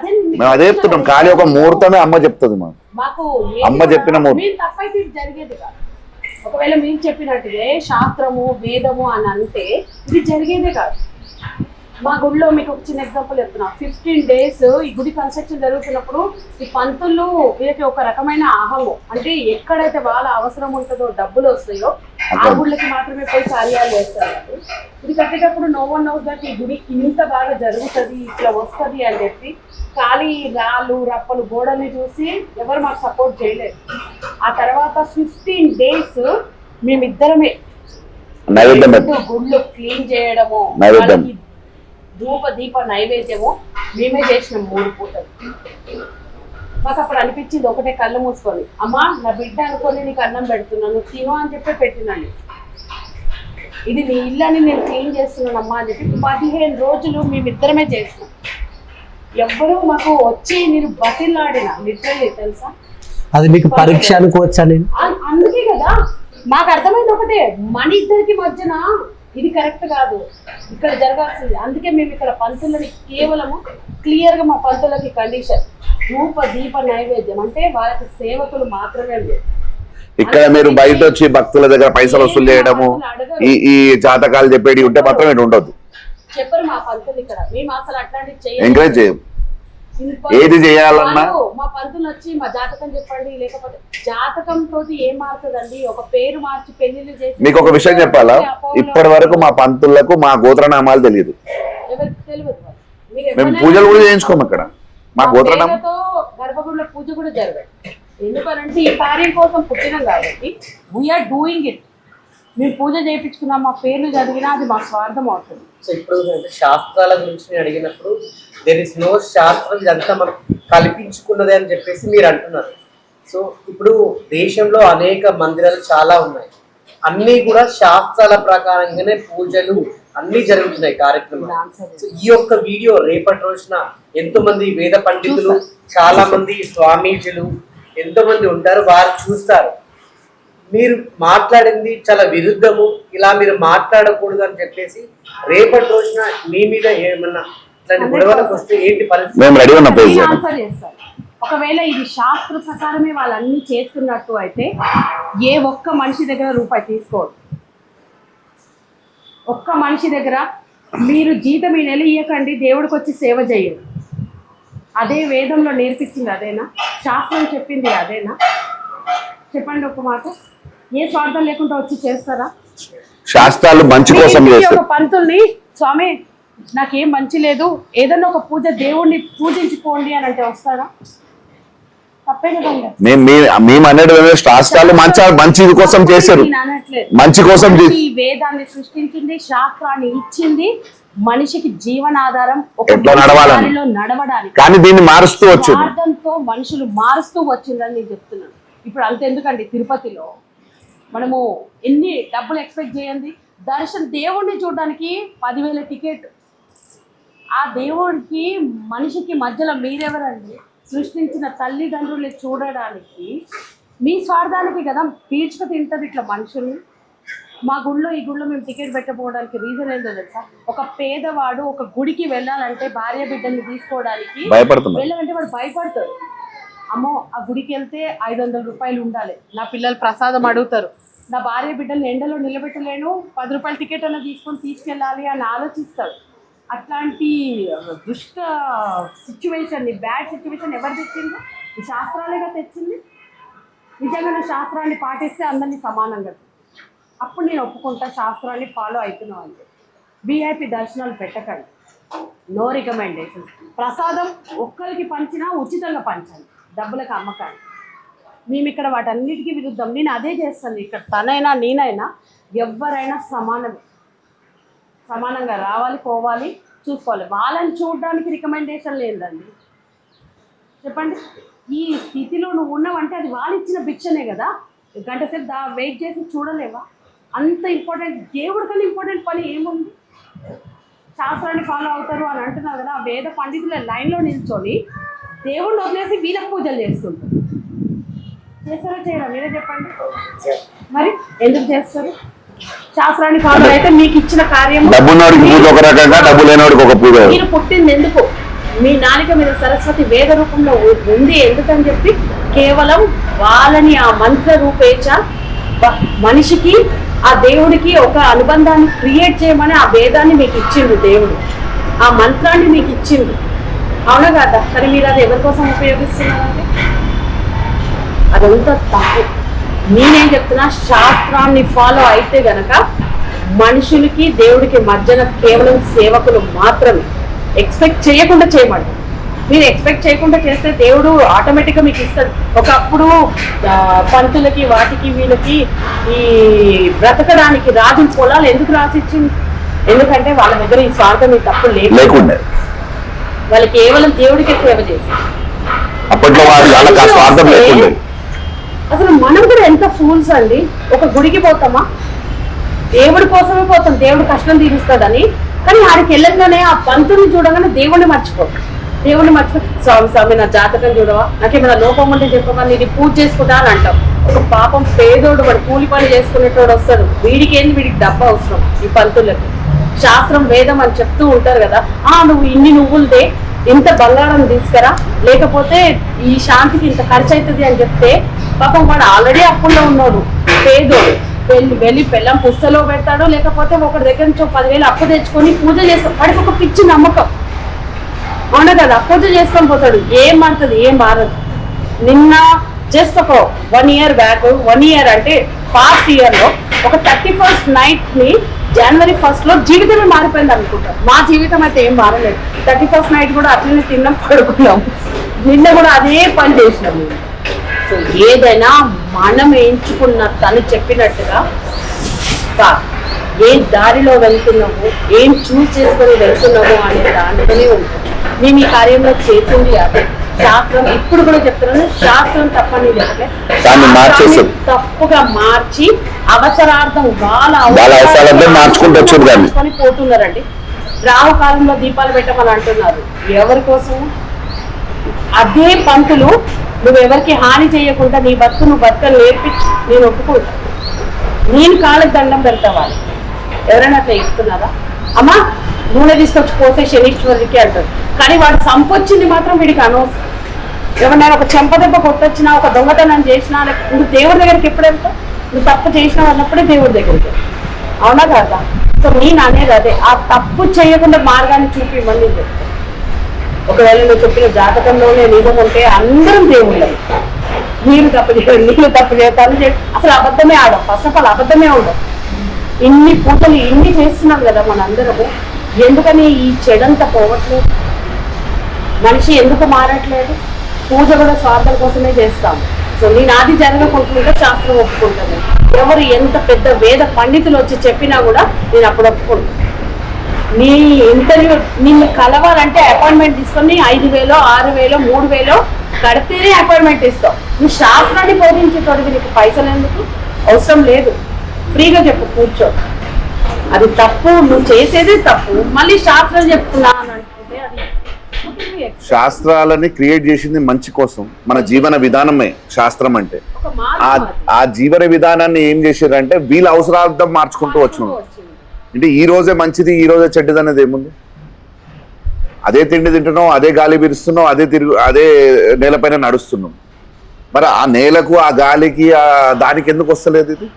అదే చెప్తున్నాం. ఖాళీ ఒక ముహూర్తమే అమ్మ చెప్తుంది మాకు. అమ్మ చెప్పిన ముహూర్తం తప్పైతే జరిగేది కాదు. ఒకవేళ మీరు చెప్పినట్టుగా శాస్త్రము వేదము అని అంటే ఇది జరిగేదే కాదు. మా గుడిలో మీకు ఒక చిన్న ఎగ్జాంపుల్ చెప్తున్నా. 15 days ఈ గుడి కన్స్ట్రక్షన్ జరుగుతున్నప్పుడు ఈ పంతులు వీళ్ళకి ఒక రకమైన ఆహము, అంటే ఎక్కడైతే వాళ్ళ అవసరం ఉంటుందో డబ్బులు వస్తాయో ఆ గుళ్ళకి మాత్రమే పోయి కార్యాలు చేస్తారు. ఇది కట్టేటప్పుడు నో వన్ నోస్ దట్ ఈ గుడి ఇంత బాగా జరుగుతుంది, ఇట్లా వస్తుంది అని చెప్పి ఖాళీ రాళ్ళు రప్పలు గోడల్ని చూసి ఎవరు మాకు సపోర్ట్ చేయలేదు. ఆ తర్వాత 15 days మేమిద్దరమే గుళ్ళు క్లీన్ చేయడము, ధూప దీప నైవేద్యము మేమే చేసినాం 3 పూటలు. మాకు అప్పుడు అనిపించింది ఒకటే కళ్ళు మూసుకొని, అమ్మా నా బిడ్డ అనుకొని నీకు అన్నం పెడుతున్నాను తిను అని చెప్పి పెట్టినాను. ఇది నీ ఇల్లు అని నేను క్లీన్ చేస్తున్నాను అమ్మా అని చెప్పి 15 రోజులు మేమిద్దరమే చేసినాం. ఎవ్వరూ మాకు వచ్చి నేను బతిలాడిన లిటరల్లీ తెలుసా. అది మీకు పరీక్ష అనుకోవచ్చా? అందుకే కదా మాకు అర్థమైంది ఒకటే, మన ఇద్దరికి మధ్యన ఇది కరెక్ట్ కాదు, ఇక్కడ జరగాల్సింది. అందుకే మేము ఇక్కడ పంతులని కేవలము క్లియర్ గా మా పంతులకి కండిషన్ ధూప దీప నైవేద్యం అంటే వాళ్ళకి సేవకులు మాత్రమే. ఇక్కడ మీరు బయట వచ్చి భక్తుల దగ్గర పైసలు వసూలు చేయడము, ఈ జాతకాలు చెప్పేది ఉంటే మాత్రం ఇటు ఉండదు. చెప్పరు మా పంతులు ఇక్కడ. మేము అసలు అట్లాంటివి ఎంకరేజ్ చేయం. ఏది చేయాలన్నా మా పంతులు వచ్చి మా జాతకం చెప్పండి, లేకపోతే జాతకం తోటి ఏం మారుతుందండి, ఒక పేరు మార్చి పెళ్లిళ్ళు చేసి. మీకు ఒక విషయం చెప్పాలా, ఇప్పటి వరకు మా పంతులకు మా గోత్రనామాలు తెలియదు. ఎవరికి తెలియదు. మేము పూజలు కూడా చేయించుకోము ఇక్కడ. మా గోత్రనామాలతో గర్భగుడిలో పూజ కూడా జరగదు. ఎందుకనంటే ఈ కార్యం కోసం పుట్టినాం కాబట్టి వీఆర్ డూయింగ్ ఇట్. మేము పూజ చేయించుకున్నాం, మా పేర్లు చదివినా అది మా స్వార్థం అవుతుంది. సో ఇప్పుడు శాస్త్రాల గురించి నేను అడిగినప్పుడు దేర్ ఇస్ నో శాస్త్రం, ఇదంతా మనం కల్పించుకున్నదే అని చెప్పేసి మీరు అంటున్నారు. సో ఇప్పుడు దేశంలో అనేక మందిరాలు చాలా ఉన్నాయి, అన్నీ కూడా శాస్త్రాల ప్రకారంగానే పూజలు అన్నీ జరుగుతున్నాయి కార్యక్రమాలు. సో ఈ యొక్క వీడియో రేపటి రోజున ఎంతో మంది వేద పండితులు, చాలా మంది స్వామీజీలు ఎంతో మంది ఉంటారు, వారు చూస్తారు. మీరు మాట్లాడింది చాలా విరుద్ధము, ఇలా మీరు మాట్లాడకూడదు అని చెప్పేసి రేపటి రోజున మీ మీద ఏమన్నా ఇట్లాంటి గొడవలకు వస్తే ఏంటి పరిస్థితి? ఆన్సర్ చేస్తారు. ఒకవేళ ఇది శాస్త్ర ప్రకారమే వాళ్ళన్నీ చేస్తున్నట్టు అయితే ఏ ఒక్క మనిషి దగ్గర రూపాయి తీసుకోవద్దు. ఒక్క మనిషి దగ్గర మీరు జీతం ఈ నెల ఇయ్యకండి, దేవుడికి వచ్చి సేవ చేయండి. అదే వేదంలో నేర్పించింది అదేనా? శాస్త్రం చెప్పింది అదేనా? చెప్పండి ఒక మాట. ఏ స్వార్థం లేకుండా వచ్చి చేస్తారా? శాస్త్రాలు మంచి కోసం చేస్తారు. పంతుల్ని స్వామి నాకేం మంచి లేదు, ఏదన్నా ఒక పూజ దేవుణ్ణి పూజించుకోండి అని అంటే వస్తారా? తప్పే కదండి. మేము అనేది శాస్త్రాలు మంచి కోసం చేశారు, మంచి కోసం ఈ వేదాన్ని సృష్టించింది, శాస్త్రాన్ని ఇచ్చింది మనిషికి జీవనాధారం నడవడానికి. కానీ దీన్ని మారుస్తూ వచ్చింది, స్వార్థంతో మనుషులు మారుస్తూ వచ్చిందని నేను చెప్తున్నాను. ఇప్పుడు అంతెందుకండి, తిరుపతిలో మనము ఎన్ని డబ్బులు ఎక్స్పెక్ట్ చేయండి, దేవుణ్ణి చూడడానికి 10,000 టికెట్. ఆ దేవుడికి మనిషికి మధ్యలో మీరెవరండి? సృష్టించిన తల్లిదండ్రుల్ని చూడడానికి మీ స్వార్థానికి కదా పీల్చుక తింటది ఇట్లా మనుషుల్ని. మా గుళ్ళో ఈ గుళ్ళో మేము టికెట్ పెట్టకపోవడానికి రీజన్ ఏంటో తెలుసా? ఒక పేదవాడు ఒక గుడికి వెళ్ళాలంటే భార్య బిడ్డల్ని తీసుకోవడానికి వెళ్ళాలంటే వాడు భయపడతాడు. అమ్మో ఆ గుడికి వెళ్తే 500 రూపాయలు ఉండాలి, నా పిల్లలు ప్రసాదం అడుగుతారు, నా భార్య బిడ్డల్ని ఎండలో నిలబెట్టలేను, 10 రూపాయల టికెట్ అన్న తీసుకెళ్ళాలి అని ఆలోచిస్తాడు. అట్లాంటి దుష్ట సిచ్యువేషన్ని, బ్యాడ్ సిచ్యువేషన్ ఎవరు తెచ్చిందో? ఈ శాస్త్రాలేగా తెచ్చింది. నిజంగా నా శాస్త్రాన్ని పాటిస్తే అందరినీ సమానంగా, అప్పుడు నేను ఒప్పుకుంటా శాస్త్రాన్ని ఫాలో అవుతున్నాం అంటే. విఐపి దర్శనాలు పెట్టకండి, నో రికమెండేషన్. ప్రసాదం ఒక్కరికి పంచినా ఉచితంగా పంచండి, డబ్బులకు అమ్మకాన్ని. మేము ఇక్కడ వాటన్నిటికీ విరుద్ధం. నేను అదే చేస్తాను. ఇక్కడ తనైనా నేనైనా ఎవరైనా సమానమే. సమానంగా రావాలి, పోవాలి, చూసుకోవాలి. వాళ్ళని చూడడానికి రికమెండేషన్ లేదండి. చెప్పండి, ఈ స్థితిలో నువ్వు ఉన్నావంటే అది వాళ్ళు ఇచ్చిన భిక్షనే కదా. గంట సేపు వెయిట్ చేసి చూడలేవా? అంత ఇంపార్టెంట్, దేవుడి కన్నా ఇంపార్టెంట్ పని ఏముంది? శాస్త్రాన్ని ఫాలో అవుతారు అని అంటున్నారు కదా. వేద పండితుల లైన్లో నిల్చొని దేవుడిని వదిలేసి వీళ్ళకి పూజలు చేస్తుంటారు. చేస్తారో చేయరా? మీరే చెప్పండి. మరి ఎందుకు చేస్తారు? శాస్త్రాన్ని ఫాలో అయితే మీకు ఇచ్చిన కార్యం, మీరు పుట్టింది ఎందుకు? మీ నాలుక మీద సరస్వతి వేద రూపంలో ఉంది ఎందుకని చెప్పి కేవలం వాళ్ళని ఆ మంత్ర రూపేచ మనిషికి ఆ దేవుడికి ఒక అనుబంధాన్ని క్రియేట్ చేయమని ఆ వేదాన్ని మీకు ఇచ్చిండు దేవుడు, ఆ మంత్రాన్ని మీకు ఇచ్చిండు. అవునా కదా? కానీ మీరు అది ఎవరి కోసం ఉపయోగిస్తున్నారంటే అదంతా తప్పు. నేనేం చెప్తున్నా, శాస్త్రాన్ని ఫాలో అయితే గనక మనుషులకి దేవుడికి మధ్యన కేవలం సేవకులు మాత్రమే. ఎక్స్పెక్ట్ చేయకుండా చేయమండి. మీరు ఎక్స్పెక్ట్ చేయకుండా చేస్తే దేవుడు ఆటోమేటిక్గా మీకు ఇస్తాడు. ఒకప్పుడు పంతులకి వాటికి వీళ్ళకి ఈ బ్రతకడానికి రాజుల పొలాలు ఎందుకు రాసిచ్చింది? ఎందుకంటే వాళ్ళ దగ్గర ఈ స్వార్థం, ఈ తప్పు లేకుండా వాళ్ళు కేవలం దేవుడికి సేవ చేశారు. అసలు మనం కూడా ఎంత ఫూల్స్ అండి. ఒక గుడికి పోతామా, దేవుడి కోసమే పోతాం, దేవుడు కష్టం తీరుస్తాడని. కానీ ఆడికి వెళ్ళగానే ఆ పంతుని చూడగానే దేవుడిని మర్చిపోతాం. దేవుడిని స్వామి స్వామి నా జాతకం చూడవా, నాకేమైనా లోపం ఉంటే చెప్పవా, నేను పూజ చేసుకుంటా అని అంటాం. ఒక పాపం పేదోడు వాడు కూలి పని చేసుకునేటోడు వస్తాడు, వీడికి డబ్బు అవసరం. ఈ పంతులకి శాస్త్రం వేదం అని చెప్తూ ఉంటారు కదా. నువ్వు ఇన్ని నువ్వులదే ఇంత బంగారం తీసుకురా, లేకపోతే ఈ శాంతికి ఇంత ఖర్చు అవుతుంది అని చెప్తే పాపం వాడు ఆల్రెడీ అప్పుల్లో ఉన్నాడు, పేదోడు. వెళ్ళి బెల్లం పుస్తలో పెడతాడు, లేకపోతే ఒకటి దగ్గర నుంచి 10,000 అప్పు తెచ్చుకొని పూజ చేసుకో. వాడికి ఒక పిచ్చి నమ్మకం, అవునా కదా? పూజ చేసుకొని పోతాడు. ఏం మారుతుంది? ఏం మారదు. నిన్న జస్ట్ ఒక 1 year బ్యాక్, 1 year అంటే పాస్ట్ ఇయర్లో ఒక 31st నైట్ని January 1st జీవితమే మారిపోయింది అనుకుంటాం. మా జీవితం అయితే ఏం మారలేదు. 31st నైట్ కూడా అట్లనే తిన్నాం, పడుకున్నాం. నిన్న కూడా అదే పని చేసినాం మేము. సో ఏదైనా మనం ఎంచుకున్న తను చెప్పినట్టుగా ఏ దారిలో వెళ్తున్నాము, ఏం చూస్ చేసుకొని వెళ్తున్నాము అనే దాంట్లోనే ఉంటుంది. మేము ఈ కార్యంలో చేసింది అదే. శాస్త్రం ఇప్పుడు కూడా చెప్తున్నాను, శాస్త్రం తప్పని చెప్పలే, తప్పుగా మార్చి అవసరార్థం మార్చుకొని పోతున్నారండి. రాహుకాలంలో దీపాలు పెట్టమని అంటున్నారు. ఎవరి కోసం? అదే పంతులు నువ్వెవరికి హాని చేయకుండా నీ బతుకు నువ్వు బతుకని నేర్పించి నేను ఒప్పుకుంటా. నేను కాళ్ళకి దండం పెడతా. వాళ్ళు ఎవరైనా అట్లా చెప్తున్నారా? అమ్మా నూనె తీసుకొచ్చి పోతే శనీశ్వరుడికి అంటారు. కానీ వాడు సంపొచ్చింది మాత్రం వీడికి అనవసరం. ఎవరైనా ఒక చెంపదెబ్బ కొట్టొచ్చినా, ఒక దొంగతనం చేసినా, నువ్వు దేవుడి దగ్గరికి ఎప్పుడు వెళ్తావు? నువ్వు తప్పు చేసినావు అన్నప్పుడే దేవుడి దగ్గరికి. అవునా కాదా? సో నేను అనేది అదే, ఆ తప్పు చేయకుండా మార్గాన్ని చూపిమని నేను చెప్తాను. ఒకవేళ నువ్వు చెప్పిన జాతకంలోనే నిజం ఉంటే అందరం దేవుళ్ళే. మీరు తప్పు చేయరు, నీళ్ళు తప్పు చేస్తాను, అసలు అబద్ధమే ఆడవు. ఫస్ట్ ఆఫ్ ఆల్ అబద్ధమే ఉండవు. ఇన్ని పూజలు ఇన్ని చేస్తున్నాం కదా మనందరము. ఎందుకని ఈ చెడంతా పోవట్లేదు? మనిషి ఎందుకు మారట్లేదు? పూజ కూడా స్వార్థం కోసమే చేస్తాము. సో నేను అది జరగకుంటుంటే శాస్త్రం ఒప్పుకుంటుంది. ఎవరు ఎంత పెద్ద వేద పండితులు వచ్చి చెప్పినా కూడా నేను అప్పుడు ఒప్పుకుంటాను. నీ ఇంటర్వ్యూ నిన్ను కలవాలంటే అపాయింట్మెంట్ తీసుకొని 5,000, 6,000, 3,000 కడితేనే అపాయింట్మెంట్ ఇస్తావు. నువ్వు శాస్త్రాన్ని బోధించేటోడికి నీకు పైసలు ఎందుకు? అవసరం లేదు. ఫ్రీగా చెప్పు, కూర్చో. అది తప్పు, నువ్వు చేసేదే తప్పు. మళ్ళీ శాస్త్రాలు చెప్తున్నా అని అనుకుంటే అది శాస్త్రాలని క్రియేట్ చేసింది మంచి కోసం. మన జీవన విధానమే శాస్త్రం అంటే. ఆ జీవన విధానాన్ని ఏం చేశారంటే వీళ్ళ అవసరార్థం మార్చుకుంటూ వచ్చినాం. అంటే ఈ రోజే మంచిది, ఈ రోజే చెడ్డది అనేది ఏముంది? అదే తిండి తింటున్నాం, అదే గాలి పీరుస్తున్నాం, అదే నేలపైన నడుస్తున్నాం. మరి ఆ నేలకు, ఆ గాలికి, దానికి ఎందుకు వస్తలేదు ఇది?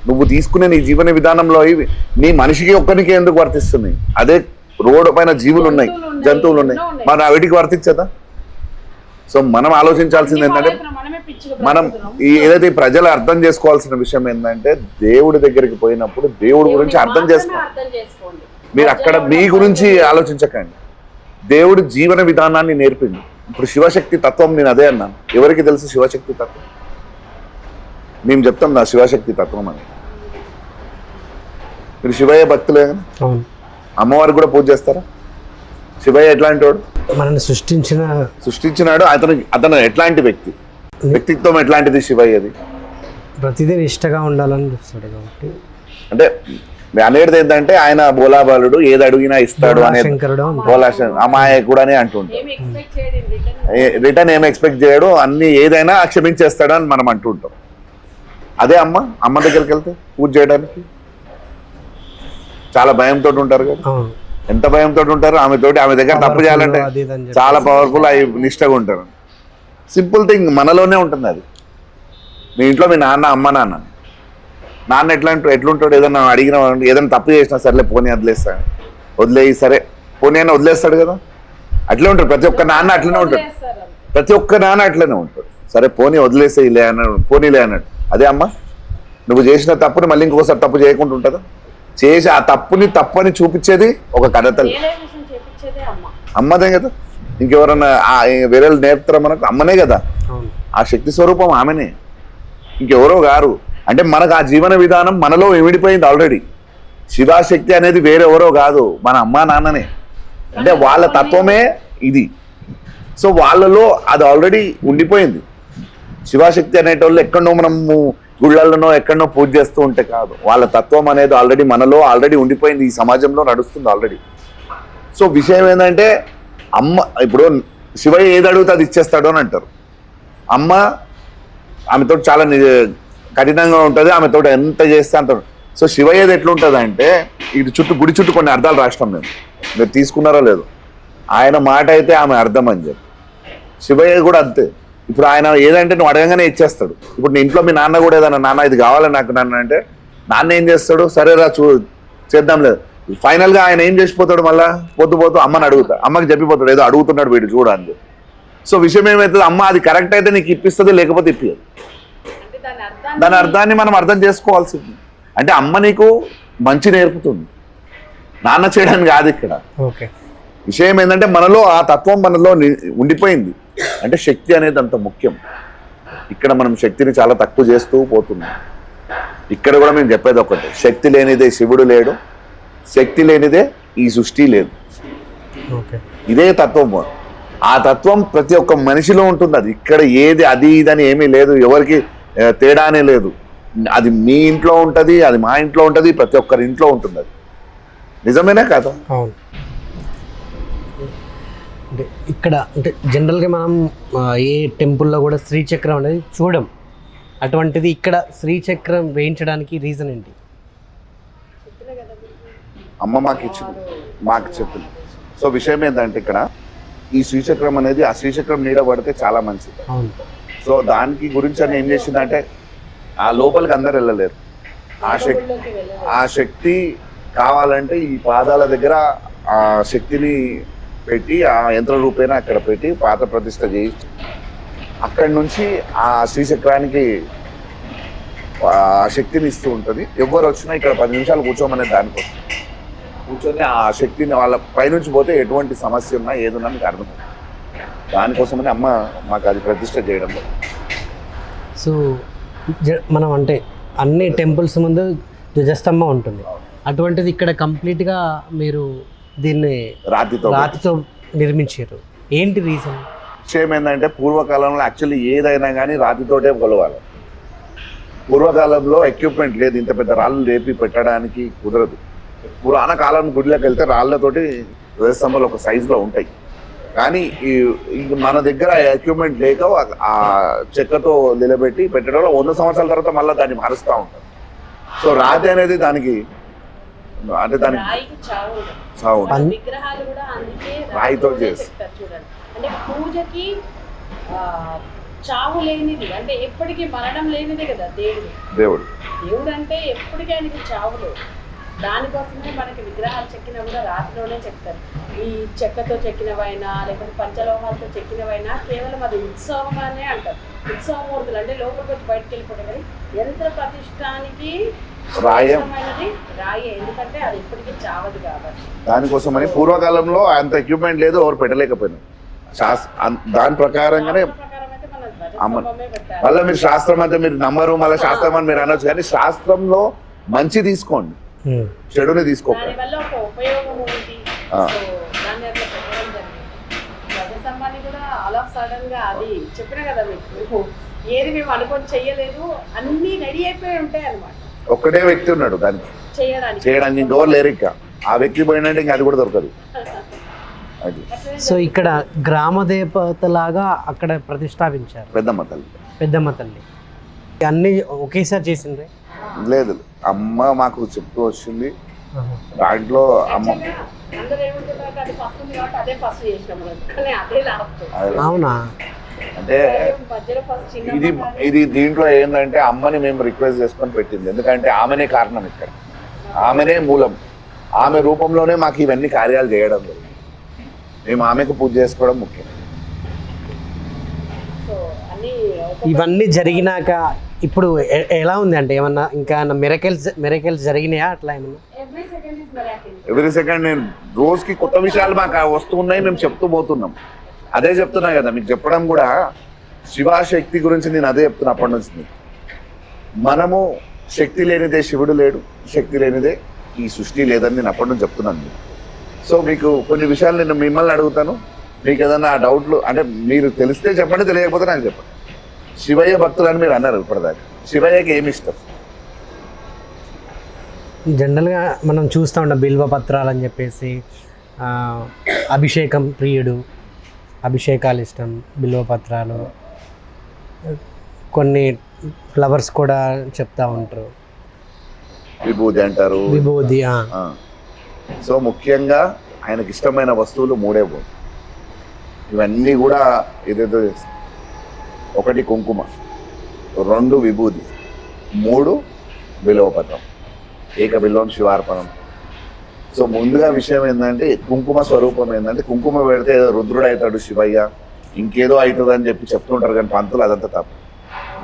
నువ్వు తీసుకునే నీ జీవన విధానంలో ఇవి నీ మనిషికి ఒక్కరికి ఎందుకు వర్తిస్తున్నాయి? అదే రోడ్డు పైన జీవులు ఉన్నాయి, జంతువులు ఉన్నాయి, మరి వీటికి వర్తించదా? సో మనం ఆలోచించాల్సింది ఏంటంటే, మనం ఏదైతే ప్రజలు అర్థం చేసుకోవాల్సిన విషయం ఏంటంటే, దేవుడి దగ్గరికి పోయినప్పుడు దేవుడి గురించి అర్థం చేసుకోండి. మీరు అక్కడ మీ గురించి ఆలోచించకండి. దేవుడి జీవన విధానాన్ని నేర్పింది. ఇప్పుడు శివశక్తి తత్వం నేను అదే అన్నాను. ఎవరికి తెలుసు శివశక్తి తత్వం? మేము చెప్తాం నా శివశక్తి తత్వం అని. మీరు శివయ్య భక్తులే కదా, అవును. అమ్మవారికి కూడా పూజ చేస్తారా? శివయ్య ఎట్లాంటి వాడు? మనల్ని సృష్టించినాడు. అతను ఎట్లాంటి వ్యక్తి, వ్యక్తిత్వం ఎట్లాంటిది శివయ్యది? ప్రతిదీ నిష్టగా ఉండాలని చూస్తాడు కాబట్టి. అంటే అనేది ఏంటంటే ఆయన బోలాబాలుడు, ఏది అడిగినా ఇస్తాడు అనేది. అమాయకుడు అని అంటుంటాం. రిటర్న్ ఏం ఎక్స్పెక్ట్ చేయడు, అన్ని ఏదైనా క్షమించేస్తాడు అని మనం అంటుంటాం. అదే అమ్మ దగ్గరికి వెళ్తే పూజ చేయడానికి చాలా భయంతో ఉంటారు కదా. ఎంత భయంతో ఉంటారు ఆమె దగ్గర తప్పు చేయాలంటే చాలా పవర్ఫుల్ అవి నిష్టగా ఉంటారు. సింపుల్ థింగ్ మనలోనే ఉంటుంది అది. మీ ఇంట్లో మీ నాన్న ఎట్లుంటాడు, ఏదన్నా అడిగిన ఏదైనా తప్పు చేసినా సరేలే పోనీ వదిలేస్తాడు, వదిలేయి సరే పోనీ అని వదిలేస్తాడు కదా. అట్లే ఉంటాడు ప్రతి ఒక్క నాన్న, అట్లనే ఉంటాడు. సరే పోనీ వదిలేసేయిలే అన్నాడు, పోనీలే అన్నాడు. అదే అమ్మ, నువ్వు చేసిన తప్పుని మళ్ళీ ఇంకోసారి తప్పు చేయకుండా ఉంటుందా? చేసి ఆ తప్పని చూపించేది ఒక కథతల్లి, అమ్మదే కదా. ఇంకెవరన్నా వేరే నేర్పుతారా మనకు? అమ్మనే కదా. ఆ శక్తి స్వరూపం ఆమెనే, ఇంకెవరో గారు. అంటే మనకు ఆ జీవన విధానం మనలో ఇమిడిపోయింది ఆల్రెడీ. శివాశక్తి అనేది వేరెవరో కాదు, మన అమ్మా నాన్ననే. అంటే వాళ్ళ తత్వమే ఇది. సో వాళ్ళలో అది ఆల్రెడీ ఉండిపోయింది. శివాశక్తి అనేటోళ్ళు ఎక్కడో మనము గుళ్ళల్లోనో ఎక్కడనో పూజ చేస్తూ ఉంటే కాదు, వాళ్ళ తత్వం అనేది ఆల్రెడీ మనలో ఆల్రెడీ ఉండిపోయింది, ఈ సమాజంలో నడుస్తుంది ఆల్రెడీ. సో విషయం ఏంటంటే ఇప్పుడు శివయ్య ఏది అడిగితే అది ఇచ్చేస్తాడు అని అంటారు. అమ్మ ఆమెతో చాలా కఠినంగా ఉంటుంది, ఆమెతో ఎంత చేస్తే అంత. సో శివయ్యది ఎట్లుంటుంది అంటే, ఇది గుడి చుట్టూ కొన్ని అర్థాలు రాష్ట్రం మీరు తీసుకున్నారో లేదు. ఆయన మాట అయితే ఆమె అర్థం అని చెప్పి, శివయ్య కూడా అంతే. ఇప్పుడు ఆయన ఏదంటే నువ్వు అడగగానే ఇచ్చేస్తాడు. ఇప్పుడు నీ ఇంట్లో మీ నాన్న కూడా ఏదన్నా, నాన్న ఇది కావాలి నాకు నాన్న అంటే, నాన్న ఏం చేస్తాడు, సరేరా చేద్దాం లేదు. ఫైనల్గా ఆయన ఏం చేసిపోతాడు, మళ్ళీ పోతూ అమ్మని అడుగుతాడు, అమ్మకి చెప్పిపోతాడు ఏదో అడుగుతున్నాడు వీడు చూడ అని చెప్పి. సో విషయం ఏమవుతుంది, అమ్మ అది కరెక్ట్ అయితే నీకు ఇప్పిస్తుంది, లేకపోతే ఇప్పియదు. దాని అర్థాన్ని మనం అర్థం చేసుకోవాల్సింది. అంటే అమ్మ నీకు మంచి నేర్పుతుంది, నాన్న చేయడానికి కాదు ఇక్కడ. విషయం ఏంటంటే మనలో ఆ తత్వం మనలో ఉండిపోయింది. అంటే శక్తి అనేది అంత ముఖ్యం. ఇక్కడ మనం శక్తిని చాలా తక్కువ చేస్తూ పోతున్నాం. ఇక్కడ కూడా మేము చెప్పేది ఒకటి, శక్తి లేనిదే శివుడు లేడు, శక్తి లేనిదే ఈ సృష్టి లేదు. ఇదే తత్వం. ఆ తత్వం ప్రతి ఒక్క మనిషిలో ఉంటుంది. అది ఇక్కడ ఏది అది ఇదని ఏమీ లేదు, ఎవరికి తేడానే లేదు. అది మీ ఇంట్లో ఉంటుంది, అది మా ఇంట్లో ఉంటుంది, ప్రతి ఒక్కరి ఇంట్లో ఉంటుంది. అది నిజమేనా కాదా? అంటే ఇక్కడ అంటే జనరల్గా మనం ఏ టెంపుల్లో కూడా శ్రీచక్రం అనేది చూడం. అటువంటిది ఇక్కడ శ్రీచక్రం వేయించడానికి రీజన్ ఏంటి? అమ్మ మాకు చెప్పింది. సో విషయం ఏంటంటే ఇక్కడ ఈ శ్రీచక్రం అనేది ఆ శ్రీచక్రం నీడ పడితే చాలా మంచిది. సో దానికి గురించి అని ఏం చేసిందంటే, ఆ లోపలికి అందరు వెళ్ళలేరు. ఆ శక్తి కావాలంటే ఈ పాదాల దగ్గర ఆ శక్తిని పెట్టి, ఆ యంత్ర రూపేణ అక్కడ పెట్టి పాత ప్రతిష్ఠ చేయించి, అక్కడి నుంచి ఆ శ్రీచక్రానికి ఆ శక్తిని ఇస్తూ ఉంటుంది. ఎవరు వచ్చినా ఇక్కడ 10 నిమిషాలు కూర్చోమనే దానికోసం కూర్చొని ఆ శక్తిని వాళ్ళ పైనుంచి పోతే ఎటువంటి సమస్య ఉన్నా ఏదున్నా మీకు అర్థం. దానికోసమని అమ్మ మాకు అది ప్రతిష్ఠ చేయడం. సో మనం అంటే అన్ని టెంపుల్స్ ముందు ధ్వజస్తంభం ఉంటుంది, అటువంటిది ఇక్కడ కంప్లీట్గా మీరు దీన్ని రాతితో నిర్మించారు. ఏంటి రీజన్? విషయం ఏంటంటే పూర్వకాలంలో యాక్చువల్లీ ఏదైనా కానీ రాతితోటే కొలవాలి. పూర్వకాలంలో ఎక్విప్మెంట్ లేదు, ఇంత పెద్ద రాళ్ళు లేపి పెట్టడానికి కుదరదు. పురాణ కాలం గుడిలోకి వెళ్తే రాళ్లతోటి ధ్వజస్తంభాలు ఒక సైజులో ఉంటాయి. కానీ మన దగ్గర ఎక్విప్మెంట్ లేక ఆ చెక్కతో నిలబెట్టి పెట్టడంలో 100 సంవత్సరాల తర్వాత మళ్ళీ దాన్ని మారుస్తూ ఉంటారు. సో రాతి అనేది దానికి అంటే దానికి రాయితో చేస్తారు చూడండి. అంటే పూజకి చావు లేనిది, అంటే ఎప్పటికీ మరణం లేనిదే కదా దేవుడు అంటే ఎప్పటికీ ఆయనకి చావు లేదు. దానికోసమే మనకి విగ్రహాలు చెక్కినా కూడా రాతిలోనే చెక్తారు. ఈ చెక్కతో చెక్కినవైనా లేకపోతే పంచలోహాలతో చెక్కినవైనా కేవలం అది ఉత్సవం అనే అంటారు. ఉత్సవమూర్తులు అంటే లోపలికి వచ్చి బయటకు వెళ్ళిపోతాయి. కానీ యంత్ర ప్రతిష్టానికి రాయే, ఎందుకంటే అది ఎప్పటికీ చావదు కాబట్టి. దానికోసమని పూర్వకాలంలో అంత ఎక్విప్మెంట్ లేదు, ఎవరు పెట్టలేకపోయినా. దాని ప్రకారంగానే మళ్ళీ మీరు శాస్త్రం అంటే మీరు నమ్మరు, మళ్ళీ శాస్త్రం అని మీరు అనొచ్చు. కానీ శాస్త్రంలో మంచి తీసుకోండి, చెడుని తీసుకోక. దానివల్ల ఒక ఉపయోగం ఏంటి, ఆ. సో దాన్ని అట్లా పెట్టడం జరిగింది. రాజసమ్మాని కూడా ఆల్ ఆఫ్ సడన్ గా అది చెప్పిన కదా మీకు, ఏది మేము అనుకొని చెయ్యలేదు, అన్ని రెడీ అయిపోయి ఉంటాయి అన్నమాట ఒక్కటే వ్యక్తి ఉన్నాడు దానికి చేయడానికి ఇంకెవరు లేరు. ఇంకా ఆ వ్యక్తి పోయినంటే ఇంకా అది కూడా దొరకదు. అది సో ఇక్కడ గ్రామ దేవతలాగా అక్కడ ప్రతిష్టాపించారు పెద్దమ్మ తల్లి. పెద్దమ్మ తల్లి. అన్నీ ఒకేసారి చేసింది లేదు, అమ్మ మాకు చెప్తూ వచ్చింది. దాంట్లో అమ్మ అందరూ ఏమంటున్నారు, అది ఫస్ట్ ఉంది కాబట్టి అదే ఫస్ట్ చేసినాము, కానీ అదే లాస్ట్. అవునా? అంటే మధ్యలో ఫస్ట్ ఇది ఇది దీంట్లో ఏంటంటే అమ్మని మేము రిక్వెస్ట్ చేసుకొని పెట్టింది. ఎందుకంటే ఆమెనే కారణం, ఇక్కడ ఆమెనే మూలం. ఆమె రూపంలోనే మాకు ఇవన్నీ కార్యాలు చేయడం జరిగింది. మేము ఆమెకు పూజ చేసుకోవడం ముఖ్యం. ఇవన్నీ జరిగినాక ఇప్పుడు ఎలా ఉంది అంటే ఏమన్నా ఇంకా మిరకల్స్ జరిగినాయా అట్లా ఏమన్నా? ఎవ్రీ సెకండ్ నేను రోజుకి కొత్త విషయాలు మాకు వస్తూ ఉన్నాయి, మేము చెప్తూ పోతున్నాం. అదే చెప్తున్నా కదా మీకు చెప్పడం కూడా, శివశక్తి గురించి నేను అదే చెప్తున్నా అప్పటి నుంచి. మనము శక్తి లేనిదే శివుడు లేడు, శక్తి లేనిదే ఈ సృష్టి లేదని నేను అప్పటి నుంచి చెప్తున్నాను. సో మీకు కొన్ని విషయాలు నేను మిమ్మల్ని అడుగుతాను, మీకు ఏదైనా డౌట్లు అంటే మీరు తెలిస్తే చెప్పండి, తెలియకపోతే నాకు చెప్పండి. శివయ్య భక్తులు అని మీరు అన్నారు ఇప్పటిదాకా, శివయ్యకి ఏమి ఇష్టం? జనరల్గా మనం చూస్తూ ఉంటాం బిల్వ పత్రాలు అని చెప్పేసి, అభిషేకం ప్రియుడు, అభిషేకాలు ఇష్టం, బిల్వ పత్రాలు, కొన్ని ఫ్లవర్స్ కూడా చెప్తా ఉంటారు, విభూది అంటారు. విభూది. సో ముఖ్యంగా ఆయనకి ఇష్టమైన వస్తువులు మూడే పోదు. ఇవన్నీ కూడా ఏదేదో చేస్తాం. 1 కుంకుమ, 2 విభూది, 3 బిల్వపత్రం, ఏక బిల్వం శివార్పణం. సో ముందుగా విషయం ఏంటంటే కుంకుమ స్వరూపం ఏంటంటే, కుంకుమ పెడితే ఏదో రుద్రుడు అవుతాడు శివయ్య, ఇంకేదో అవుతుంది అని చెప్పి చెప్తుంటారు, కానీ పంతులు అదంతా తప్పు.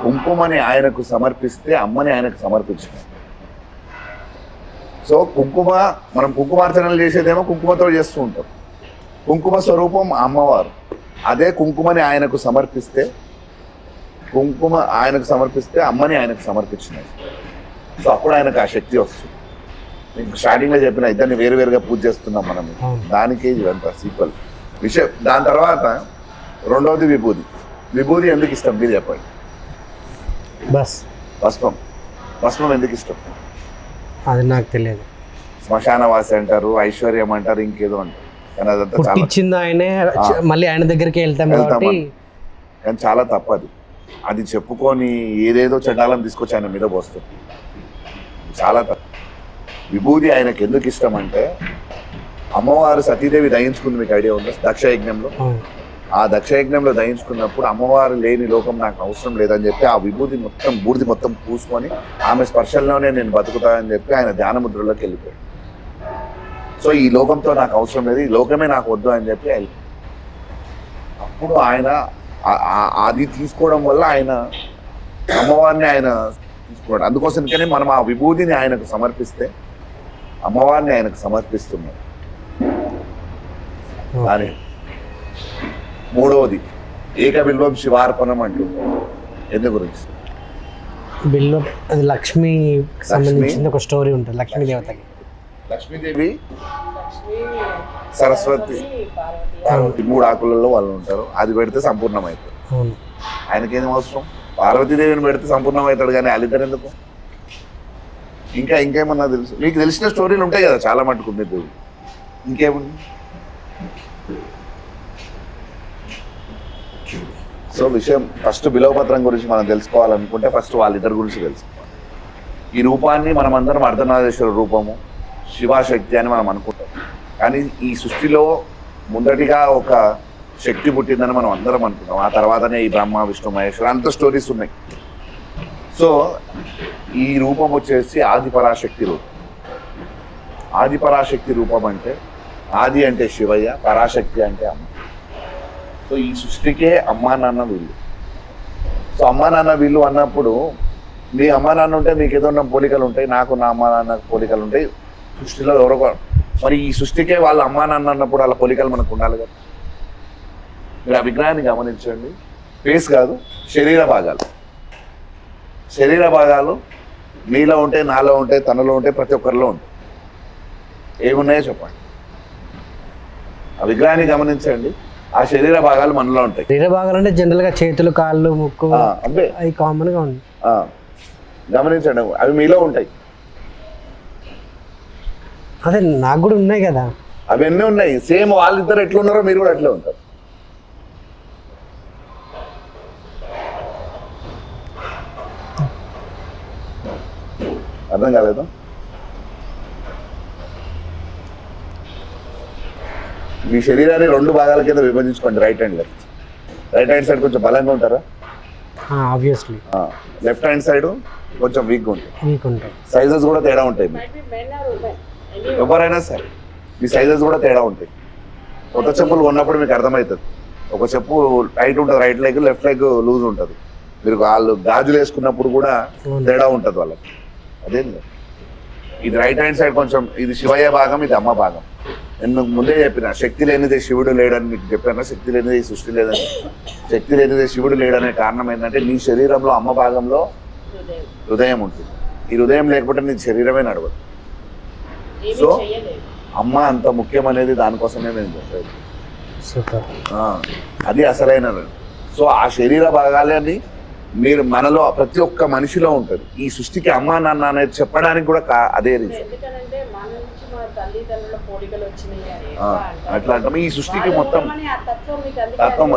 కుంకుమని ఆయనకు సమర్పిస్తే అమ్మని ఆయనకు సమర్పించారు. సో కుంకుమ, మనం కుంకుమార్చనలు చేసేదేమో కుంకుమతో చేస్తూ ఉంటాం. కుంకుమ స్వరూపం అమ్మవారు. అదే కుంకుమని ఆయనకు సమర్పిస్తే, అమ్మని ఆయనకు సమర్పించినది. సో అప్పుడు ఆయనకు ఆ శక్తి వస్తుంది. మీకు స్టార్టింగ్లో చెప్పిన ఇద్దరిని వేరువేరుగా పూజ చేస్తున్నాం మనం, దానికి ఇదంతా సీక్వల్ విషయం. దాని తర్వాత 2వది విభూది. విభూది ఎందుకు ఇష్టం మీరు చెప్పండి? భస్మం ఎందుకు ఇష్టం? అది నాకు తెలియదు. శ్మశానవాసి అంటారు, ఐశ్వర్యం అంటారు, ఇంకేదో అంటారు, కానీ అదంతా పుట్టించింది ఆయనే, మళ్ళీ ఆయన దగ్గరికి వెళ్తాం కానీ చాలా తప్పది. అది చెప్పుకొని ఏదేదో చండాలం తీసుకొచ్చి ఆయన మీద పోస్తుంది, చాలా తప్పు. విభూది ఆయనకు ఎందుకు ఇష్టం అంటే, అమ్మవారు సతీదేవి దయించుకుంది, మీకు ఐడియా ఉందా? దక్షయజ్ఞంలో. ఆ దక్షయజ్ఞంలో దయించుకున్నప్పుడు అమ్మవారు లేని లోకం నాకు అవసరం లేదని చెప్పి ఆ విభూతి మొత్తం, బూడిది మొత్తం పూసుకొని ఆమె స్పర్శల్లోనే నేను బతుకుతానని చెప్పి ఆయన ధ్యానముద్రలోకి వెళ్ళిపోయాడు. సో ఈ లోకంతో నాకు అవసరం లేదు, ఈ లోకమే నాకు వద్దు అని చెప్పి అప్పుడు ఆయన అది తీసుకోవడం వల్ల ఆయన అమ్మవారిని ఆయన తీసుకోవడం. అందుకోసమనే మనం ఆ విభూతిని ఆయనకు సమర్పిస్తే అమ్మవారిని ఆయనకు సమర్పిస్తున్నాం. అని 3వది ఏక బిల్వం శివార్పణం అంటూ. ఎందు గురించి? బిల్వం అది లక్ష్మి సంబంధించిన ఒక స్టోరీ ఉంటుంది. లక్ష్మీదేవతకి, లక్ష్మీదేవి, సరస్వతి, 3 ఆకులలో వాళ్ళు ఉంటారు. అది పెడితే సంపూర్ణం అవుతుంది. ఆయనకేం అవసరం? పార్వతీదేవిని పెడితే సంపూర్ణం అవుతాడు, కానీ వాళ్ళిద్దరు ఎందుకు? ఇంకేమన్నా తెలుసు? మీకు తెలిసిన స్టోరీలు ఉంటాయి కదా చాలా మటుకు, మీకు ఇంకేముంది? సో విషయం ఫస్ట్ బిల్వపత్రం గురించి మనం తెలుసుకోవాలనుకుంటే ఫస్ట్ వాళ్ళిద్దరి గురించి తెలుసుకోవాలి. ఈ రూపాన్ని మనం అందరం అర్ధనారీశ్వర రూపము, శివశక్తి అని మనం అనుకుంటాం, కానీ ఈ సృష్టిలో ముందటిగా ఒక శక్తి పుట్టిందని మనం అందరం అనుకుంటాం. ఆ తర్వాతనే ఈ బ్రహ్మ విష్ణు మహేశ్వర అంత స్టోరీస్ ఉన్నాయి. సో ఈ రూపం వచ్చేసి ఆదిపరాశక్తి రూపం. ఆదిపరాశక్తి రూపం అంటే, ఆది అంటే శివయ్య, పరాశక్తి అంటే అమ్మ. సో ఈ సృష్టికే అమ్మా నాన్న వీళ్ళు. సో అమ్మా నాన్న వీళ్ళు అన్నప్పుడు, మీ అమ్మా నాన్న ఉంటే మీకు ఏదో పోలికలు ఉంటాయి, నాకు నా అమ్మా నాన్న పోలికలు ఉంటాయి, సృష్టిలో ఎవరో. మరి ఈ సృష్టికే వాళ్ళ అమ్మా నాన్న అన్నప్పుడు వాళ్ళ పోలికలు మనకు ఉండాలి కదా. మీరు ఆ విగ్రహాన్ని గమనించండి, ఫేస్ కాదు, శరీర భాగాలు మీలో ఉంటే, నాలో ఉంటే, తనలో ఉంటే, ప్రతి ఒక్కరిలో ఉంటాయి. ఏమున్నాయో చెప్పండి. ఆ విగ్రహాన్ని గమనించండి, ఆ శరీర భాగాలు మనలో ఉంటాయి. శరీర భాగాలు అంటే జనరల్గా చేతులు, కాళ్ళు, ముక్కు అంతే, అవి కామన్గా ఉంది. గమనించండి, అవి మీలో ఉంటాయి. అదే నాకు కూడా ఉన్నాయి కదా, అవన్నీ ఉన్నాయి. సేమ్ వాళ్ళిద్దరు ఎట్లున్నారో మీరు కూడా అట్లే ఉంటారు. అర్థం కాలేదు? మీ శరీరాన్ని 2 భాగాల కింద విభజించుకోండి, right and left. Right hand side కొంచెం బలంగా ఉంటారా? ఆబ్వియస్లీ. లెఫ్ట్ హ్యాండ్ సైడ్ కొంచెం వీక్గా ఉంటాయి. సైజెస్ కూడా తేడా ఉంటాయి. ఎవరైనా సరే మీ సైజెస్ కూడా తేడా ఉంటాయి. కొత్త చెప్పులు కొన్నప్పుడు మీకు అర్థమవుతుంది. ఒక చెప్పు టైట్ ఉంటుంది right leg, left leg loose ఉంటుంది. మీరు వాళ్ళు గాజులు వేసుకున్నప్పుడు కూడా తేడా ఉంటుంది వాళ్ళకి. అదేం లేదు, ఇది రైట్ హ్యాండ్ సైడ్ కొంచెం, ఇది శివయ్య భాగం, ఇది అమ్మ భాగం. నేను ముందే చెప్పిన, శక్తి లేనిదే శివుడు లేడని మీకు చెప్పాను. శక్తి లేనిదే ఈ సృష్టి లేదని. శక్తి లేనిదే శివుడు లేడనే కారణం ఏంటంటే నీ శరీరంలో అమ్మ భాగంలో హృదయం ఉంటుంది. ఈ హృదయం లేకపోతే నీ శరీరమే నడవదు. సో అమ్మ అంత ముఖ్యం అనేది దానికోసమే నేను చెప్పేది. అది అసలైన. సో ఆ శరీర భాగాలని మీరు మనలో ప్రతి ఒక్క మనిషిలో ఉంటుంది. ఈ సృష్టికి అమ్మ నాన్న అనేది చెప్పడానికి కూడా అదే రీజన్. అట్లా అంటే ఈ సృష్టికి మొత్తం తత్వం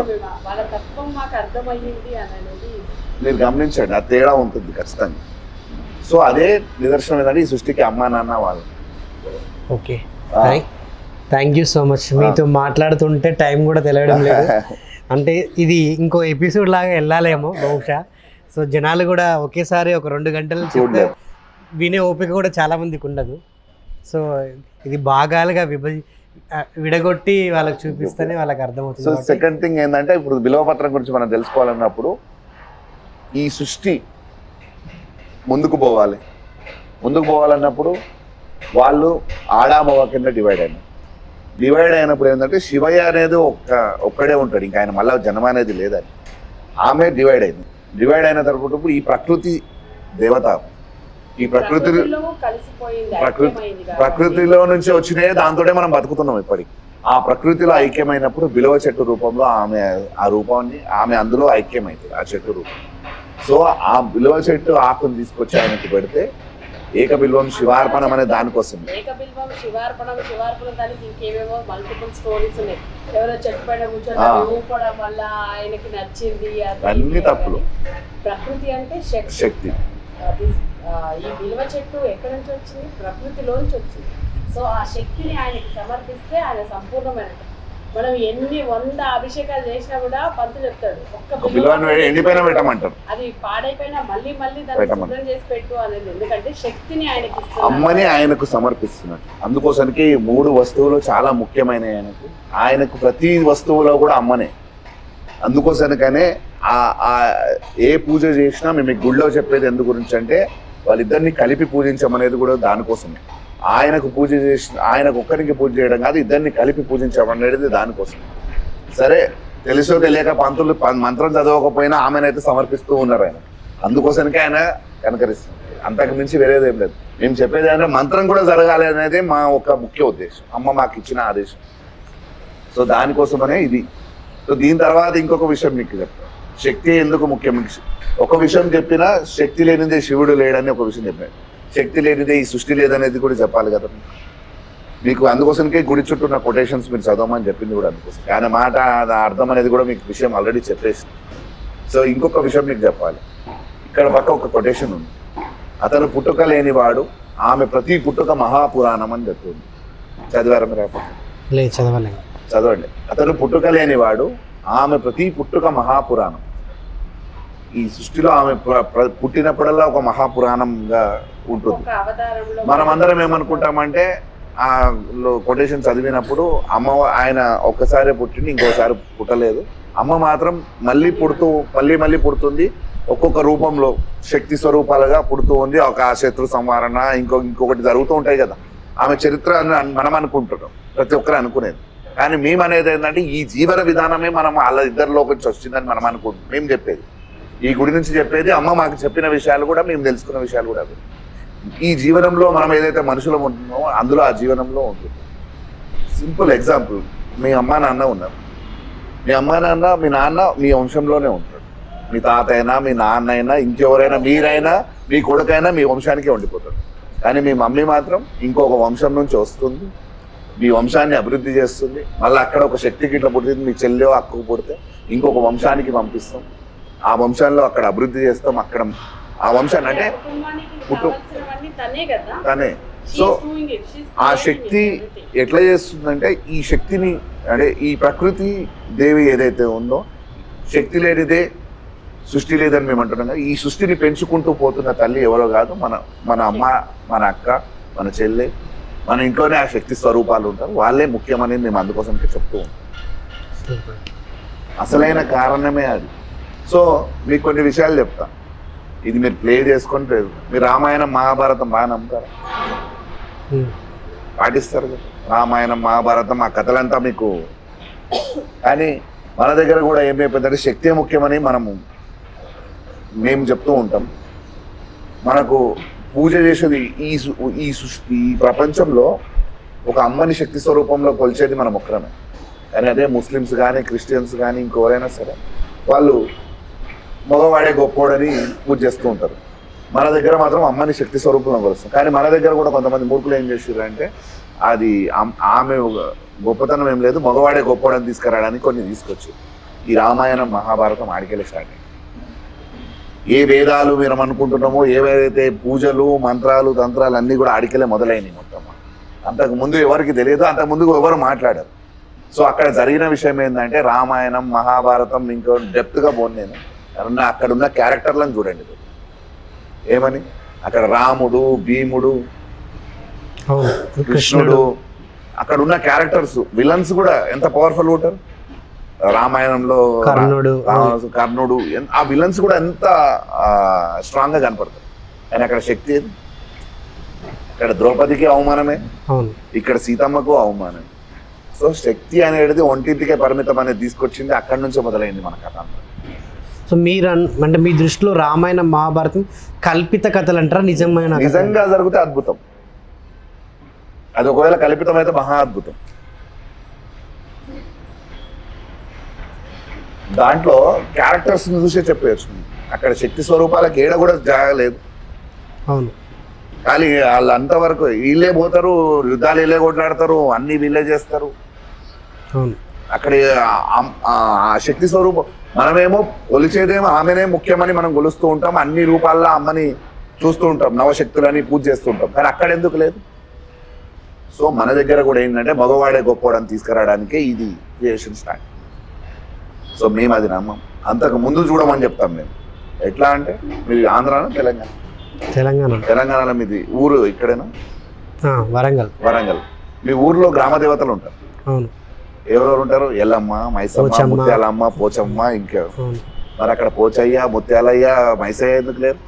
మీరు గమనించండి, ఆ తేడా ఉంటుంది ఖచ్చితంగా. సో అదే నిదర్శనం ఏంటంటే ఈ సృష్టికి అమ్మ నాన్న వాళ్ళు. Okay, thank you so much. మీతో మాట్లాడుతుంటే టైం కూడా తెలియడం లేదు. అంటే ఇది ఇంకో ఎపిసోడ్ లాగా వెళ్ళాలేమో బహుశా. సో జనాలు కూడా ఒకేసారి ఒక 2 గంటలు చెప్తే వినే ఓపిక కూడా చాలా మందికి ఉండదు. సో ఇది భాగాలుగా విడగొట్టి వాళ్ళకి చూపిస్తేనే వాళ్ళకి అర్థమవుతుంది. సో సెకండ్ థింగ్ ఏంటంటే, ఇప్పుడు బిల్వపత్రం గురించి మనం తెలుసుకోవాలన్నప్పుడు ఈ సృష్టి ముందుకు పోవాలన్నప్పుడు వాళ్ళు ఆడామవ కింద డివైడ్ అయినప్పుడు ఏంటంటే శివయ్య అనేది ఒక్కడే ఉంటాడు, ఇంకా ఆయన మళ్ళీ జన్మ అనేది లేదని. ఆమె డివైడ్ అయిన తర్వాత ఈ ప్రకృతి దేవత, ఈ ప్రకృతిలో నుంచి వచ్చినాయి, దాంతోనే మనం బతుకుతున్నాం ఇప్పటికి. ఆ ప్రకృతిలో ఐక్యమైనప్పుడు బిలవ చెట్టు రూపంలో ఆమె ఆ రూపాన్ని అందులో ఐక్యమైంది ఆ చెట్టు రూపం. సో ఆ బిలవ చెట్టు ఆకును తీసుకొచ్చి ఆయనకు పెడితే ఏకబిల్వం శివార్పణం అనే దానికోసం. ఏకబిల్వం శివార్పణం దానికి ఇంకేవేవో మల్టిపుల్ స్టోరీస్ ఉన్నాయి. ఎవరో చెట్టు పైన కూర్చొని ఊపడం వల్ల ఆయనకి నచ్చింది, అన్ని తప్పులు. ప్రకృతి అంటే శక్తి. ఈ బిల్వ చెట్టు ఎక్కడి నుంచి వచ్చింది? ప్రకృతిలోంచి వచ్చింది. సో ఆ శక్తిని ఆయనకి సమర్పిస్తే ఆయన సంపూర్ణమైన. మనం ఎన్ని 100 అభిషేకాలు చేసినా కూడా పంతులు చెప్తాడు ఒక్క ఎండిపోయిన పెట్టమంటారు, అది పాడైపోయినా మళ్ళీ దాన్ని శుభ్రం చేసి పెట్టు అనేది. ఎందుకంటే శక్తిని ఆయనకి అమ్మని ఆయనకు సమర్పిస్తున్నాడు. అందుకోసానికి 3 వస్తువులు చాలా ముఖ్యమైనవి ఆయనకు ప్రతి వస్తువులో కూడా అమ్మనే. అందుకోసానికనే ఏ పూజ చేసినా మేము ఈ గుళ్ళో చెప్పేది ఎందు గురించి అంటే వాళ్ళిద్దరిని కలిపి పూజించమనేది కూడా దానికోసమే. ఆయనకు పూజ ఆయనకు ఒక్కరికి పూజ చేయడం కాదు, ఇద్దరిని కలిపి పూజించమనేది దానికోసం. సరే తెలుసో తెలియక పంతులు మంత్రం చదవకపోయినా ఆమెనైతే సమర్పిస్తూ ఉన్నారు ఆయన. అందుకోసానికి ఆయన కనకరిస్తుంది. అంతకు మించి వేరేదేం లేదు. మేము చెప్పేది అంటే మంత్రం కూడా జరగాలి అనేది మా ఒక ముఖ్య ఉద్దేశం, అమ్మ మాకు ఇచ్చిన ఆదేశం. సో దానికోసమనే ఇది. సో దీని తర్వాత ఇంకొక విషయం మీకు చెప్తాను, శక్తి ఎందుకు ముఖ్యం. ఒక విషయం చెప్పినా శక్తి లేనిదే శివుడు లేడని ఒక విషయం చెప్పాడు. శక్తి లేనిదే ఈ సృష్టి లేదనేది కూడా చెప్పాలి కదా మీకు. అందుకోసంకే గుడి చుట్టూ ఉన్న కొటేషన్స్ మీరు చదవమని చెప్పింది కూడా అందుకోసం. ఆయన మాట అర్థం అనేది కూడా మీకు విషయం ఆల్రెడీ చెప్పేసి. సో ఇంకొక విషయం మీకు చెప్పాలి. ఇక్కడ పక్క ఒక కొటేషన్ ఉంది, అతను పుట్టుక లేనివాడు, ఆమె ప్రతి పుట్టుక మహాపురాణం అని చెప్తుంది. చదివారా మీరు? చదవండి. అతను పుట్టుక లేనివాడు, ఆమె ప్రతి పుట్టుక మహాపురాణం. ఈ సృష్టిలో ఆమె పుట్టినప్పుడల్లా ఒక మహాపురాణంగా ఉంటుంది. మనం అందరం ఏమనుకుంటామంటే ఆ కొటేషన్ చదివినప్పుడు ఆయన ఒక్కసారి పుట్టింది, ఇంకోసారి పుట్టలేదు. అమ్మ మాత్రం మళ్ళీ పుడుతుంది, ఒక్కొక్క రూపంలో శక్తి స్వరూపాలుగా పుడుతూ ఉంది. ఒక శత్రు సంహారణ ఇంకొకటి జరుగుతూ ఉంటాయి కదా. ఆమె చరిత్ర మనం అనుకుంటున్నాం, ప్రతి ఒక్కరు అనుకునేది. కానీ మేము అనేది ఏంటంటే ఈ జీవన విధానమే మనం వాళ్ళ ఇద్దరిలోకి వచ్చిందని మనం అనుకుంటున్నాం. మేము చెప్పేది ఈ గుడి నుంచి చెప్పేది, అమ్మ మాకు చెప్పిన విషయాలు కూడా, మేము తెలుసుకున్న విషయాలు కూడా. ఈ జీవనంలో మనం ఏదైతే మనుషులం ఉంటున్నామో అందులో ఆ జీవనంలో ఉంటుంది. సింపుల్ ఎగ్జాంపుల్, మీ అమ్మా నాన్న ఉన్నారు. మీ అమ్మా నాన్న మీ నాన్న మీ వంశంలోనే ఉంటాడు. మీ తాత అయినా మీ నాన్న అయినా ఇంకెవరైనా మీరైనా మీ కొడుకైనా మీ వంశానికే ఉండిపోతాడు. కానీ మీ మమ్మీ మాత్రం ఇంకొక వంశం నుంచి వస్తుంది, మీ వంశాన్ని అభివృద్ధి చేస్తుంది. మళ్ళీ అక్కడ ఒక శక్తికి ఇట్లా పుట్టింది, మీ చెల్లెో అక్కకు పుడితే ఇంకొక వంశానికి పంపిస్తాం. ఆ వంశాల్లో అక్కడ అభివృద్ధి చేస్తాం. అక్కడ ఆ వంశాన్ని అంటే తనే. సో ఆ శక్తి ఎట్లా చేస్తుందంటే ఈ శక్తిని అంటే ఈ ప్రకృతి దేవి ఏదైతే ఉందో, శక్తి లేనిదే సృష్టి లేదని మేము అంటున్నాం. ఈ సృష్టిని పెంచుకుంటూ పోతున్న తల్లి ఎవరో కాదు, మన అమ్మ, మన అక్క, మన చెల్లె, మన ఇంట్లోనే ఆ శక్తి స్వరూపాలు ఉంటారు. వాళ్ళే ముఖ్యమని మేము అందుకోసంకే చెప్తూ ఉంటాం. అసలైన కారణమే అది. సో మీకు కొన్ని విషయాలు చెప్తా, ఇది మీరు ప్లే చేసుకొని లేదు. మీరు రామాయణం మహాభారతం బాగా నమ్ముతారా? పాటిస్తారు కదా రామాయణం మహాభారతం, ఆ కథలంతా మీకు. కానీ మన దగ్గర కూడా ఏమైపోయిందంటే శక్తే ముఖ్యమని మేము చెప్తూ ఉంటాం. మనకు పూజ చేసేది ఈ ప్రపంచంలో ఒక అమ్మని శక్తి స్వరూపంలో కొలిచేది మనం ఒక్కరమే. కానీ అదే ముస్లిమ్స్ కానీ క్రిస్టియన్స్ కానీ ఇంకెవరైనా సరే వాళ్ళు మగవాడే గొప్పోడని పూజ చేస్తూ ఉంటారు. మన దగ్గర మాత్రం అమ్మని శక్తి స్వరూపంలో కొలుస్తాం. కానీ మన దగ్గర కూడా కొంతమంది మూర్ఖులు ఏం చేసారు అంటే అది ఆమె గొప్పతనం ఏం లేదు, మగవాడే గొప్పోడని తీసుకురావడానికి కొన్ని తీసుకొచ్చి ఈ రామాయణం మహాభారతం ఆడికెళ్ళి స్టార్ట్ అయ్యింది. ఏ వేదాలు మీరు అనుకుంటున్నామో, ఏవైతే పూజలు మంత్రాలు తంత్రాలు అన్నీ కూడా ఆడికెళ్ళే మొదలైనవి మొత్తం. అంతకుముందు ఎవరికి తెలియదు, అంతకుముందు ఎవరు మాట్లాడారు. సో అక్కడ జరిగిన విషయం ఏంటంటే రామాయణం మహాభారతం ఇంకో డెప్త్గా పోను నేను. అక్కడ ఉన్న క్యారెక్టర్లను చూడండి ఏమని. అక్కడ రాముడు, భీముడు, కృష్ణుడు, అక్కడ ఉన్న క్యారెక్టర్స్ విలన్స్ కూడా ఎంత పవర్ఫుల్ ఉంటారు. రామాయణంలో కర్ణుడు, ఆ విలన్స్ కూడా ఎంత స్ట్రాంగ్ గా కనపడతారు. కానీ అక్కడ శక్తి ఏది? ఇక్కడ ద్రౌపదికి అవమానమే, ఇక్కడ సీతమ్మకు అవమానమే. సో శక్తి అనేది ఒంటింటికే పరిమితం అనేది తీసుకొచ్చింది, అక్కడి నుంచే మొదలైంది మన కథ అంతా. సో మీరు అంటే మీ దృష్టిలో రామాయణం మహాభారతం కల్పిత కథలు అంటారా, నిజంగా జరిగితే అద్భుతం. అది ఒకవేళ కల్పితం అయితే మహా అద్భుతం. దాంట్లో క్యారెక్టర్స్ చూసే చెప్పేయచ్చు. అక్కడ శక్తి స్వరూపాలకు ఏడ కూడా జాగలేదు. అవును, కానీ వాళ్ళు అంతవరకు వీళ్ళే పోతారు, యుద్ధాలు వీళ్ళే కొట్లాడతారు, అన్ని వీళ్ళే చేస్తారు. అవును, అక్కడ ఆ శక్తి స్వరూపం మనమేమో కొలిచేదేమో ఆమెనే ముఖ్యమని మనం కొలుస్తూ ఉంటాం. అన్ని రూపాల్లో అమ్మని చూస్తూ ఉంటాం, నవశక్తులని పూజ చేస్తూ ఉంటాం. కానీ అక్కడ ఎందుకు లేదు? సో మన దగ్గర కూడా ఏంటంటే మగవాడే గొప్పవాడని తీసుకురావడానికే ఇది క్రియేషన్ స్టార్ట్. సో మేము అది నమ్మం, అంతకు ముందు చూడమని చెప్తాం మేము. ఎట్లా అంటే మీరు ఆంధ్రానా తెలంగాణలో మీది ఊరు ఇక్కడేనా? వరంగల్. మీ ఊర్లో గ్రామ దేవతలు ఉంటారు. అవును, ఎవరెవరు ఉంటారు? ఎల్లమ్మ, మైసమ్మ, ముత్యాలమ్మ, పోచమ్మ, ఇంకా. మరి అక్కడ పోచయ్య, ముత్యాలయ్య, మైసయ్య ఎందుకు లేరు?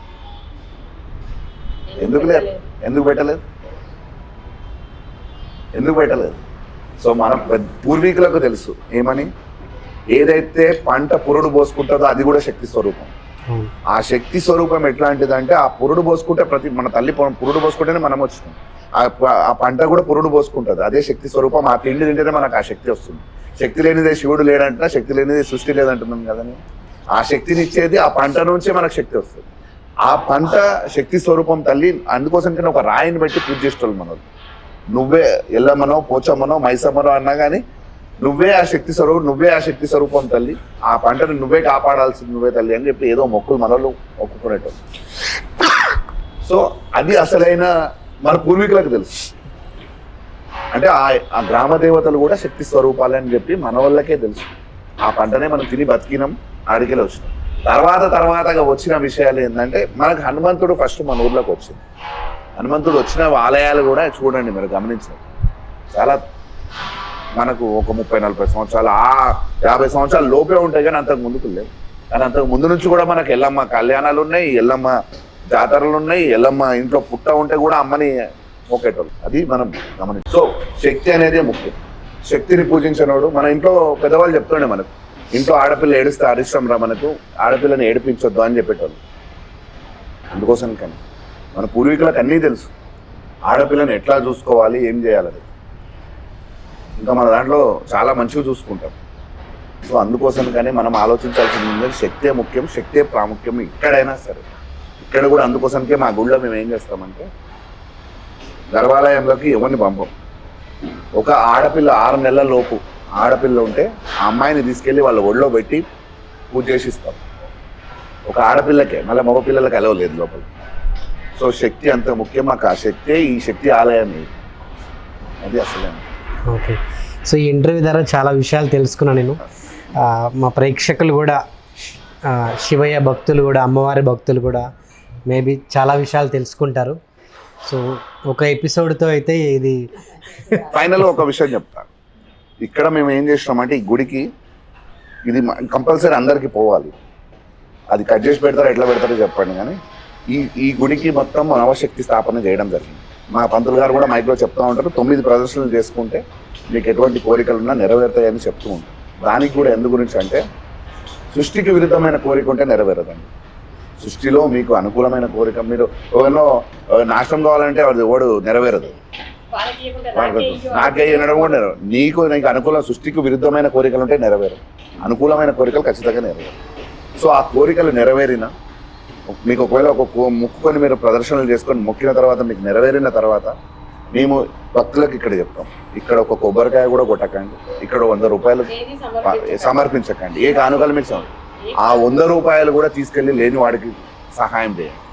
ఎందుకు పెట్టలేదు? సో మన పూర్వీకులకు తెలుసు ఏమని, ఏదైతే పంట పురుడు పోసుకుంటుందో అది కూడా శక్తి స్వరూపం. ఆ శక్తి స్వరూపం ఎట్లాంటిదంటే ఆ పురుడు పోసుకుంటే మన తల్లి పురుడు పోసుకుంటేనే మనం వచ్చినాం. ఆ పంట కూడా పురుడు పోసుకుంటుంది, అదే శక్తి స్వరూపం. ఆ తిండి తింటేనే మనకు ఆ శక్తి వస్తుంది. శక్తి లేనిదే శివుడు లేడంటున్నా, శక్తి లేనిదే సృష్టి లేదంటున్నాం కదని. ఆ శక్తిని ఇచ్చేది ఆ పంట నుంచే మనకు శక్తి వస్తుంది. ఆ పంట శక్తి స్వరూపం తల్లి. అందుకోసం కానీ ఒక రాయిని పెట్టి పూజ చేసేవాళ్ళు మనోళ్ళు. నువ్వే ఎల్లమ్మనో, పోచమ్మనో, మైసమ్మనో అన్నా కానీ నువ్వే ఆ శక్తి స్వరూపం తల్లి, ఆ పంటను నువ్వే కాపాడాల్సింది నువ్వే తల్లి అని చెప్పి ఏదో మొక్కులు మనలో మొక్కుకునేటోళ్ళు. సో అది అసలైన మన పూర్వీకులకు తెలుసు. అంటే ఆ గ్రామ దేవతలు కూడా శక్తి స్వరూపాలని చెప్పి మన వాళ్ళకే తెలుసు. ఆ పంటనే మనం తిని బతికినాం, ఆడికెళ్ళి వచ్చినాం. తర్వాతగా వచ్చిన విషయాలు ఏంటంటే మనకు హనుమంతుడు ఫస్ట్ మన ఊర్లోకి వచ్చింది. హనుమంతుడు వచ్చిన ఆలయాలు కూడా చూడండి, మీరు గమనించారు. చాలా మనకు ఒక 30-40 సంవత్సరాలు, 50 సంవత్సరాల లోపే ఉంటాయి, కానీ అంతకు ముందుకు లేవు. కానీ అంతకు ముందు నుంచి కూడా మనకు ఎల్లమ్మ కళ్యాణాలు ఉన్నాయి, ఎల్లమ్మ జాతరలు ఉన్నాయి, ఎల్లమ్మ ఇంట్లో పుట్ట ఉంటే కూడా అమ్మని మొక్కేటోళ్ళు. అది మనం గమనించాం. సో శక్తి అనేదే ముఖ్యం. శక్తిని పూజించినోడు మన ఇంట్లో పెద్దవాళ్ళు చెప్తుండే, మనకు ఇంట్లో ఆడపిల్ల ఏడిస్తే అరిష్టం రా, మనకు ఆడపిల్లని ఏడిపించొద్దు అని చెప్పేటోళ్ళు. అందుకోసం కానీ మన పూర్వీకులకు అన్నీ తెలుసు, ఆడపిల్లని ఎట్లా చూసుకోవాలి, ఏం చేయాలని. ఇంకా మన దాంట్లో చాలా మంచిగా చూసుకుంటాం. సో అందుకోసం కానీ మనం ఆలోచించాల్సింది ఏంటంటే శక్తే ముఖ్యం, శక్తే ప్రాముఖ్యం ఎక్కడైనా సరే. ఇక్కడ కూడా అందుకోసంకే మా గుళ్ళో మేము ఏం చేస్తామంటే గర్భాలయంలోకి ఎవరిని పంపం. ఒక ఆడపిల్ల 6 నెలల లోపు ఆడపిల్ల ఉంటే ఆ అమ్మాయిని తీసుకెళ్ళి వాళ్ళ ఒళ్ళో పెట్టి పూజ చేసిస్తాం. ఒక ఆడపిల్లకే, మళ్ళీ మగపిల్లలకి అలవలేదు లోపల. సో శక్తి అంత ముఖ్యం మాకు. ఆ శక్తే ఈ శక్తి ఆలయం అది అసలే. ఓకే, సో ఈ ఇంటర్వ్యూ ద్వారా చాలా విషయాలు తెలుసుకున్నాను నేను. మా ప్రేక్షకులు కూడా శివయ్య భక్తులు కూడా, అమ్మవారి భక్తులు కూడా మేబీ చాలా విషయాలు తెలుసుకుంటారు. సో ఒక ఎపిసోడ్తో అయితే ఇది ఫైనల్. ఒక విషయం చెప్తాను, ఇక్కడ మేము ఏం చేసినామంటే ఈ గుడికి ఇది కంపల్సరీ అందరికీ పోవాలి. అది కట్ చేసి పెడతారో ఎట్లా పెడతారో చెప్పండి, కానీ ఈ గుడికి మొత్తం నవశక్తి స్థాపన చేయడం జరిగింది. మా పంతులు గారు కూడా మైక్లో చెప్తూ ఉంటారు, 9 ప్రదర్శనలు చేసుకుంటే మీకు ఎటువంటి కోరికలు ఉన్నా నెరవేరుతాయని చెప్తూ ఉంటారు. దానికి కూడా ఎందు గురించి అంటే సృష్టికి విరుద్ధమైన కోరిక ఉంటే నెరవేరదండి. సృష్టిలో మీకు అనుకూలమైన కోరిక, మీరు ఎవరినో నాశనం కావాలంటే అది ఓడు నెరవేరదు. నాకే వినడం కూడా నెరవేరు. నీకు అనుకూల సృష్టికి విరుద్ధమైన కోరికలు ఉంటే నెరవేరదు, అనుకూలమైన కోరికలు ఖచ్చితంగా నెరవేరు. సో ఆ కోరికలు నెరవేరిన మీకు ఒకవేళ ఒక మొక్కుకొని మీరు ప్రదర్శనలు చేసుకొని మొక్కిన తర్వాత మీకు నెరవేరిన తర్వాత మేము భక్తులకు ఇక్కడ చెప్తాం, ఇక్కడ ఒక కొబ్బరికాయ కూడా కొట్టకండి, ఇక్కడ 100 రూపాయలు సమర్పించకండి, ఏ కానుకలు మీకు ఆ 100 రూపాయలు కూడా తీసుకెళ్ళి లేని వాడికి సహాయం చేయండి.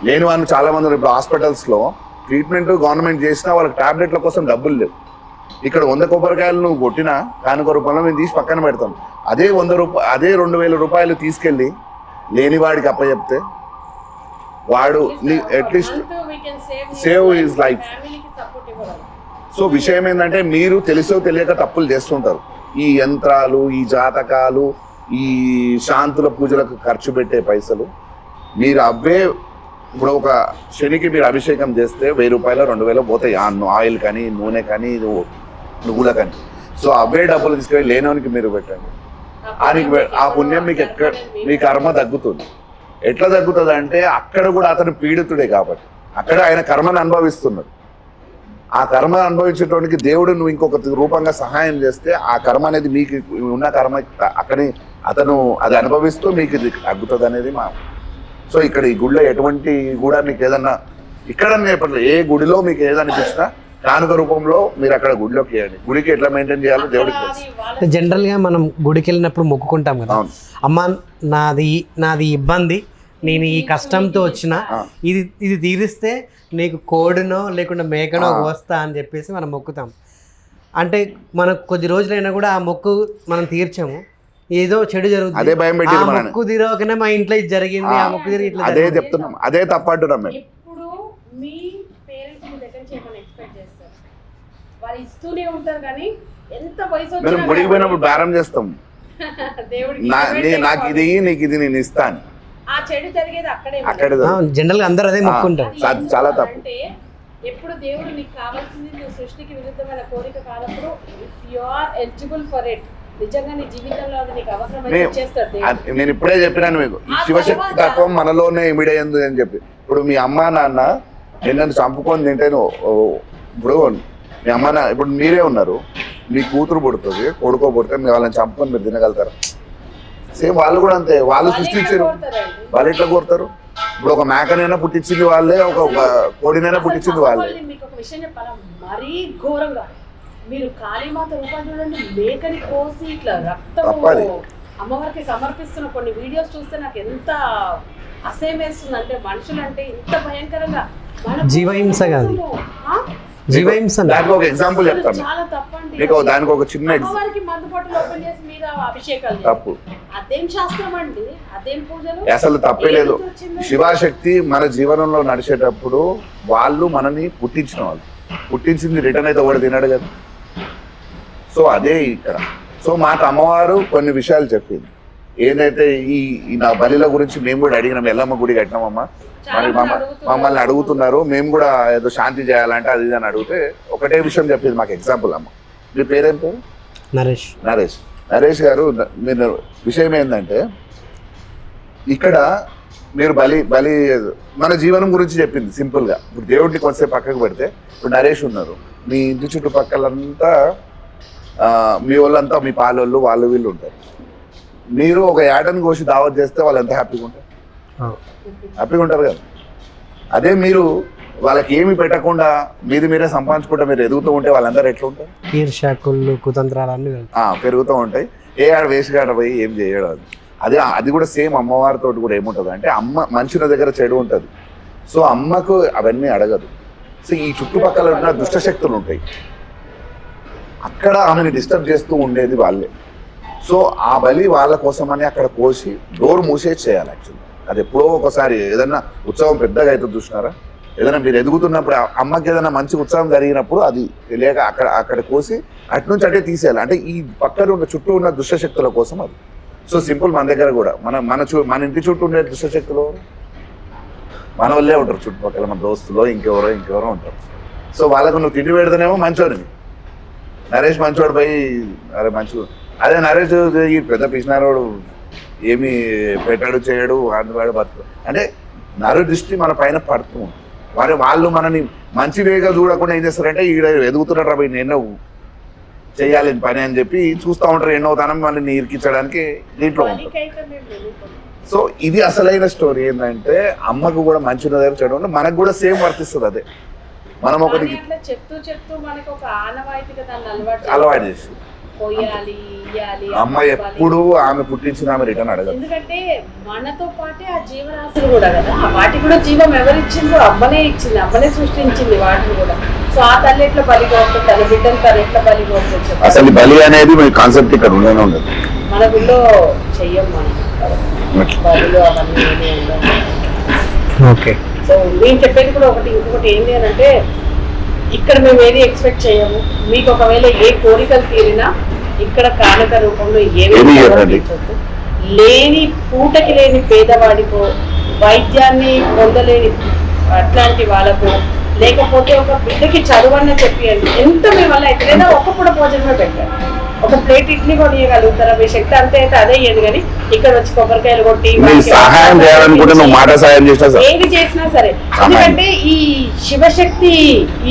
లేని వాళ్ళు చాలా మంది ఇప్పుడు హాస్పిటల్స్లో ట్రీట్మెంట్ గవర్నమెంట్ చేసినా వాళ్ళకి టాబ్లెట్ల కోసం డబ్బులు లేవు. ఇక్కడ 100 కొబ్బరికాయలు నువ్వు కొట్టినా కానుక రూపంలో మేము తీసి పక్కన పెడతాం. అదే 2,000 రూపాయలు తీసుకెళ్ళి లేని వాడికి అప్పచెప్తే వాడు at least save his life. So విషయం ఏంటంటే మీరు తెలుసో తెలియక తప్పులు చేస్తుంటారు. ఈ యంత్రాలు, ఈ జాతకాలు, ఈ శాంతుల పూజలకు ఖర్చు పెట్టే పైసలు మీరు అవే ఇప్పుడు ఒక శనికి మీరు అభిషేకం చేస్తే 1000 రూపాయలు 2000 పోతాయి, ఆయిల్ కానీ నూనె కానీ నువ్వుల కానీ. సో అవే డబ్బులు తీసుకెళ్ళి లేనోనికి మీరు పెట్టండి. ఆ పుణ్యం మీకు మీ కర్మ తగ్గుతుంది. ఎట్లా తగ్గుతుంది అంటే అక్కడ కూడా అతను పీడితుడే కాబట్టి అక్కడ ఆయన కర్మను అనుభవిస్తున్నాడు. ఆ కర్మ అనుభవించేటోనికి దేవుడు నువ్వు ఇంకొక రూపంగా సహాయం చేస్తే ఆ కర్మ అనేది మీకు ఉన్న కర్మ అక్కడి అతను అది అనుభవిస్తూ మీకు ఇది తగ్గుతుంది అనేది మా. సో ఇక్కడ ఈ గుడిలో ఎటువంటి కూడా మీకు ఏదన్నా ఇక్కడ ఏ గుడిలో మీకు ఏదనిపించినా కానుక రూపంలో మీరు అక్కడ గుడిలోకి వేయండి. గుడికి ఎట్లా మెయింటైన్ చేయాలో దేవుడికి తెలుసు. జనరల్గా మనం గుడికి వెళ్ళినప్పుడు మొక్కుకుంటాం కదా, అమ్మ నాది ఇబ్బంది, నేను ఈ కష్టంతో వచ్చిన ఇది తీరిస్తే నీకు కోడినో లేకుండా మేకనో వస్తా అని చెప్పేసి మనం మొక్కుతాం. అంటే మనకు కొద్ది రోజులైనా కూడా ఆ మొక్కు మనం తీర్చాము, ఏదో చెడు జరుగుతుంది, అదే భయం పెట్టి మొక్కు తీరకనే మా ఇంట్లో ఇది జరిగింది, ఆ మొక్కు తిరిగి ఇట్లా అదే చెప్తున్నాం, అదే తప్పంటున్నాం మేము. ఇప్పుడు మీ పేరెంట్స్ మీ దగ్గర నుంచి ఏమైనా ఎక్స్పెక్ట్ చేస్తారు, వాళ్ళు ఇస్తూనే ఉంటారు కానీ ఎంత వయసు మేము గుడికి పోయినప్పుడు బేరం చేస్తాం, దేవుడికి నాకు ఇది నీకు ఇది నేను ఇస్తాను. ఆ చెడు జరిగేది అక్కడే. జనరల్ గా అందరూ అదే మొక్కుంటారు. చాలా తప్పు. అంటే ఎప్పుడు దేవుడు నీకు కావాల్సింది నువ్వు సృష్టికి విరుద్ధమైన కోరిక కానప్పుడు if you are eligible for it, నిజంగా నీ జీవితంలో అది నీకు అవసరమైతే చేస్తాడు. నేను ఇప్పుడే చెప్పినాను మీకు, శివశక్తి తత్వం మనలోనే ఇమిడేందు అని చెప్పి. ఇప్పుడు మీ అమ్మా నాన్న నిన్ను చంపుకొని తింటే ఇప్పుడు మీ అమ్మ నాన్న ఇప్పుడు మీరే ఉన్నారు, మీ కూతురు పుడుతుంది, కొడుకో పుడితే మీ వాళ్ళని చంపుకొని మీరు తినగలుగుతారు. సేమ్ వాళ్ళు కూడా అంతే, వాళ్ళు సృష్టించారు, వాళ్ళు ఎట్లా కోరుతారు. ఇప్పుడు ఒక మేకనైనా పుట్టించింది వాళ్ళే, ఒక కోడినైనా పుట్టించింది వాళ్ళే. మీకు ఒక విషయం చెప్పాలా, మరీ ఘోరంగా మీరు కాళీమాత రూపాయలు చూడండి, మేకని కోసి ఇట్లా రక్తం అమ్మవారికి సమర్పిస్తున్న కొన్ని వీడియోస్ చూస్తే నాకు ఎంత అసహ్యం వేస్తుంది. అంటే మనుషులు అంటే ఇంత భయంకరంగా జీవహింస కాదు, జీవహింస. దానికి ఒక ఎగ్జాంపుల్ చెప్తాను చాలా తప్పండి. మీకు దానికి ఒక చిన్న అమ్మవారికి మందు బాటిల్ ఓపెన్ చేసి మీద అభిషేకాలు తప్పు. అదేం శాస్త్రం అండి, అదేం పూజలు, అసలు తప్పే లేదు. శివశక్తి మన జీవనంలో నడిచేటప్పుడు వాళ్ళు మనని పుట్టించిన వాళ్ళు, పుట్టించింది రిటర్న్ అయితే ఒకటి తినడు కదా. సో అదే ఇక్కడ. సో మాకు అమ్మవారు కొన్ని విషయాలు చెప్పింది. ఏదైతే ఈ నా బలిల గురించి మేము కూడా అడిగినాం, ఎల్లమ్మ గుడి కట్టినామమ్మా, మరి మమ్మల్ని అడుగుతున్నారు, మేము కూడా ఏదో శాంతి చేయాలంటే అది ఇది అని అడిగితే ఒకటే విషయం చెప్పింది మాకు ఎగ్జాంపుల్. అమ్మ మీ పేరేం పేరు? నరేష్. నరేష్ గారు, మీరు విషయం ఏంటంటే ఇక్కడ మీరు బలి మన జీవనం గురించి చెప్పింది సింపుల్ గా. ఇప్పుడు దేవుడిని కొంచెం పక్కకు పెడితే, ఇప్పుడు నరేష్ ఉన్నారు, మీ ఇంటి చుట్టుపక్కలంతా మీ వాళ్ళంతా మీ పాలోళ్ళు వాళ్ళు వీళ్ళు ఉంటారు. మీరు ఒక యాటను కోసి దావత్ చేస్తే వాళ్ళు ఎంత హ్యాపీగా ఉంటారు? హ్యాపీగా ఉంటారు కదా. అదే మీరు వాళ్ళకి ఏమి పెట్టకుండా మీరే సంపాదించుకుంటే మీరు ఎదుగుతూ ఉంటే వాళ్ళందరూ ఎట్లా ఉంటారు? ఈర్ష్యాకుళ్ళు కుతంత్రాలన్నీ పెరుగుతూ ఉంటాయి. ఏ ఆడ వేసిగాడ పోయి ఏం చేయడం. అది కూడా సేమ్ అమ్మవారితో కూడా ఏముంటుంది అంటే, అమ్మ మనుషుల దగ్గర చెడు ఉంటుంది. సో అమ్మకు అవన్నీ అడగదు. సో ఈ చుట్టుపక్కల ఉన్న దుష్టశక్తులు ఉంటాయి, అక్కడ ఆమెని డిస్టర్బ్ చేస్తూ ఉండేది వాళ్ళే. సో ఆ బలి వాళ్ళ కోసమని అక్కడ కోసి డోర్ మూసేసి చేయాలి. యాక్చువల్లీ అది ఎప్పుడో ఒకసారి ఏదైనా ఉత్సవం పెద్దగా అవుతుంది చూసినారా, ఏదైనా మీరు ఎదుగుతున్నప్పుడు అమ్మకి ఏదైనా మంచి ఉత్సవం జరిగినప్పుడు అది లేక అక్కడ కోసి అట్నుంచి అంటే తీసేయాలి. అంటే ఈ పక్కన ఉన్న చుట్టూ ఉన్న దుష్టశక్తుల కోసం అది. సో సింపుల్ మన దగ్గర కూడా మన ఇంటి చుట్టూ ఉండే దుష్టశక్తులు మన వాళ్ళే ఉంటారు చుట్టుపక్కల, మన దోస్తులో ఇంకెవరో ఉంటారు. సో వాళ్ళకు నువ్వు తిండి పెడితేనేమో మంచోడిని, నరేష్ మంచోడు పోయి అరే మంచి, అదే నరేష్ ఈ పెద్ద పిసినారోడు ఏమి పెట్టాడు చేయడు వాడు బతుకు అంటే నరు దృష్టి మన పైన పడుతూ ఉంటుంది. వాళ్ళు మనని మంచి వేగా చూడకుండా ఏం చేస్తారంటే ఈడ ఎదుగుతున్నాడు రా నేను ఎన్నో చేయాలి పని అని చెప్పి చూస్తూ ఉంటారు. ఎన్నో తనం మళ్ళీ ఇరికించడానికి దీంట్లో ఉంటారు. సో ఇది అసలైన స్టోరీ ఏంటంటే, అమ్మకు కూడా మంచి దగ్గర చేయడం మనకు కూడా సేమ్ వర్తిస్తుంది. అదే మనం ఒకటి చెప్తూ మనకి ఒక ఆనవాయితీగా దాన్ని అలవాటు చేసి పోయాలి ఇయ్యాలి. అమ్మ ఎప్పుడు ఆమె పుట్టించిన ఆమె రిటర్న్ అడగదు. ఎందుకంటే మనతో పాటే ఆ జీవరాశులు కూడా కదా, ఆ వాటికి కూడా జీవం ఎవరిచ్చిందో అమ్మనే ఇచ్చింది, అమ్మనే సృష్టించింది వాటిని కూడా. సో ఆ తల్లి ఎట్లా బలి కోరుతుంది, తన బిడ్డలు తను ఎట్లా బలి కోరుతుంది? అసలు బలి అనేది మీ కాన్సెప్ట్ ఇక్కడ ఉండనే ఉండదు. మన గుళ్ళో చెయ్యం మనం బలులు అవన్నీ ఉండవు. ఓకే. సో నేను చెప్పేది కూడా ఇంకొకటి ఏంటి అని అంటే, ఇక్కడ మేము ఏది ఎక్స్పెక్ట్ చేయము. మీకు ఒకవేళ ఏ కోరికలు తీరినా ఇక్కడ కానుక రూపంలో ఏమి లేని పూటకి లేని పేదవాడికో, వైద్యాన్ని పొందలేని అట్లాంటి వాళ్ళకు, లేకపోతే ఒక బిడ్డకి చదువన్న చెప్పియండి. ఎంత మీ వల్ల అయితే లేదా ఒక్క పూట భోజనమే పెట్టారు, ఒక ప్లేట్ ఇడ్లీ కొనియగలుగుతారా? మీ శక్తి అంతే అయితే అదే ఇయ్యదు. కానీ ఇక్కడ వచ్చి కొబ్బరికాయలు కొట్టి ఏది చేసినా సరే, ఎందుకంటే ఈ శివశక్తి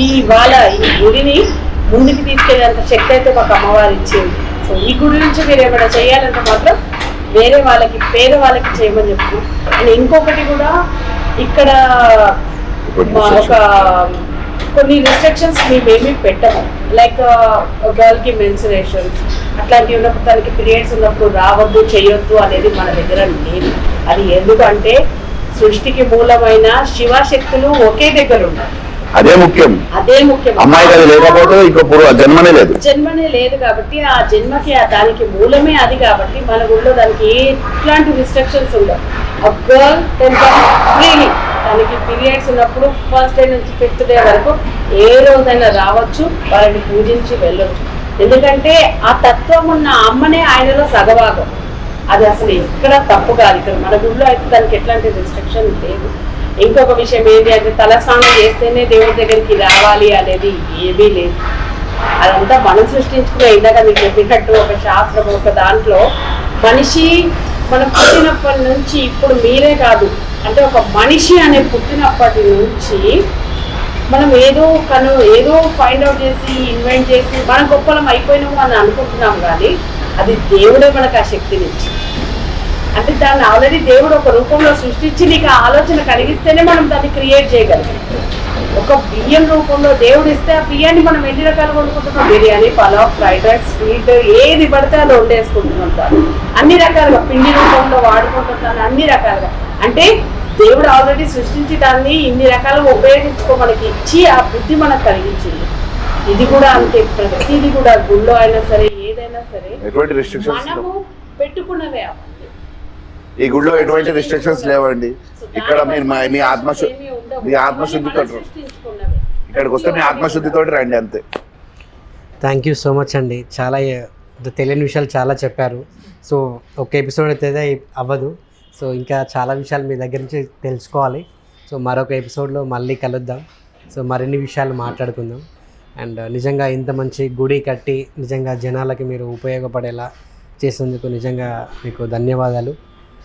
ఈ గుడిని ముందుకు తీసుకెళ్ళేంత శక్తి అయితే ఒక అమ్మవారు ఇచ్చింది. సో ఈ గుడి నుంచి మీరు ఏమైనా చేయాలంటే మాత్రం వేరే వాళ్ళకి, పేద వాళ్ళకి చేయమని చెప్తూ. అండ్ ఇంకొకటి కూడా ఇక్కడ ఒక కొన్ని రిస్ట్రిక్షన్స్ మేమేమి పెట్టము. లైక్ గర్ల్కి మెన్సురేషన్స్ అట్లాంటివి ఉన్నప్పుడు, తనకి పీరియడ్స్ ఉన్నప్పుడు రావద్దు చేయొద్దు అనేది మన దగ్గర లేదు. అది ఎందుకంటే సృష్టికి మూలమైన శివశక్తులు ఒకే దగ్గర ఉన్నాయి. అదే ముఖ్యం. అమ్మాయి లేకపోతే జన్మనే లేదు కాబట్టి ఆ జన్మకి దానికి మూలమే అది. కాబట్టి మన ఊళ్ళో దానికి ఎట్లాంటి రిస్ట్రిక్షన్స్ ఉండవు. ఆ గర్ల్ ఫ్రీలీ తనకి పీరియడ్స్ ఉన్నప్పుడు ఫస్ట్ డే నుంచి 5th డే వరకు ఏ రోజైనా రావచ్చు, వారిని పూజించి వెళ్ళొచ్చు. ఎందుకంటే ఆ తత్వం ఉన్న అమ్మనే ఆయనలో సగభాగం. అది అసలు ఎక్కడ తప్పు కాదు. ఇక్కడ మన గుడిలో అయితే దానికి ఎట్లాంటి రిస్ట్రిక్షన్ లేదు. ఇంకొక విషయం ఏంటి అంటే, తలస్నానం చేస్తేనే దేవుడి దగ్గరికి రావాలి అనేది ఏమీ లేదు. అదంతా మనం సృష్టించుకునే, ఇందాక మీకు చెప్పినట్టు ఒక శాస్త్రం, ఒక దాంట్లో మనిషి మనం పుట్టినప్పటి నుంచి ఇప్పుడు మీరే కాదు అంటే ఒక మనిషి అనే పుట్టినప్పటి నుంచి మనం ఏదో ఫైండ్ అవుట్ చేసి ఇన్వెంట్ చేసి మన గొప్పలం అయిపోయినాము అని అనుకుంటున్నాం. కానీ అది దేవుడే మనకు ఆ శక్తిని ఇచ్చి, అంటే దాన్ని ఆల్రెడీ దేవుడు ఒక రూపంలో సృష్టించి నీకు ఆ ఆలోచన కలిగిస్తేనే మనం దాన్ని క్రియేట్ చేయగలిగాం. ఒక బియ్యం రూపంలో దేవుడు ఇస్తే ఆ బియ్యాన్ని మనం ఎన్ని రకాలు వండుకుంటున్నాం. Biryani, pulao, fried rice, sweet, ఏది పడితే అది వండేసుకుంటున్నాం. అన్ని రకాలుగా పిండి రూపంలో వాడుకుంటున్నాను, అన్ని రకాలుగా. అంటే దేవుడు ఆల్రెడీ సృష్టించి దాన్ని ఇన్ని రకాలుగా ఉపయోగించుకోమనకి ఇచ్చి ఆ బుద్ధి మనకు కలిగించింది. ఇది కూడా అంతే. ప్రతిదీ కూడా గుళ్ళో అయినా సరే ఏదైనా సరే మనము పెట్టుకున్నవే. ఈ గుడిలో ఎటువంటి రిస్ట్రిక్షన్స్ లేవండి. ఇక్కడ మీరు మీ ఆత్మశుద్ధితో ఇక్కడికి వస్తే మీ ఆత్మశుద్ధితో రండి, అంతే. థ్యాంక్ యూ సో మచ్ అండి. చాలా తెలియని విషయాలు చాలా చెప్పారు. సో ఒక ఎపిసోడ్ అయితే అవ్వదు. సో ఇంకా చాలా విషయాలు మీ దగ్గర నుంచి తెలుసుకోవాలి. సో మరొక ఎపిసోడ్లో మళ్ళీ కలుద్దాం. సో మరిన్ని విషయాలు మాట్లాడుకుందాం. అండ్ నిజంగా ఇంత మంచి గుడి కట్టి నిజంగా జనాలకి మీరు ఉపయోగపడేలా చేసేందుకు నిజంగా మీకు ధన్యవాదాలు.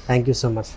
Thank you so much.